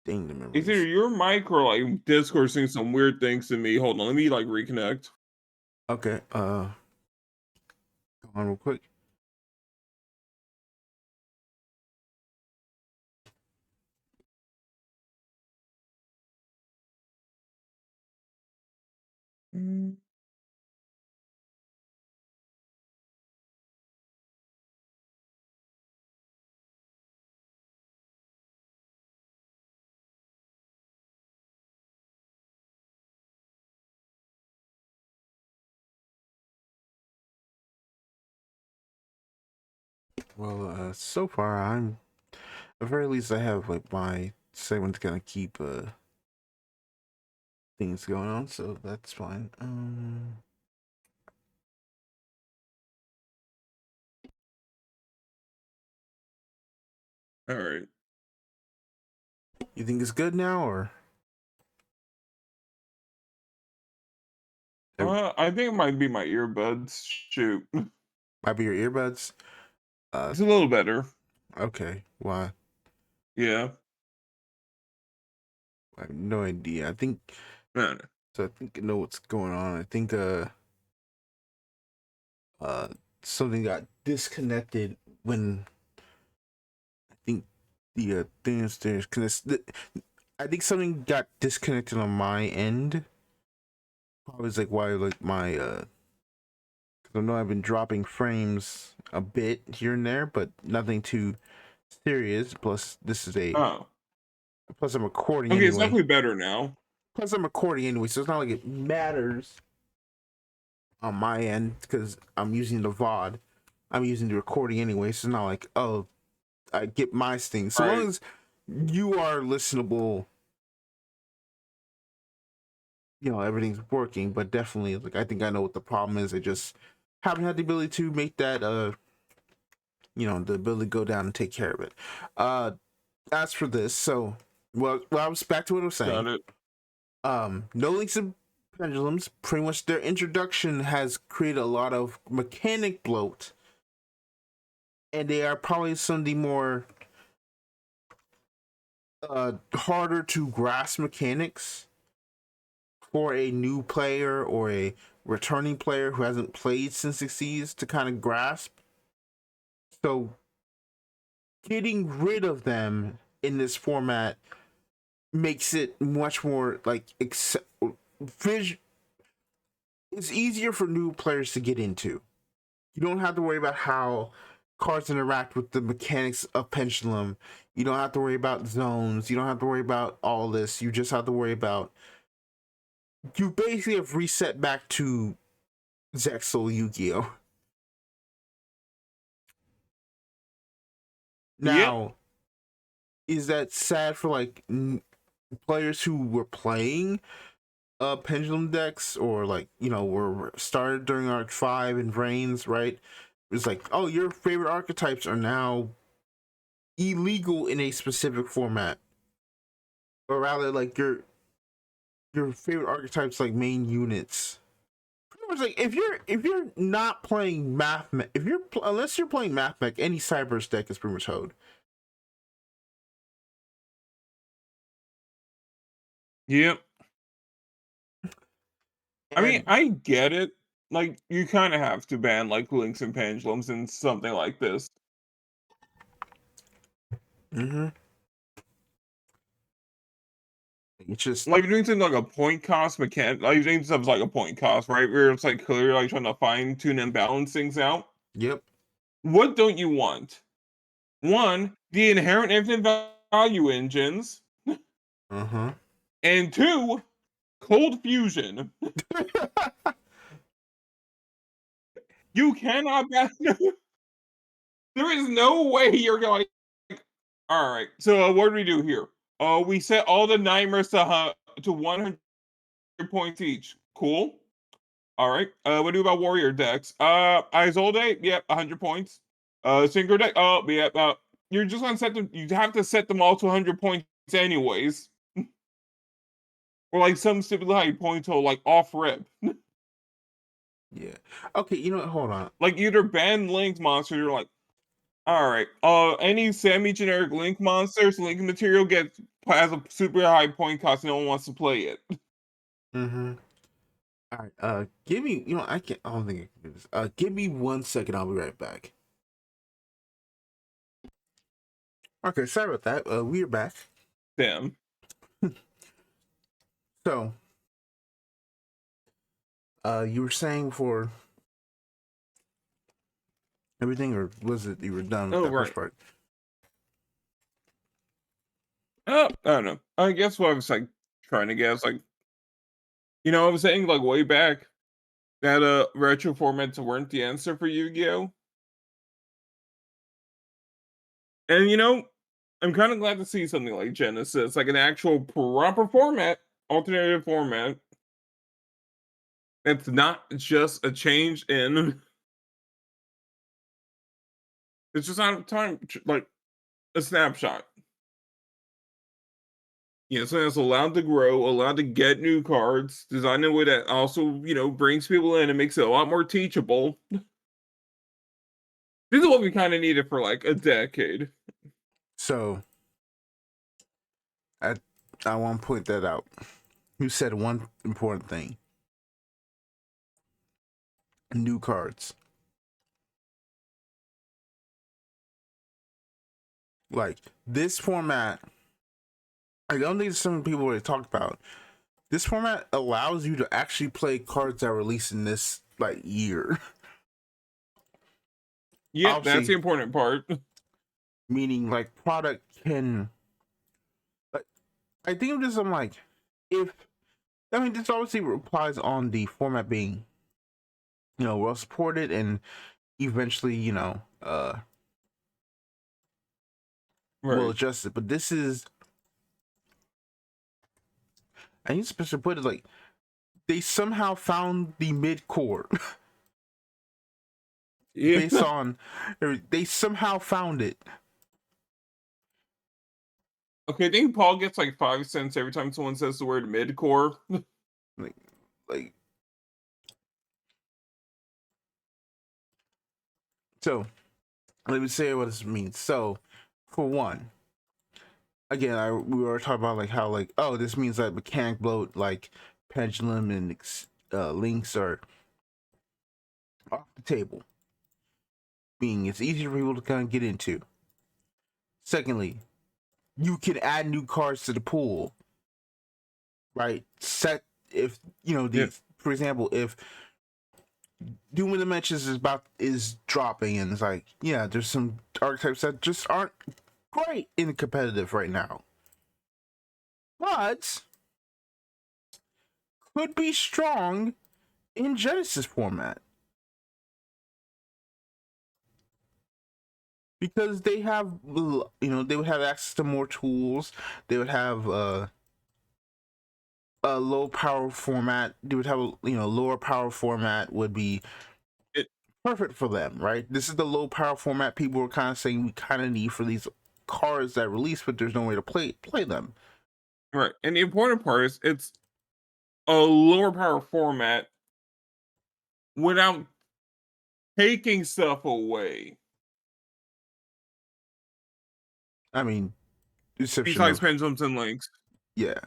Dang the Either memories. your mic or like Discord saying some weird things to me. Hold on, let me like reconnect. Okay, go on real quick. Well, so far at the very least I have like my segment's gonna keep things going on, so that's fine. All right. You think it's good now, or I think it might be my earbuds. Shoot. might be your earbuds? It's a little better. Okay. Why? Yeah. I have no idea. I think No, no. so. I think I know what's going on. I think uh something got disconnected when I think the thing is there's I think something got disconnected on my end. Probably like why like my 'cause I know I've been dropping frames a bit here and there, but nothing too serious. Plus this is a Oh. plus I'm recording Okay, it's anyway. definitely better now. Plus I'm recording anyway, so it's not like it matters on my end because I'm using the VOD. I'm using the recording anyway, so it's not like, oh, I get my thing. So Right. long as you are listenable, everything's working. But definitely, like, I think I know what the problem is. I just haven't had the ability to make that the ability to go down and take care of it. As for this, so I was back to what I was saying. Got it. No links and pendulums. Pretty much their introduction has created a lot of mechanic bloat, and they are probably some of the more harder to grasp mechanics for a new player or a returning player who hasn't played since Xyz to kind of grasp. So getting rid of them in this format makes it much more like it's easier for new players to get into. You don't have to worry about how cards interact with the mechanics of Pendulum. You don't have to worry about zones. You don't have to worry about all this. You just have to worry about, you basically have reset back to Zechs Yugioh. Yep. Now, is that sad for like players who were playing pendulum decks, or like were started during Arc 5 and Vrains, right? It's like, oh, your favorite archetypes are now illegal in a specific format, or rather like your favorite archetypes, like main units. Pretty much like if you're not playing math, unless you're playing math mech, any Cyberse deck is pretty much hoed. Yep. I mean, And I get it. Like, you kind of have to ban like links and pendulums and something like this. mm-hmm. It's just, Like, you're doing something like a point cost mechanic. Like, you're doing stuff like a point cost, right? Where it's like clearly like trying to fine tune and balance things out. yep. What don't you want? One, the inherent infinite value engines. And 2, Cold Fusion. You cannot bet. There is no way you're going. All right. So what do we do here? We set all the nightmares to 100 points each. Cool. All right. What do about warrior decks? Izolde, yep, 100 points. Synchro deck, oh, yep. You're just gonna set them. You have to set them all to 100 points anyways, or like some stupid high point total, like off rip. Yeah. Okay. You know what? Hold on. Like either ban linked monsters, you're like, all right. Any semi-generic link monsters, link material has a super high point cost. No one wants to play it. Mm-hmm. All right. Give me. You know, I can't. I don't think I can do this. Give me 1 second. I'll be right back. Okay. Sorry about that. We're back. Damn. So, you were saying for everything, or was it you were done with that first part? I don't know. I guess what I was like trying to guess, like, I was saying like way back that retro formats weren't the answer for Yu-Gi-Oh. And I'm kind of glad to see something like Genesis, like an actual proper format, alternative format. It's not just a change in. It's just out of time, like a snapshot. So it's allowed to grow, allowed to get new cards, designed in a way that also, brings people in and makes it a lot more teachable. This is what we kind of needed for like a decade. So, I want to point that out. You said one important thing. New cards. Like, this format, I don't think some people already talked about. This format allows you to actually play cards that are released in this like year. Yeah, that's the important part. Meaning, like, product can. Like, I think of this. I'm like, this obviously relies on the format being, well supported and eventually, well adjusted. But this is, I need to put it like, they somehow found the mid core. Yeah. Based on, they somehow found it. Okay, I think Paul gets like 5 cents every time someone says the word mid-core. like, so, let me say what this means. So, for one, again, we were talking about like how like, oh, this means that mechanic bloat, like pendulum and links are off the table. Meaning it's easier for people to kind of get into. Secondly, you can add new cards to the pool, right? Set if for example, if Doom of Dimensions is dropping and it's like, yeah, there's some archetypes that just aren't great in competitive right now, but could be strong in Genesis format. Because they have, they would have access to more tools. They would have a low power format. They would have lower power format would be perfect for them, right? This is the low power format people were kind of saying we kind of need for these cards that release, but there's no way to play them. Right, and the important part is it's a lower power format without taking stuff away. I mean, besides pendulums and links. Yeah.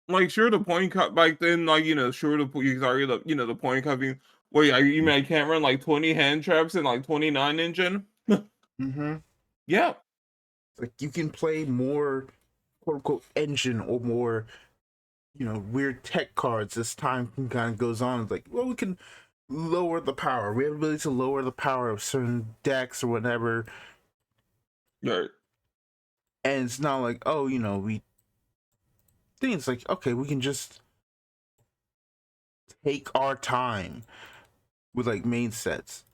Like, sure, the point cut back then, like, sure, the point cutting. Wait, you mean I can't run like 20 hand traps and like 29 engine? Mm-hmm. Yeah. Like, you can play more quote unquote engine or more, weird tech cards as time kind of goes on. It's like, well, we can lower the power. We have the ability to lower the power of certain decks or whatever. Right. And it's not like, oh, we think it's like, okay, we can just take our time with like main sets.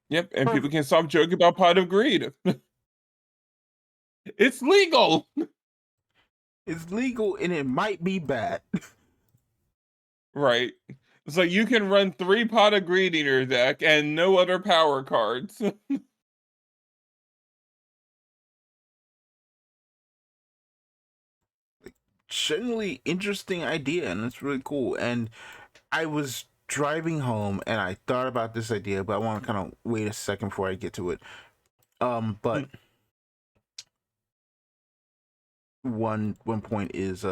Yep, and people Perfect. can stop joking about Pot of Greed. It's legal. It's legal and it might be bad. Right. It's like you can run 3 Pot of Greed in your deck and no other power cards. Generally interesting idea, and it's really cool. And I was driving home and I thought about this idea, but I want to kind of wait a second before I get to it. But one point is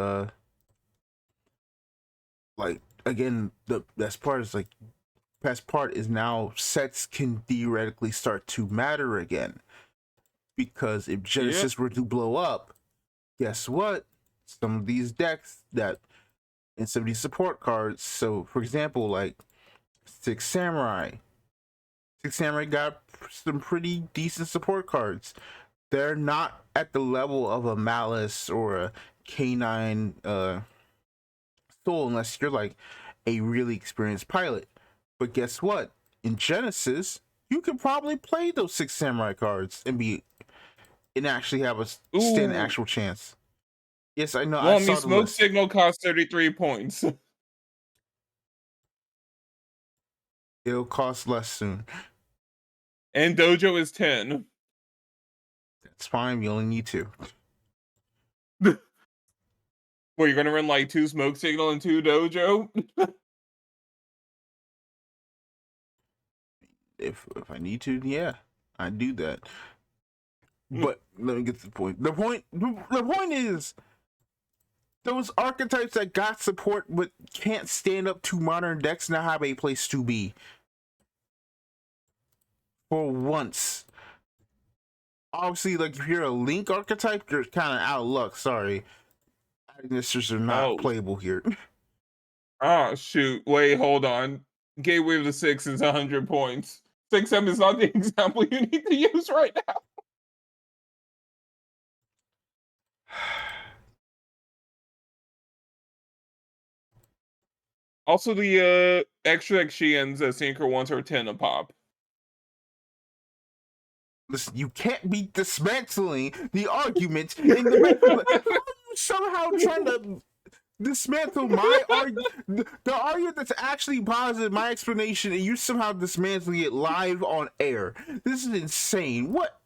like, again, the best part is now sets can theoretically start to matter again, because if Genesis were to blow up, guess what? Some of these decks that and some of these support cards. So, for example, like Six Samurai. Six Samurai got some pretty decent support cards. They're not at the level of a Malice or a K9 Soul unless you're like a really experienced pilot. But guess what? In Genesis, you could probably play those Six Samurai cards and actually have a stand actual chance. Yes, I know. I Well, saw the Smoke list. Signal costs 33 points. It'll cost less soon. And Dojo is 10. That's fine. You only need 2. Well, you're gonna run like 2 Smoke Signal and 2 Dojo? If I need to, yeah, I do that. But let me get to the point. The point is, those archetypes that got support but can't stand up to modern decks now have a place to be. For once. Obviously, like, if you're a Link archetype, you're kind of out of luck. Sorry. Administers are not playable here. Ah, shoot. Wait, hold on. Gateway of the Six is 100 points. 6M is not the example you need to use right now. Also, the extra Xian's Synchro ones are 10 a pop. Listen, you can't be dismantling the argument in the back. How are you somehow trying to dismantle my the argument that's actually positive, my explanation, and you somehow dismantling it live on air? This is insane. What?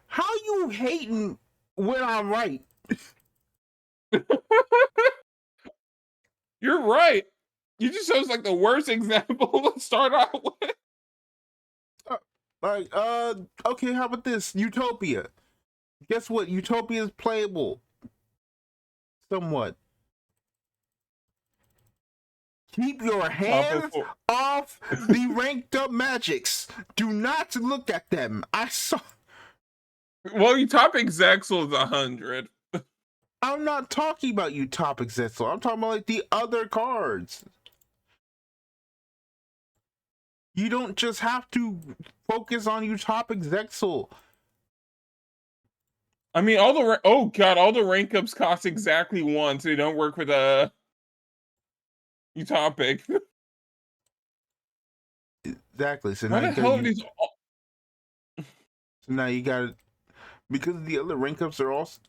How you hating when I'm right? You're right. You just chose like the worst example to start out with. Okay, how about this? Utopia. Guess what? Utopia is playable. Somewhat. Keep your hands off the ranked up magics. Do not look at them. I saw. Well, Utopic Zechs is 100. I'm not talking about Utopic Zetzel. I'm talking about like the other cards. You don't just have to focus on Utopic Zexel. I mean, all the rank ups cost exactly 1, so they don't work with Utopic. Exactly. So Why now the you hell got are these? So now you got it because the other rank ups are also,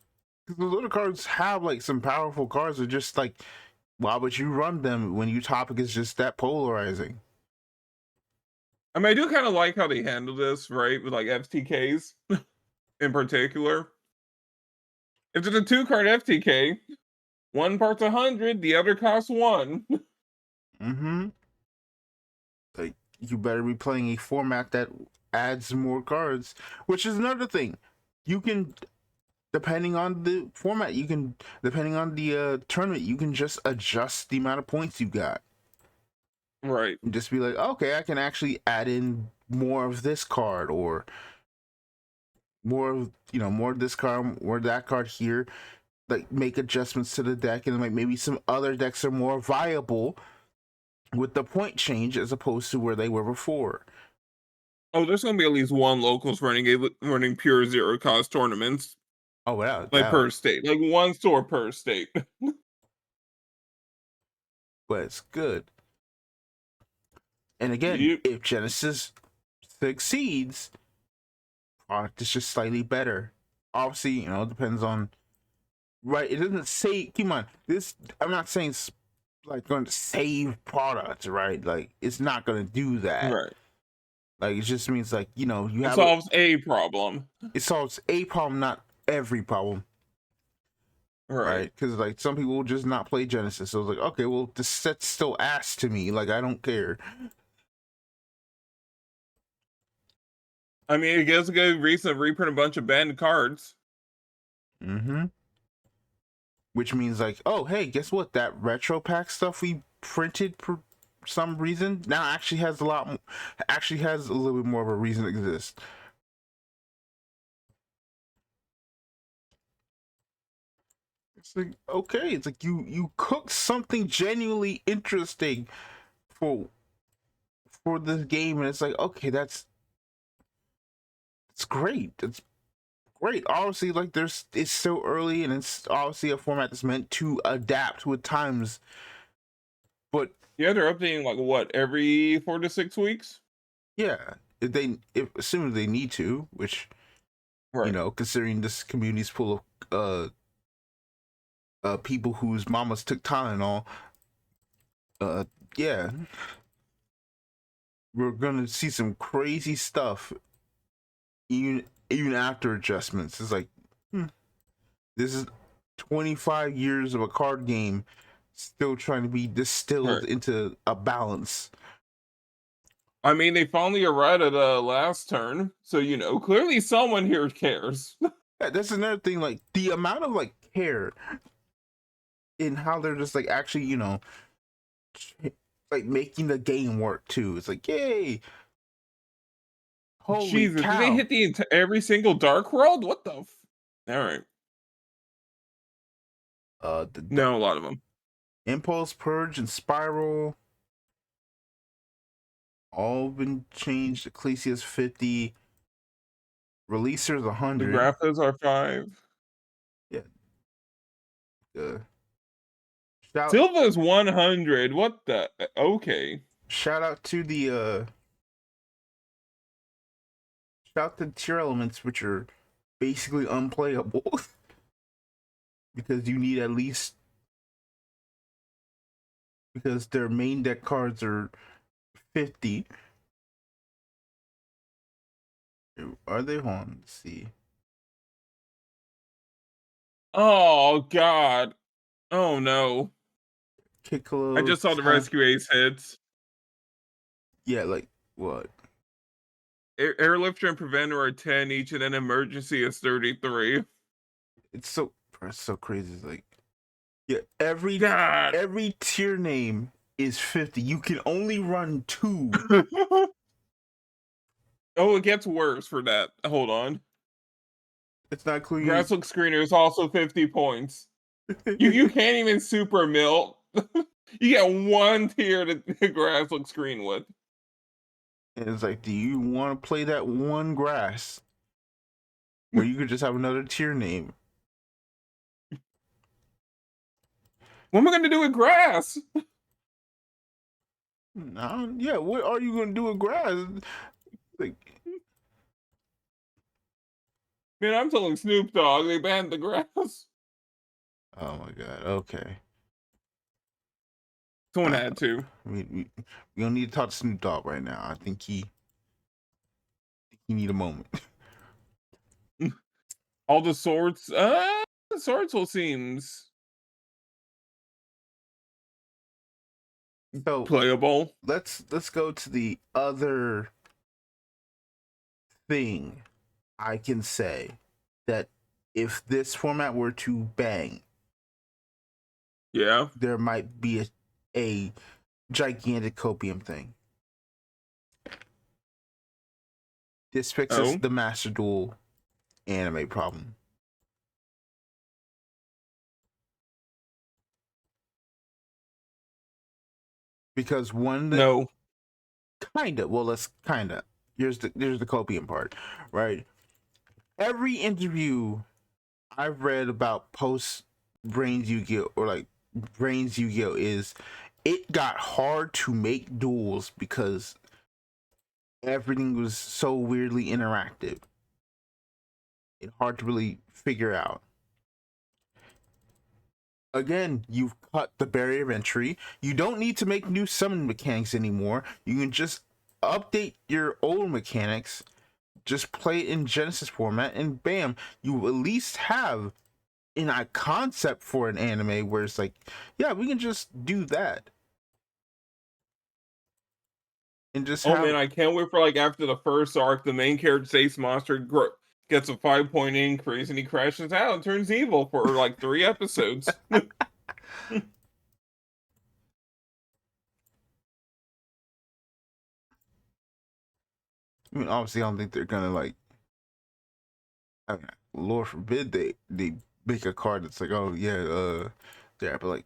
because those other cards have like some powerful cards. Are just like, why would you run them when Utopic is just that polarizing? I mean, I do kind of like how they handle this, right? With like FTKs in particular. If it's a 2-card FTK, one part's 100, the other costs 1. Mm-hmm. Like, you better be playing a format that adds more cards, which is another thing. You can, depending on the format, depending on the tournament, you can just adjust the amount of points you got. Right. And just be like, okay, I can actually add in more of this card, or more of this card, or that card here. Like, make adjustments to the deck, and like maybe some other decks are more viable with the point change as opposed to where they were before. Oh, there's gonna be at least one locals running pure zero cost tournaments, Oh, without like doubt. per state, like one store per state. But it's good. And again, Yep. if Genesis succeeds, product is just slightly better. Obviously, you know, it depends on, right. It doesn't say, keep on this. I'm not saying it's like going to save products, right? Like it's not going to do that. Right. Like it just means like, you know, you It have solves a problem. it solves a problem, not every problem, Right. right? Because like some people will just not play Genesis. So it's like, okay, well, the set's still ass to me. Like I don't care. I mean, it gives a good reason to reprint a bunch of banned cards. Mm-hmm. Which means like, oh, hey, guess what? That retro pack stuff we printed for some reason now actually has actually has a little bit more of a reason to exist. It's like, okay, it's like you cook something genuinely interesting for this game, and it's like, okay, it's great. It's great. Obviously, like it's so early, and it's obviously a format that's meant to adapt with times. But Yeah, they're updating like what, every 4 to 6 weeks? yeah, if assuming they need to, which you Right. know, considering this community's full of people whose mamas took Tylenol, uh, yeah, we're gonna see some crazy stuff even after adjustments. It's like, this is 25 years of a card game still trying to be distilled Right. into a balance. I mean, they finally arrived at last turn, so you know, clearly someone here cares. Yeah, that's another thing. Like the amount of like care in how they're just like actually, you know, like making the game work too. It's like, yay! Holy Jesus, did they cow! hit every single Dark World? What the? All right. The No, a lot of them. Impulse, Purge, and Spiral all been changed. Ecclesia's 50. Releasers The 100. Grapples are 5. Yeah. Uh, shout Silva's 100. What the? Okay. shout out to the shout to tier elements, which are basically unplayable because you need at least, because their main deck cards are 50. Are they on? Let's see. Oh God. Oh no. I Kiklos, just saw the Rescue Ace hits. yeah, like what? Airlifter and Preventer are 10 each, and then Emergency is 33. It's so crazy. It's like, yeah, every God. every tier name is 50. You can only run 2. Oh, it gets worse for that. Hold on. It's not including. Grasslook Screener is also 50 points. You can't even super mill. You get one tier to Grasslook Screen with. And it's like, do you want to play that one grass where you could just have another tier name? What am I gonna do with grass? No, yeah, what are you gonna do with grass? Like, Man, I'm telling Snoop Dogg they banned the grass. oh my god, okay. Someone had to. We don't need to talk to Snoop Dogg right now. I think he need a moment. All the swords. The Swordsville seems So playable. let's go to the other thing I can say, that if this format were to bang, Yeah. there might be a gigantic copium thing. This fixes Oh. the Master Duel anime problem. Because one that No. kinda, well, let's kinda. here's the copium part, right? Every interview I've read about post Brains Yu-Gi-Oh, or like Brains Yu-Gi-Oh, is it got hard to make duels because everything was so weirdly interactive. It's hard to really figure out. Again, you've cut the barrier of entry. You don't need to make new summon mechanics anymore. You can just update your old mechanics, just play it in Genesis format, and bam, you at least have a concept for an anime where it's like, yeah, we can just do that. And just Oh man, I can't wait for like after the first arc, the main character Zechs monster gets a 5-point increase and he crashes out and turns evil for like 3 episodes. I mean, obviously, I don't think they're gonna like. I mean, Lord forbid they make a card that's like, oh yeah, there, but like,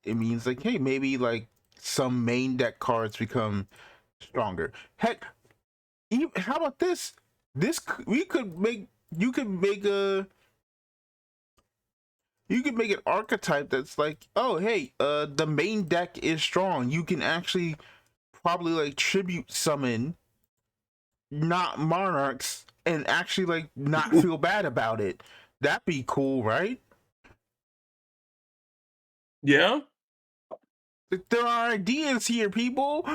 it means like, hey, maybe like some main deck cards become stronger. Heck, even, how about this? We could make you could make an archetype that's like, oh hey, the main deck is strong. You can actually probably like tribute summon not monarchs and actually like not feel bad about it. That'd be cool, right? Yeah. There are ideas here, people.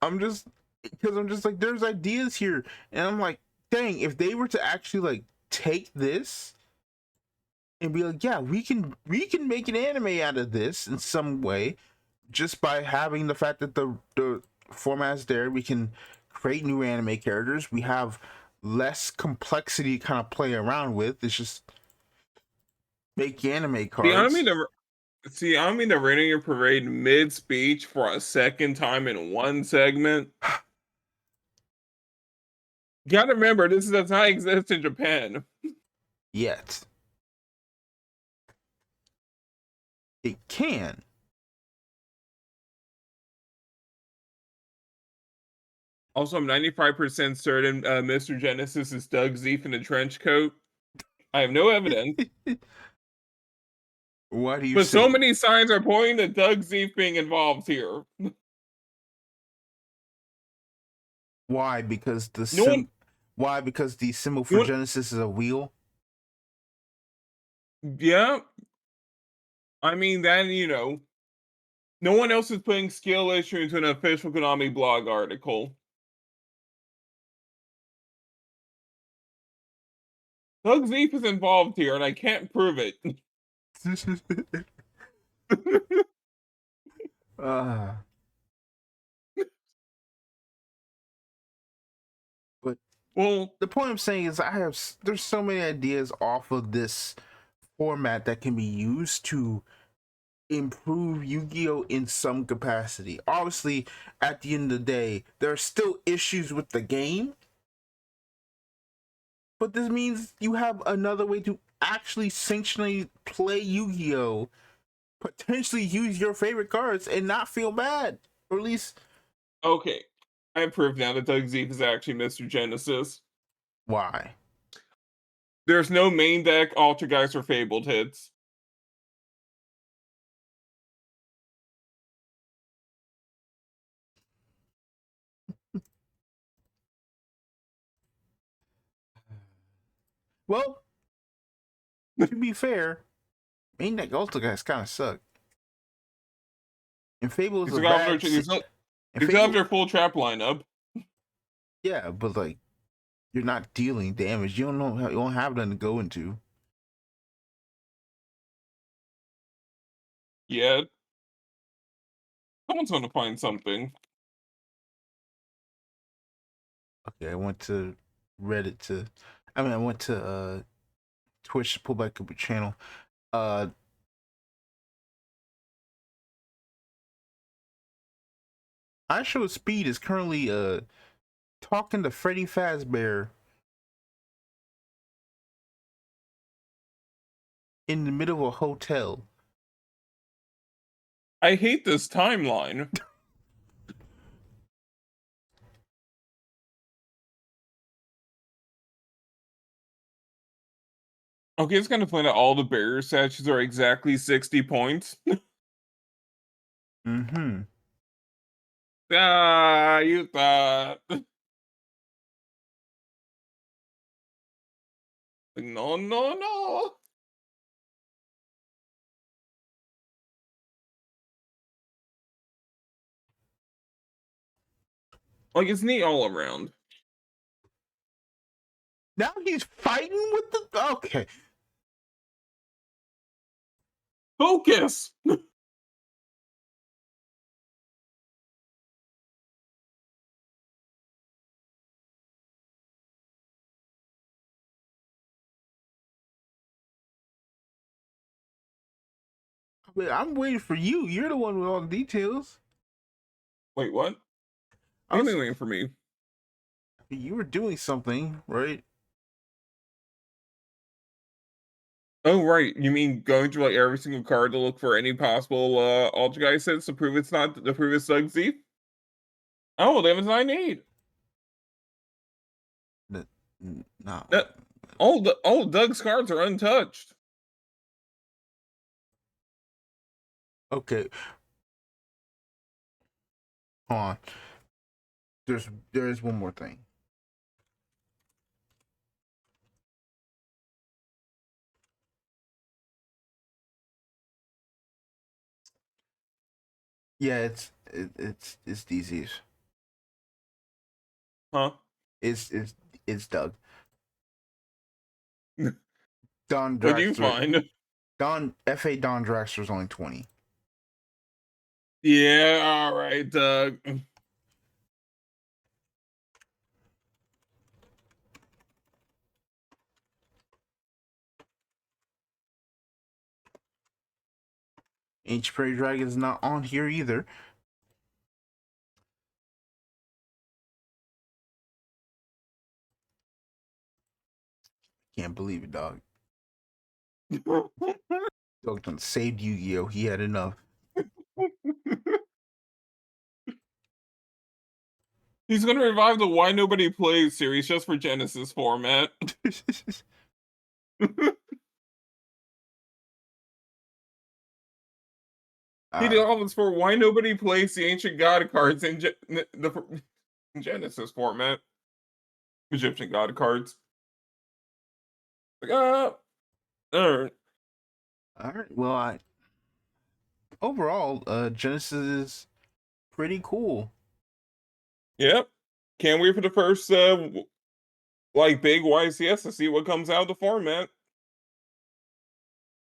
I'm just like, there's ideas here, and I'm like, dang, if they were to actually like take this and be like, yeah, we can make an anime out of this in some way, just by having the fact that the format's there, we can create new anime characters. We have less complexity to kind of play around with. It's just make anime See, I don't cards. mean to see, I don't mean to rain on your parade mid speech for a second time in one segment. Gotta remember, this does not exist in Japan. Yet it can. Also, I'm 95% certain Mr. Genesis is Doug Zeef in a trench coat. I have no evidence. Why do you But so say? many signs are pointing to Doug Zeef being involved here. Why? Because No one, why? Because the symbol no for one, Genesis is a wheel. yeah. I mean, then, no one else is putting skill issue into an official Konami blog article. Doug Zeef is involved here, and I can't prove it. uh, but Well, the point I'm saying is, there's so many ideas off of this format that can be used to improve Yu-Gi-Oh in some capacity. Obviously, at the end of the day, there are still issues with the game, but this means you have another way to actually sanctionally play Yu-Gi-Oh, potentially use your favorite cards and not feel bad, or at least okay. I have proof now that Doug Zeef is actually Mr. Genesis. why. There's no main deck Altergeist or Fabled hits. Well, to be fair, main deck Ultra guys kind of suck. And Fable You is a still have bad. their, you still, And you still have Fable, their full trap lineup. yeah, but like, you're not dealing damage. You don't know. You don't have nothing to go into. Yeah. Someone's gonna find something. Okay, I went to Reddit to. I mean, I went to Twitch to pull back up a channel. Uh, I Show Speed is currently talking to Freddy Fazbear in the middle of a hotel. I hate this timeline. Okay, it's kind of funny that all the barrier statues are exactly 60 points. Mm-hmm. Ah, you thought. No, no, no. Like, it's neat all around. Now he's fighting with the... Okay. Focus! Wait, I'm waiting for you. You're the one with all the details. Wait, what? What do you mean waiting for me? You were doing something, right? Oh, right. You mean going through like every single card to look for any possible Alter sets to prove it's not to prove it's ZetaZephyr? Oh, that was I need. No. All Doug's cards are untouched. Okay. Hold on. There's one more thing. Yeah, it's DZ's. Huh? It's Doug. Don What do you Draxler. find? Don Draxler's only 20. Yeah, all right, Doug. Ancient Prairie Dragon is not on here either. Can't believe it, dog. Doug done saved Yu-Gi-Oh! He had enough. He's gonna revive the Why Nobody Plays series just for Genesis format. He did all this for Why Nobody Plays the Ancient God cards in the Genesis format. Egyptian God cards. Like, alright. Alright, well, overall, Genesis is pretty cool. Yep. Can't wait for the first like big YCS to see what comes out of the format.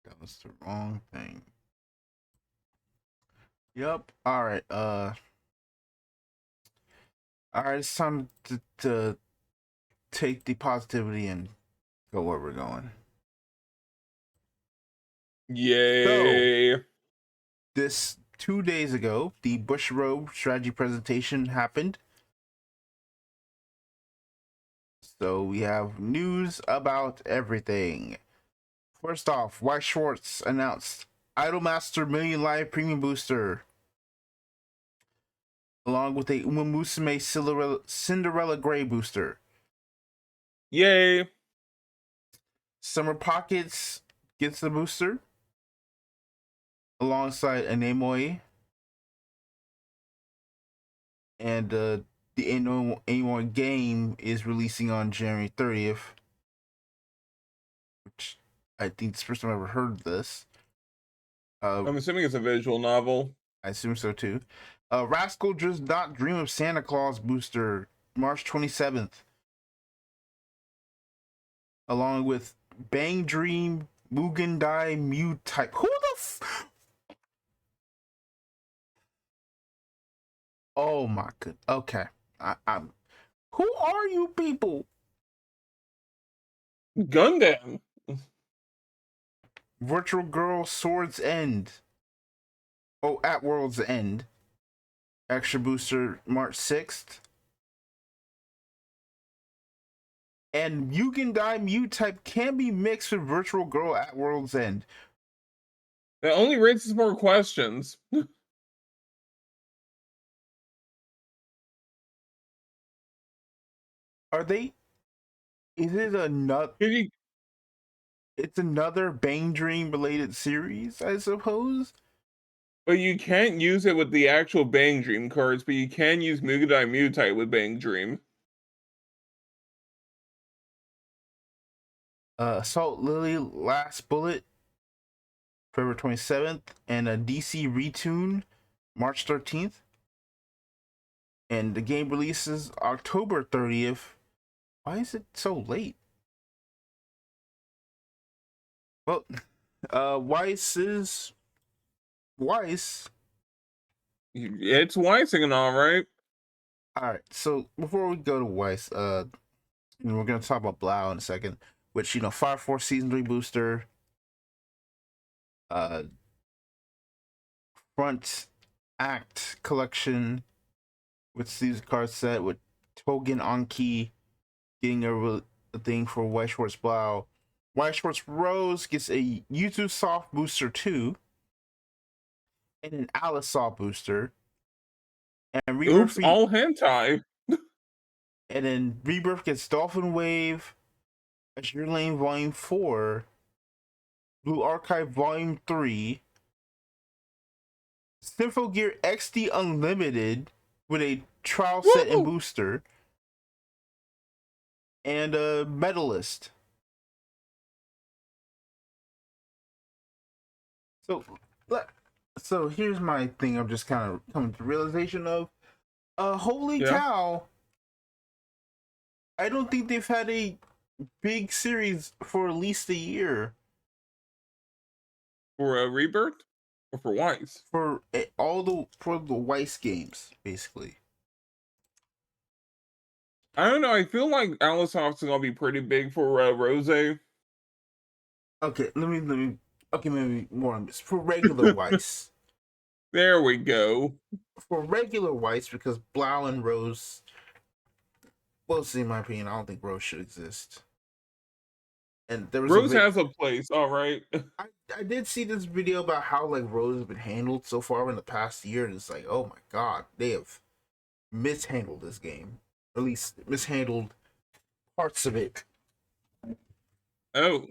That was the wrong thing. Yep. Alright, alright, it's time to take the positivity and go where we're going. Yay. So, this 2 days ago, the Bushiroad strategy presentation happened. So we have news about everything. First off, White Schwartz announced Idolmaster Million Live Premium Booster, along with a Uma Musume Cinderella Gray Booster. Yay. Summer Pockets gets the booster, alongside Anemoi. And the annual game is releasing on January 30th, which I think it's the first time I've ever heard of this. I'm assuming it's a visual novel. I assume so too. Rascal Does Not Dream of Santa Claus booster, March 27th. Along with Bang Dream Mugen Dai Mew type. Who the Oh my god. Okay. I'm Who are you people? Gundam. Virtual Girl Swords End. Oh, at World's End. Extra booster March 6th. And Mugen Dai Mew type can be mixed with Virtual Girl at World's End. That only raises more questions. Are they? Is it another? It's another Bang Dream related series, I suppose. But you can't use it with the actual Bang Dream cards, but you can use Mugadai Mutai with Bang Dream. Assault Lily Last Bullet, February 27th, and a DC Retune, March 13th. And the game releases October 30th. Why is it so late? Well, Weiss. It's Weissing and all right. Alright, so before we go to Weiss, we're gonna talk about Blau in a second, which, 5-4 Season 3 booster. Front Act collection with Steve's card set with Togen Anki getting a thing for White Schwartz Blau. White Schwartz Rose gets a YouTube Soft booster 2 and an Alisol booster. And Rebirth all hentai. And then Rebirth gets Dolphin Wave, Azure Lane Volume 4, Blue Archive Volume 3, Symphogear XD Unlimited with a trial set and booster, and a Medalist. So here's my thing. I'm just kind of coming to the realization of, holy cow! I don't think they've had a big series for at least a year. For a Rebirth or for Weiss? For the Weiss games, basically. I don't know. I feel like Alisoft's gonna be pretty big for Rose. Okay, let me. Okay, maybe more on this for regular Weiss. There we go. For regular Weiss, because Blau and Rose, well, see, in my opinion, I don't think Rose should exist. And there was Rose has a place, all right. I did see this video about how Rose has been handled so far in the past year, and it's like, oh my god, they have mishandled this game. At least mishandled parts of it. Oh.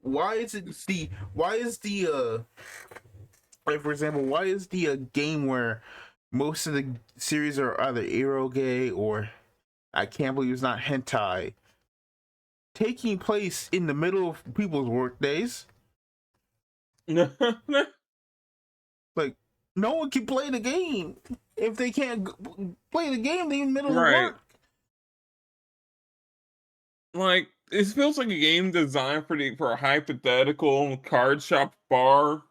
Why is the for example, why is the game where most of the series are either eroge or, I can't believe it's not hentai, taking place in the middle of people's work days? No one can play the game if they can't play the game. They in the middle of work. It feels like a game designed for a hypothetical card shop bar,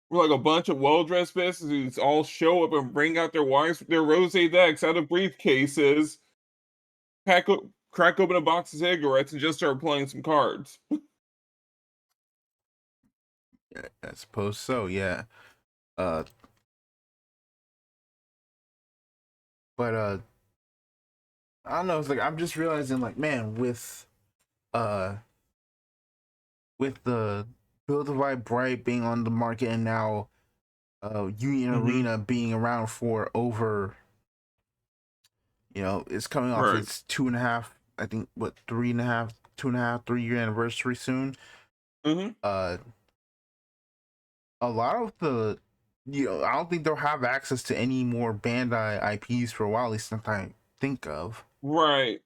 where a bunch of well-dressed businesses all show up and bring out their wives, their rose decks out of briefcases, crack open a box of cigarettes, and just start playing some cards. Yeah, I suppose so. Yeah. But I don't know. It's I'm just realizing, man, with the Build a Vibe Bright being on the market, and now Union Arena being around for over, it's coming off its 2.5, I think, 3.5, 2.5, 3-year anniversary soon. A lot of the, I don't think they'll have access to any more Bandai IPs for a while, at least not that I think of. Right.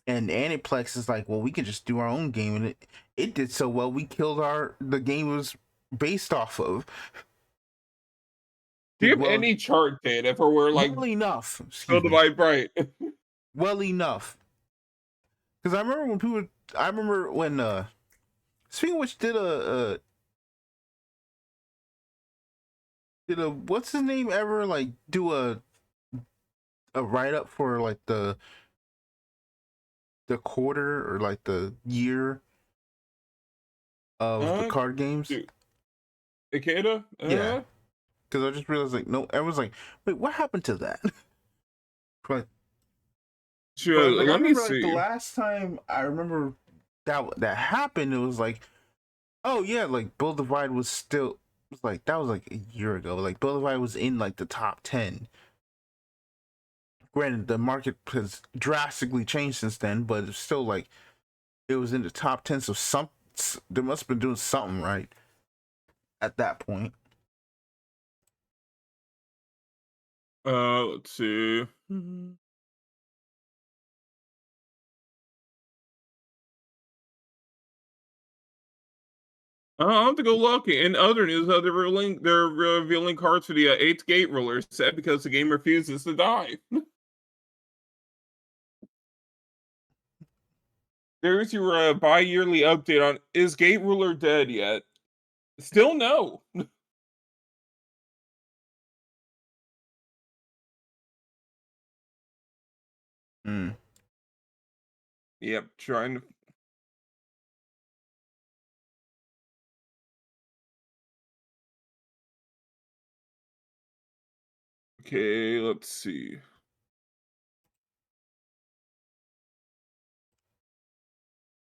And Aniplex is well, we can just do our own game, and it did so well, we killed the game was based off of. Do you have any chart data for where well enough? Build a Vibe Bright. Well enough. Because I remember when speaking of which, did a what's his name ever do a write-up for the quarter or the year of the card games? Ikeda? Yeah. Because I just realized no, everyone's wait, what happened to that? Sure, let me see. The last time I remember that happened, it was oh yeah, Build a Vibe was still, that was a year ago. Build a Vibe was in the top 10 Granted, the market has drastically changed since then, but it's still like it was in the top 10. So they must have been doing something right at that point. Let's see. I'll have to go look. In other news, they're revealing cards for the 8th Gate Ruler set because the game refuses to die. There's your bi-yearly update on, is Gate Ruler dead yet? Still no. Yep, trying to. Okay, let's see.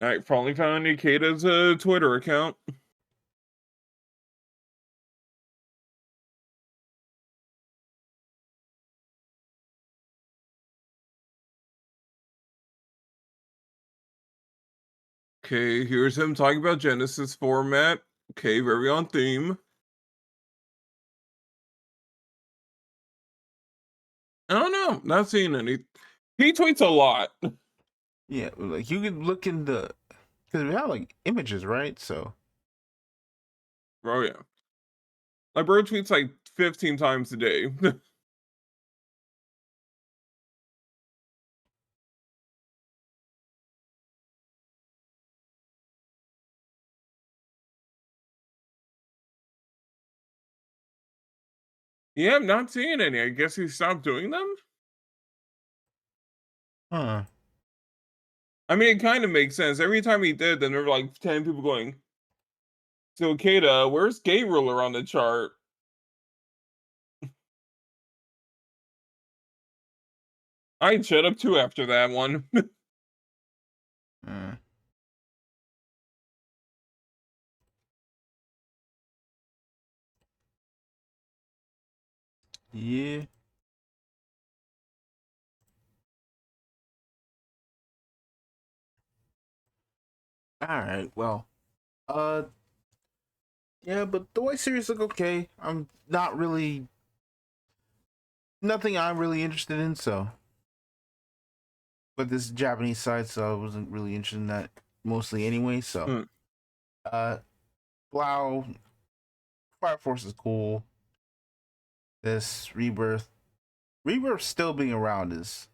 I finally found Ikeda's Twitter account. Okay, here's him talking about Genesis format. Okay, very on theme. I don't know, not seeing any. He tweets a lot. Yeah, like you can look in the, because we have like images, right? So. Oh yeah. My bro tweets like 15 times a day. Yeah, I'm not seeing any. I guess he stopped doing them? Huh. I mean, it kind of makes sense. Every time he did, then there were like 10 people going, so Kata, where's Gate Ruler on the chart? I'd shut up too after that one. Yeah. All right. Well. Yeah, but the white series look okay. I'm not really nothing I'm really interested in. So, but this Japanese side, so I wasn't really interested in that mostly anyway. So, uh, Blau, Fire Force is cool. This Rebirth still being around is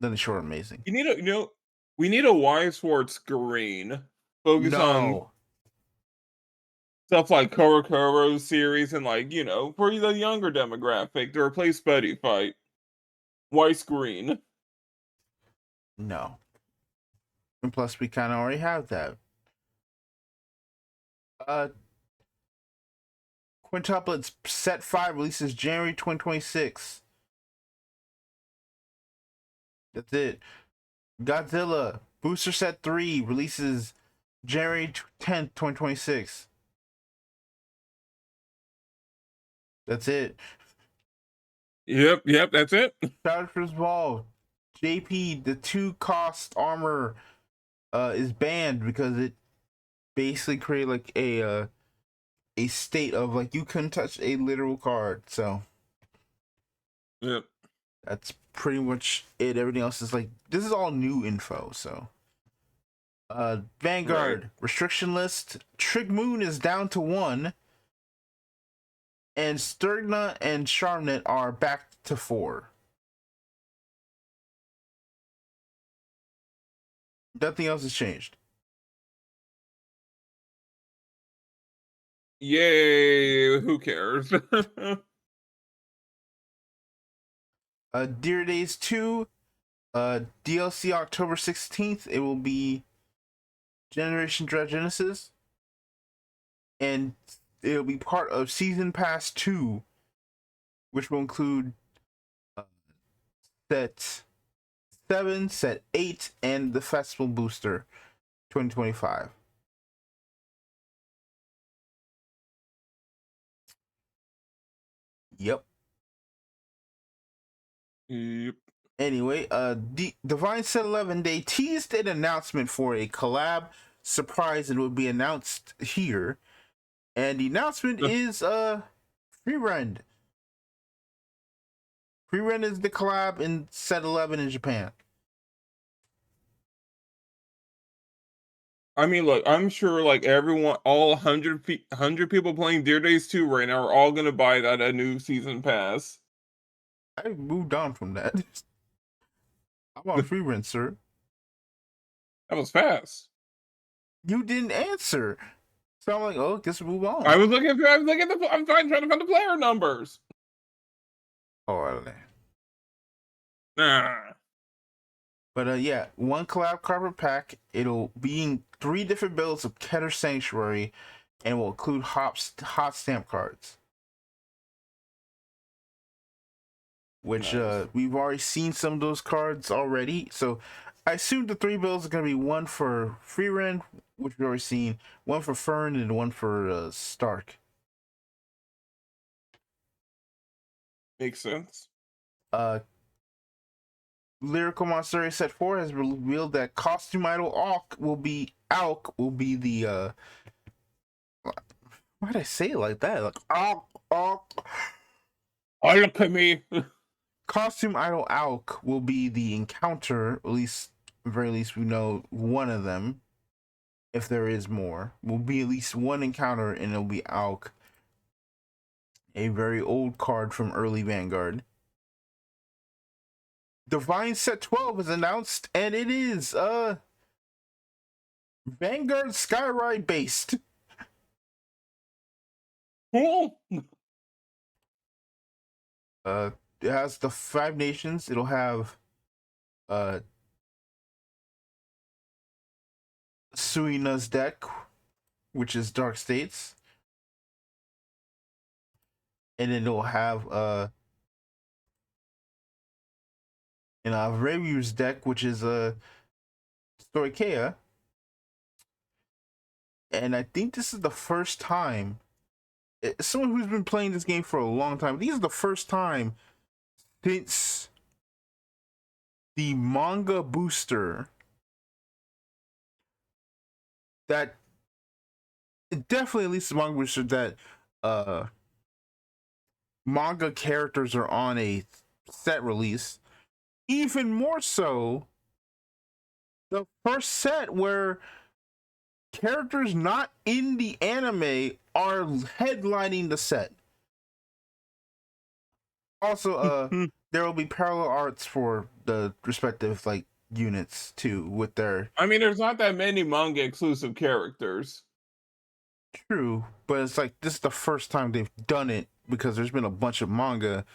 nothing short of amazing. We need a Y Sports green. Focus on No. stuff like Korokoro series and for the younger demographic to replace Buddy Fight. Weiss green. No. And plus, we kind of already have that. Quintuplets Set 5 releases January 2026. That's it. Godzilla Booster Set 3 releases January 10th, 2026. That's it. Yep, that's it. Chargers Ball JP, the 2-cost armor is banned because it basically created like a state of like you couldn't touch a literal card. So Yep. that's pretty much it. Everything else is like this is all new info. So Vanguard restriction list. Trig Moon is down to 1. And Sturgna and Charmnet are back to 4. Nothing else has changed. Yay, who cares? Deer Days 2, DLC October 16th. It will be Generation Dread Genesis. And it'll be part of Season Pass 2, which will include Set 7, Set 8, and the Festival Booster 2025. Yep. Yep. Anyway, Divine Set 11, they teased an announcement for a collab surprise. It will be announced here. And the announcement is Free Rend. Free Rend is the collab in Set 11 in Japan. I mean, look, I'm sure like everyone, all 100 people playing Dear Days 2 right now are all gonna buy that a new season pass. I moved on from that. I'm on Free Rend, sir. That was fast. You didn't answer. So I'm like, oh, guess we'll move on. I'm trying to find the player numbers. Oh, I don't know. Nah. But yeah, one collab card pack. It'll be in 3 different builds of Keter Sanctuary, and will include hot stamp cards. Which Nice. we've already seen some of those cards already. So I assume the 3 builds are gonna be one for Free Rend, which we've already seen, one for Fern, and one for Stark. Makes sense. Lyrical Monster Set 4 has revealed that Costume Idol Alk will be the why did I say it like that? Like Alk. Oh, look at me. Costume Idol Alk will be the encounter, at least very least we know one of them. If there is more, will be at least one encounter, and it'll be Alk, a very old card from early Vanguard. Divine Set 12 is announced, and it is Vanguard Skyride based. Cool. It has the 5 nations. It'll have Suina's deck, which is Dark States, and then it'll have Revyu's deck, which is Stoicheia. And I think this is the first time, someone who's been playing this game for a long time, this is the first time since the manga booster that, definitely at least the manga booster, that manga characters are on a set release. Even more so, the first set where characters not in the anime are headlining the set. Also, there will be parallel arts for the respective like units too, with their. I mean, there's not that many manga exclusive characters. True, but it's like this is the first time they've done it, because there's been a bunch of manga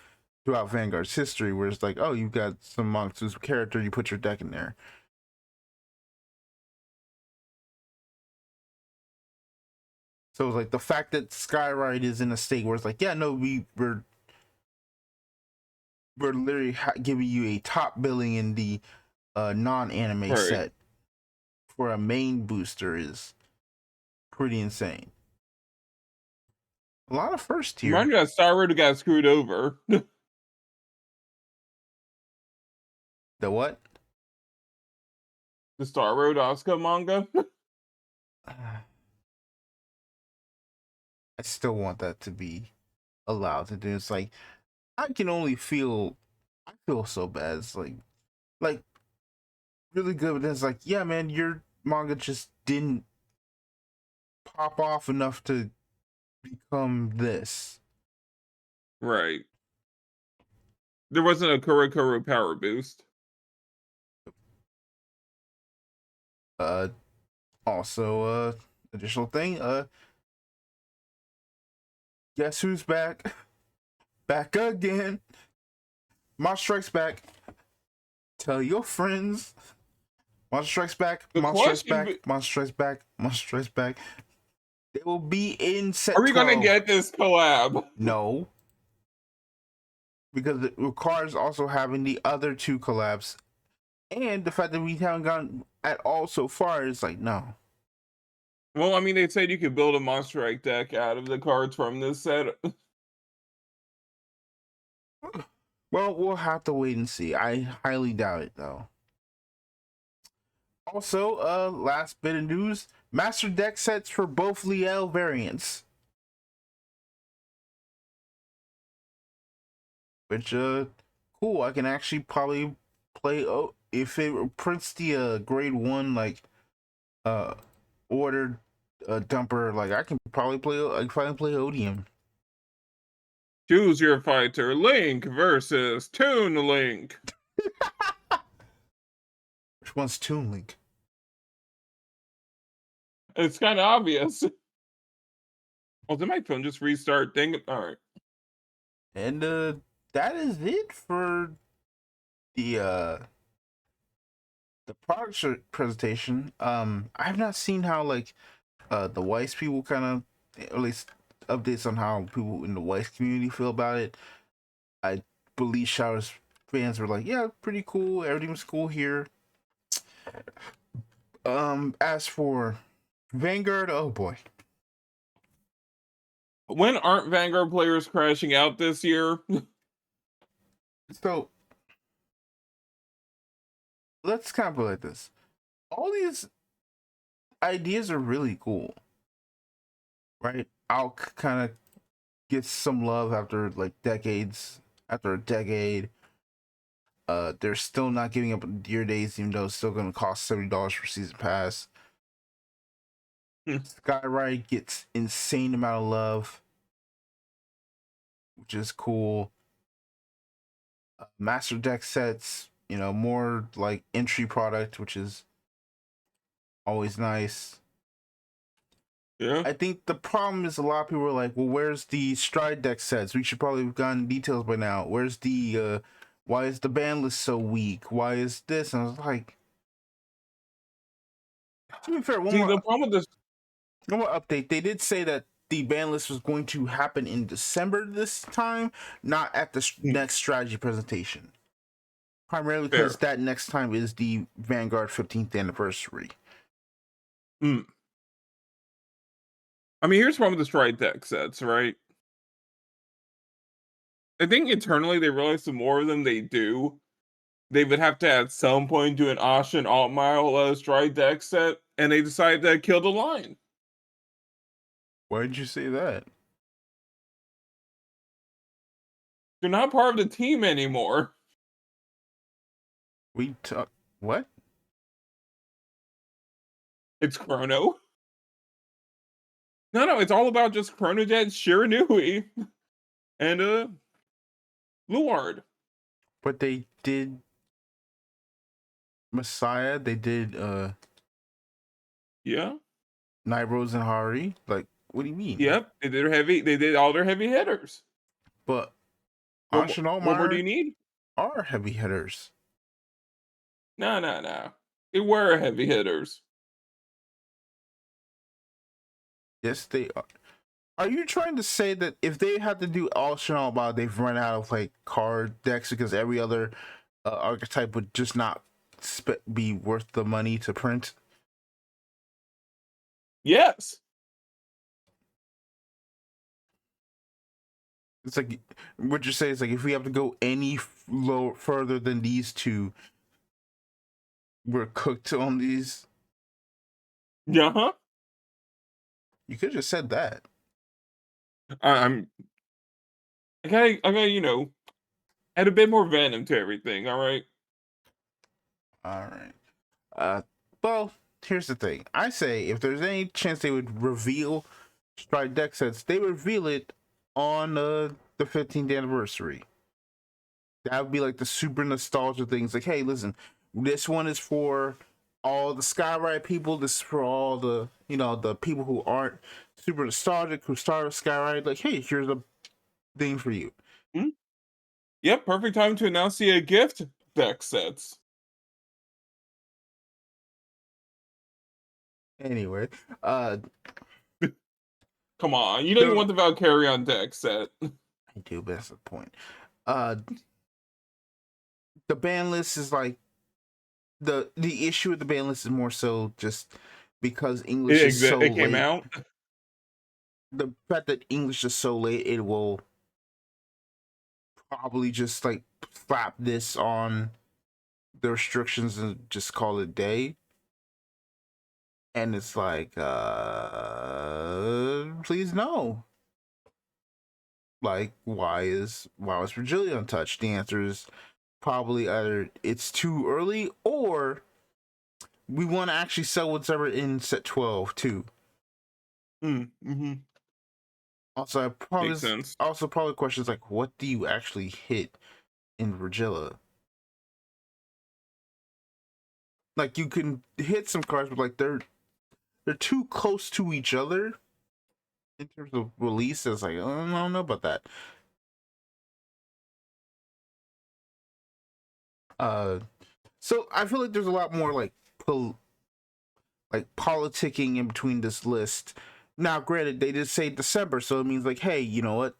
throughout Vanguard's history where it's like, oh, you've got some manga exclusive character, you put your deck in there. So it's like the fact that Skyride is in a state where it's like, yeah, no, we're literally giving you a top billing in the non-anime set for a main booster is pretty insane. A lot of first tier. Mind you, that Star Road got screwed over. The what? The Star Road Asuka manga. I still want that to be allowed to do. It's like I feel so bad. It's like really good, but then it's like, yeah, man, your manga just didn't pop off enough to become this. Right. There wasn't a Kurokuro power boost. Also, additional thing, guess who's back? Back again. Monster Strikes Back. Tell your friends. Monster Strikes Back. Monster Strikes Back. Monster Strikes Back. Monster Strikes Back. They will be in set 12. Are we gonna get this collab? No. Because it requires also having the other 2 collabs. And the fact that we haven't gotten at all so far is like, no. Well, I mean, they said you could build a Monster Strike deck out of the cards from this set. Well, we'll have to wait and see. I highly doubt it, though. Also, last bit of news: master deck sets for both Liel variants. Which, cool. I can actually probably play. Oh, if it prints the grade 1 like ordered dumper, like I can probably play Odium. Choose your fighter, Link versus Toon Link. Which one's Toon Link? It's kind of obvious. Oh, did my phone just restart? Dang it. All right. And that is it for the product presentation. I have not seen how like the Weiss people kind of, at least updates on how people in the Weiss community feel about it. I believe Showers fans were like, yeah, pretty cool. Everything was cool here. As for Vanguard, oh boy. When aren't Vanguard players crashing out this year? So let's kind of put it like this. All these ideas are really cool, right? I'll kind of get some love after like decades. After a decade, they're still not giving up Deer Days, even though it's still going to cost $70 for season pass. Skyride gets insane amount of love, which is cool. Master deck sets, more like entry product, which is always nice. Yeah. I think the problem is a lot of people are like, well, where's the Stride deck sets? We should probably have gotten details by now. Where's the why is the ban list so weak? Why is this? And I was like, to be fair, The problem with this, one more update. They did say that the ban list was going to happen in December this time, not at the next strategy presentation. Primarily because that next time is the Vanguard 15th anniversary. I mean, here's the problem with the Stride deck sets, right? I think internally they realize the more of them they do, they would have to at some point do an Ashen Altmile Stride deck set, and they decided to kill the line. Why did you say that? They're not part of the team anymore. What? It's Chrono. No, it's all about just Chronojet, Shiranui, and Luard. But they did Messiah, they did Yeah. Night Rose and Hari. Like, what do you mean? Yep, they did all their heavy hitters. But What more do you need? Are heavy hitters. No. They were heavy hitters. Yes, they are. Are you trying to say that if they had to do all Shinobi, they've run out of like card decks because every other archetype would just not be worth the money to print? Yes. It's like what you're saying is like if we have to go any further than these two, we're cooked on these. Yeah. You could have just said that. I gotta, add a bit more venom to everything. All right. Well, here's the thing. I say if there's any chance they would reveal Stride deck sets, they would reveal it on the 15th anniversary. That would be like the super nostalgia things. Like, hey, listen, this one is for all the Skyride people. This is for all the the people who aren't super nostalgic who started Skyride. Like, hey, here's a thing for you. Mm-hmm. Yep, perfect time to announce the gift deck sets. Anyway, come on, you don't even want the Valkyrion deck set. I do, but that's the point. The ban list is like the issue with the ban list is more so just because English is so late. It came out. The fact that English is so late, it will probably just like slap this on the restrictions and just call it day. And it's like, please no. Like, why is Virgilia untouched? The answer is probably either it's too early or we want to actually sell what's ever in set 12 too. Mm-hmm. Also, probably questions like, what do you actually hit in Virgilia? Like, you can hit some cards, but like they're too close to each other in terms of release. It's like, I don't know about that. So I feel like there's a lot more like politicking in between this list. Now, granted, they did say December, so it means like, hey, you know what?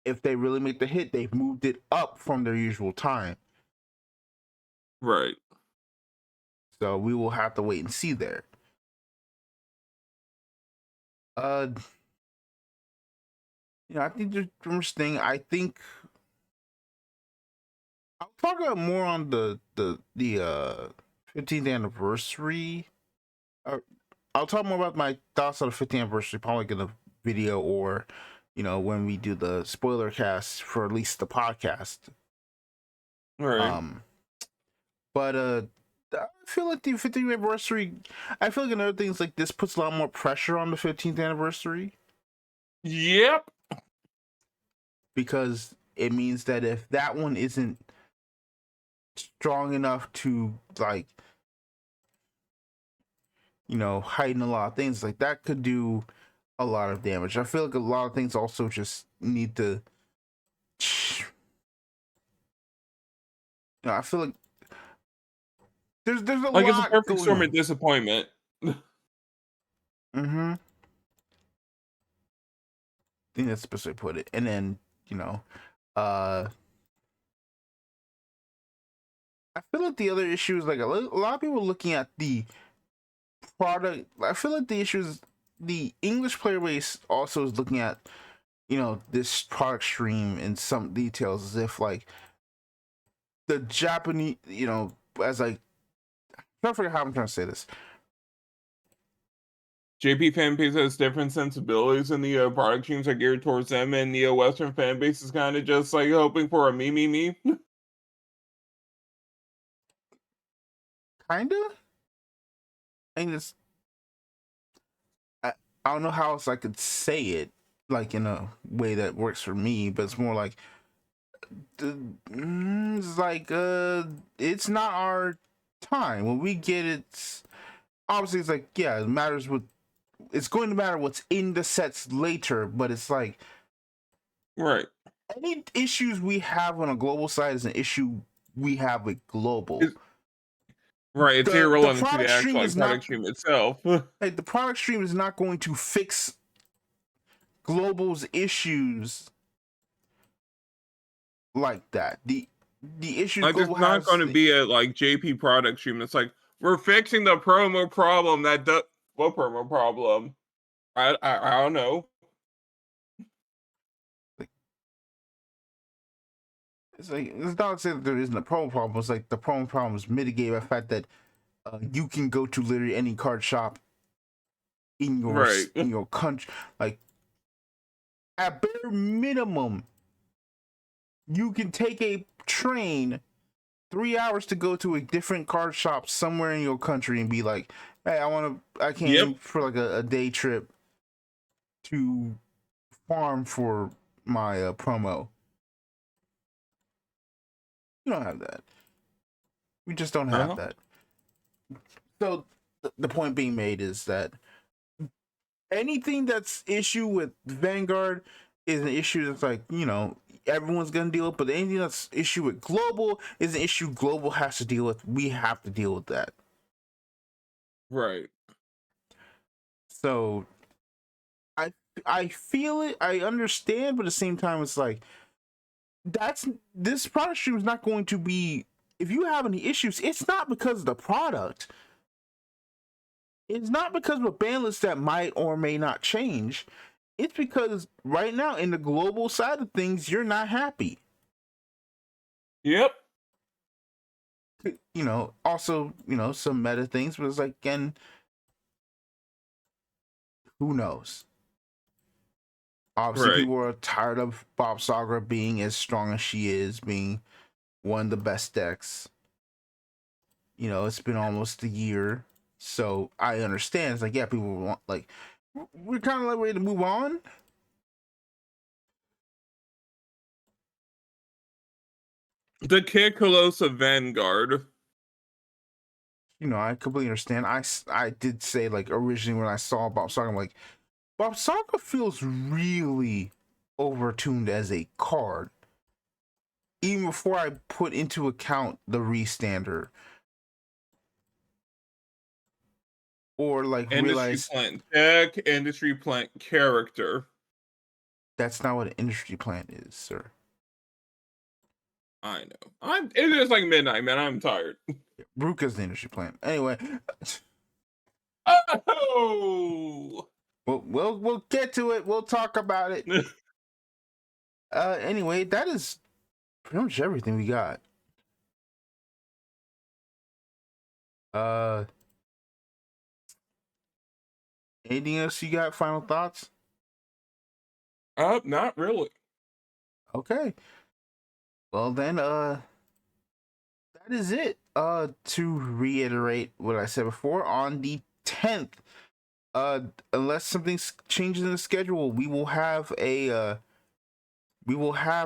If they really make the hit, they've moved it up from their usual time. Right. So we will have to wait and see there. I think there's one thing. I think I'll talk about more on the 15th anniversary. I'll talk more about my thoughts on the 15th anniversary, probably in a video or, when we do the spoiler cast for at least the podcast. Right. But I feel like the 15th anniversary. I feel like another thing is like this puts a lot more pressure on the 15th anniversary. Yep. Because it means that if that one isn't strong enough to like, heighten a lot of things, like that could do a lot of damage. I feel like a lot of things also just need to. I feel like there's a like lot. It's a perfect storm of disappointment. Mm-hmm. I think that's the best way to put it. And then, I feel like the other issue is like a lot of people looking at the product. I feel like the issue is the English player base also is looking at, this product stream in some details as if like the Japanese, as like, I'm trying to figure out how I'm trying to say this. JP fan base has different sensibilities, and the product streams are geared towards them, and the Western fan base is kind of just like hoping for a me. Kinda. And it's I don't know how else I could say it like in a way that works for me, but it's more like it's like it's not our time. When we get it, obviously it's like, yeah, it matters what it's going to matter what's in the sets later, but it's like right. Any issues we have on a global side is an issue we have with global. Right, it's irrelevant to the actual product stream itself. Like, the product stream is not going to fix global's issues like that. The issues like, global it's not going to be a like JP product stream. It's like, we're fixing the promo problem that does. What promo problem? I don't know. It's like, it's not to say that there isn't a promo problem. It's like the promo problem is mitigated by the fact that you can go to literally any card shop in your country. Like, at bare minimum, you can take a train 3 hours to go to a different card shop somewhere in your country and be like, hey, I came for like a day trip to farm for my promo. You don't have that. We just don't have that. So the point being made is that anything that's issue with Vanguard is an issue that's like, everyone's gonna deal with, but anything that's issue with global is an issue global has to deal with. We have to deal with that. Right. So I feel it, I understand, but at the same time it's like this product stream is not going to be, if you have any issues, it's not because of the product. It's not because of a ban list that might or may not change. It's because right now in the global side of things, you're not happy. Yep. You know, also, you know, some meta things, but it's like, again, who knows? Obviously, Right. people are tired of Bob Saga being as strong as she is, being one of the best decks. You know, it's been almost a year, so I understand. It's like, yeah, people want, like, we're kind of like ready to move on. The Kid Colossa Vanguard. You know, I completely understand. I did say, like, originally when I saw Bob Saga, I'm like, Bob Saga feels really overtuned as a card. Even before I put into account the restander, or like Industry realize plant deck, industry plant character. that's not what an industry plant is, sir. I know. It is like midnight, man. I'm tired. Ruka's the industry plant. Anyway, Oh. we'll get to it. We'll talk about it. Anyway, that is pretty much everything we got. Uh, anything else you got? Final thoughts? Not really. Okay. Well then, that is it. To reiterate what I said before, on the 10th, unless something changes in the schedule, we will have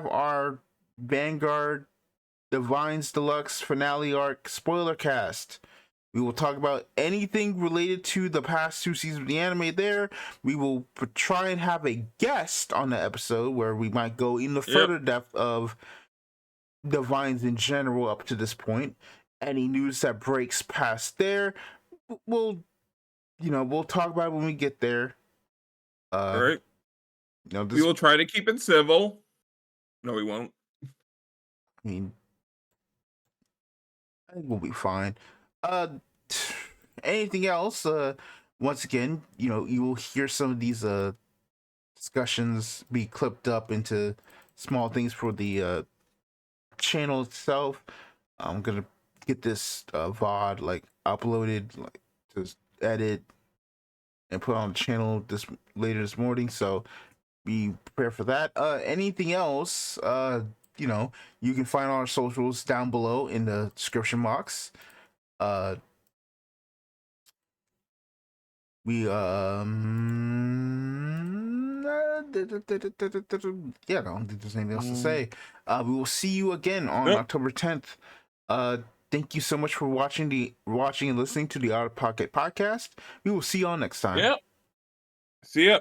our Vanguard Divines Deluxe finale arc spoiler cast. We will talk about anything related to the past 2 seasons of the anime there. We will try and have a guest on the episode where we might go in the further depth of Divines in general up to this point. Any news that breaks past there, we'll talk about it when we get there. All right. You know, We will try to keep it civil. No, we won't. I mean, I think we'll be fine. Anything else? Once again, you know, you will hear some of these discussions be clipped up into small things for the channel itself. I'm gonna get this VOD like uploaded, like to edit and put on the channel later this morning. So be prepared for that. Anything else? You know, you can find our socials down below in the description box. We yeah, I don't think there's anything else to say. We will see you again on October 10th. Thank you so much for watching and listening to the Out of Pocket podcast. We will see y'all next time. Yep. See ya.